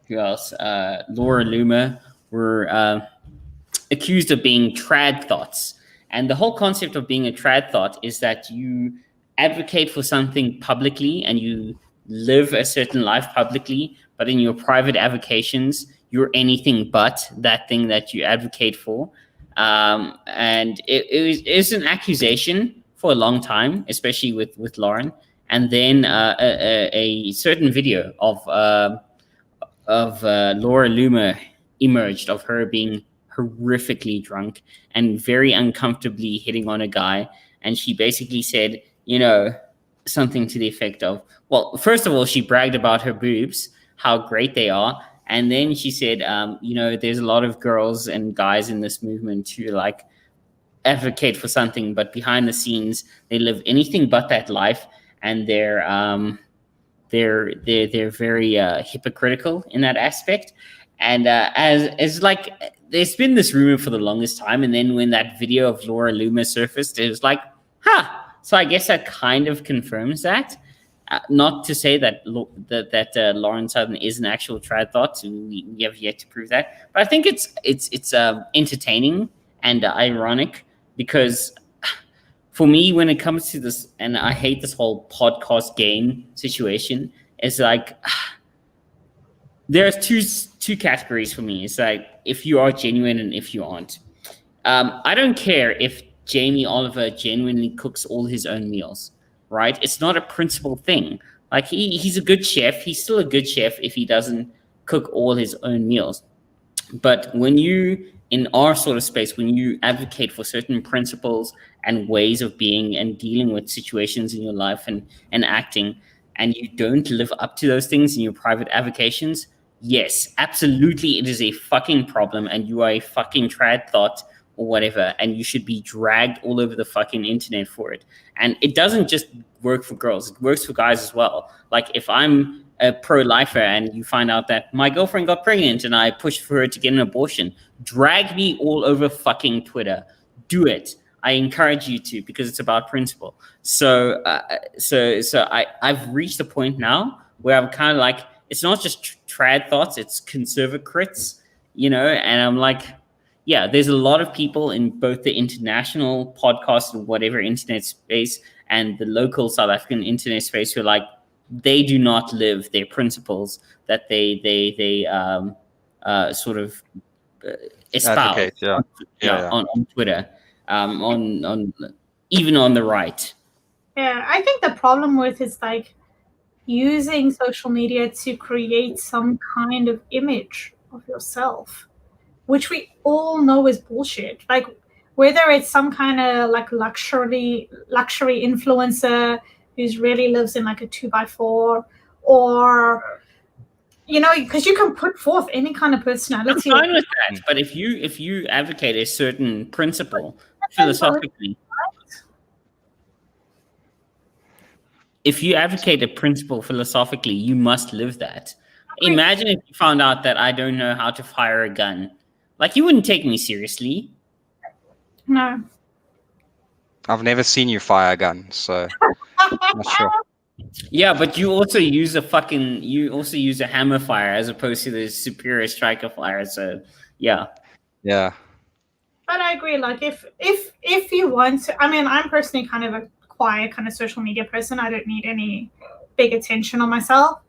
S3: who else? Laura Loomer were accused of being Tradthots. And the whole concept of being a Tradthot is that you advocate for something publicly and you live a certain life publicly, but in your private avocations, you're anything but that thing that you advocate for. And it was an accusation for a long time, especially with Lauren. And then a certain video of Laura Loomer emerged of her being horrifically drunk and very uncomfortably hitting on a guy. And she basically said, something to the effect of, well, first of all, she bragged about her boobs, how great they are. And then she said, there's a lot of girls and guys in this movement who like advocate for something, but behind the scenes, they live anything but that life. And they're very hypocritical in that aspect. And as like, there's been this rumor for the longest time. And then when that video of Laura Loomer surfaced, it was like, so I guess that kind of confirms that. Not to say that Lauren Southern is an actual Tradthot. We have yet to prove that. But I think it's entertaining and ironic because for me, when it comes to this, and I hate this whole podcast game situation, it's like there's two categories for me. It's like if you are genuine and if you aren't. I don't care if Jamie Oliver genuinely cooks all his own meals, right? It's not a principal thing. Like he's a good chef. He's still a good chef if he doesn't cook all his own meals. But when you, in our sort of space, when you advocate for certain principles and ways of being and dealing with situations in your life and acting, and you don't live up to those things in your private avocations, yes, absolutely, it is a fucking problem, and you are a fucking Tradthot or whatever, and you should be dragged all over the fucking internet for it. And it doesn't just work for girls, it works for guys as well. Like if I'm a pro-lifer and you find out that my girlfriend got pregnant and I pushed for her to get an abortion, drag me all over fucking Twitter. Do it. I encourage you to, because it's about principle. So I've reached a point now where I'm kind of like, it's not just Tradthots, it's Conservacrites, and I'm like, yeah, there's a lot of people in both the international podcast or whatever internet space and the local South African internet space who are like, they do not live their principles that they sort of espouse on Twitter, on even on the right.
S1: Yeah, I think the problem with is like using social media to create some kind of image of yourself, which we all know is bullshit. Like whether it's some kind of like luxury influencer who's really lives in like a 2x4, or because you can put forth any kind of personality.
S3: I'm fine with that, but if you advocate a certain principle philosophically, if you advocate a principle philosophically, you must live that. Imagine if you found out that I don't know how to fire a gun. Like, you wouldn't take me seriously.
S1: No.
S2: I've never seen you fire a gun, so I'm not sure.
S3: Yeah, but you also use a hammer fire as opposed to the superior striker fire. So yeah.
S2: Yeah.
S1: But I agree. Like if you want to, I mean, I'm personally kind of a quiet kind of social media person. I don't need any big attention on myself.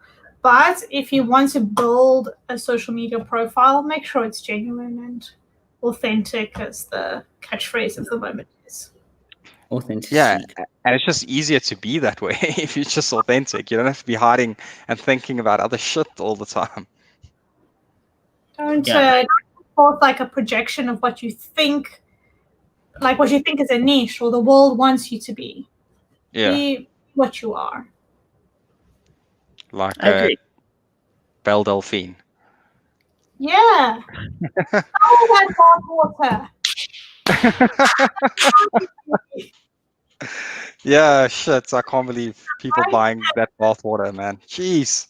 S1: But if you want to build a social media profile, make sure it's genuine and authentic, as the catchphrase of the moment is.
S3: Authentic.
S2: Yeah, and it's just easier to be that way if you're just authentic. You don't have to be hiding and thinking about other shit all the time.
S1: Don't forth like a projection of what you think, like what you think is a niche or the world wants you to be.
S2: Yeah.
S1: Be what you are.
S2: Like
S3: I agree.
S2: Belle Delphine.
S1: Yeah. Oh, that bath water.
S2: Yeah, shit. I can't believe people buying that bathwater, man. Jeez.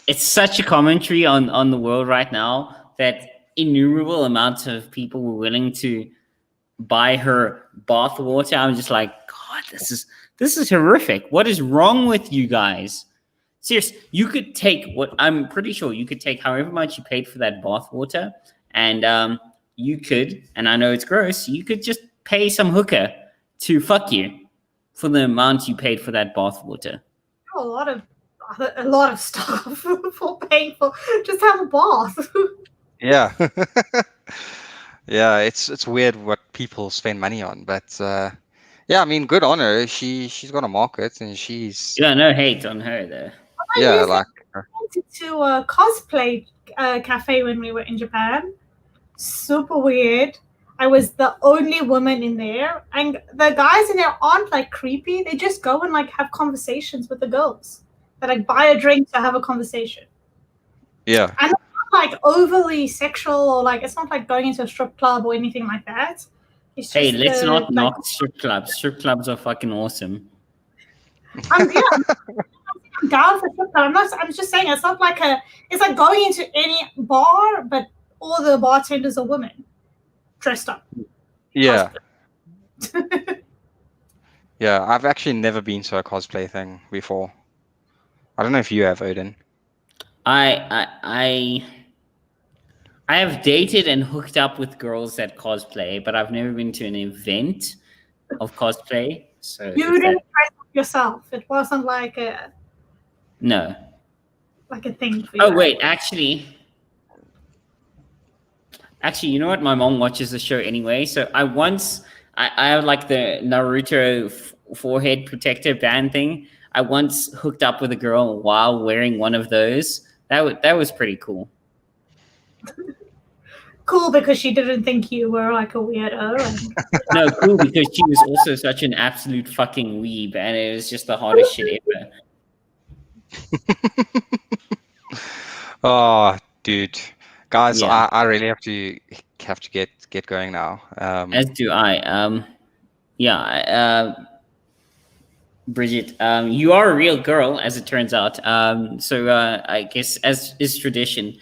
S3: It's such a commentary on the world right now that innumerable amounts of people were willing to buy her bath water. I'm just like, God, this is horrific. What is wrong with you guys? Serious, you could take I'm pretty sure you could take however much you paid for that bath water, and you could, and I know it's gross, you could just pay some hooker to fuck you for the amount you paid for that bath water.
S1: A lot of stuff for paying for just have a bath.
S2: Yeah. Yeah, it's weird what people spend money on, but yeah, I mean, good on her. She's got a market, and she's
S3: no hate on her though.
S2: yeah, like
S1: I went to a cosplay cafe when we were in Japan. Super weird. I was the only woman in there, and the guys in there aren't like creepy. They just go and like have conversations with the girls. They like buy a drink to have a conversation.
S2: yeah.
S1: And it's not like overly sexual or like it's not like going into a strip club or anything like that. It's just,
S3: Hey, let's not
S1: like,
S3: knock strip clubs. Strip clubs are fucking awesome.
S1: I'm down for strip club. I'm just saying it's not like it's like going into any bar, but all the bartenders are women dressed up.
S2: Yeah. Yeah, I've actually never been to a cosplay thing before. I don't know if you have, Odin.
S3: I have dated and hooked up with girls that cosplay, but I've never been to an event of cosplay. So
S1: you didn't dress up yourself. It wasn't like a thing for you.
S3: Oh wait, actually, you know what? My mom watches the show anyway. So I have like the Naruto forehead protector band thing. I once hooked up with a girl while wearing one of those. That was pretty cool.
S1: Cool because she didn't think you were like a weirdo.
S3: No, cool because she was also such an absolute fucking weeb, and it was just the hardest shit ever.
S2: Oh, dude, guys,
S3: Yeah.
S2: I really have to get going now.
S3: As do I. Bridget, you are a real girl, as it turns out. So I guess, as is tradition,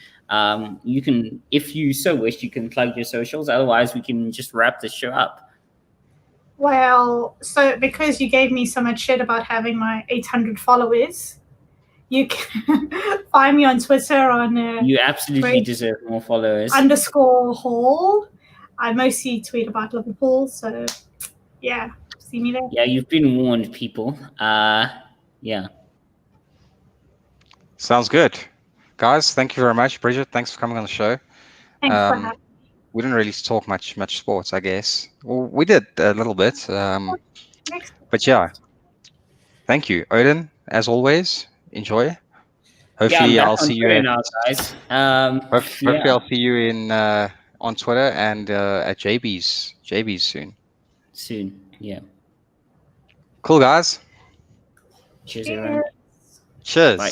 S3: you can, if you so wish, you can plug your socials. Otherwise, we can just wrap this show up.
S1: Well, so because you gave me so much shit about having my 800 followers, you can find me on Twitter on
S3: you absolutely deserve more followers.
S1: _Hall. I mostly tweet about Liverpool, so yeah, see me there.
S3: Yeah, you've been warned, people. Yeah.
S2: Sounds good. Guys, thank you very much. Bridget, thanks for coming on the show.
S1: Thanks for having me.
S2: We didn't really talk much sports, I guess. Well, we did a little bit. But yeah, thank you. Odin, as always, enjoy. Hopefully I'll see you
S3: now, guys.
S2: hopefully I'll see you in on Twitter and at JB's soon.
S3: Soon, yeah.
S2: Cool, guys.
S3: Cheers, everyone.
S2: Cheers.
S3: Bye.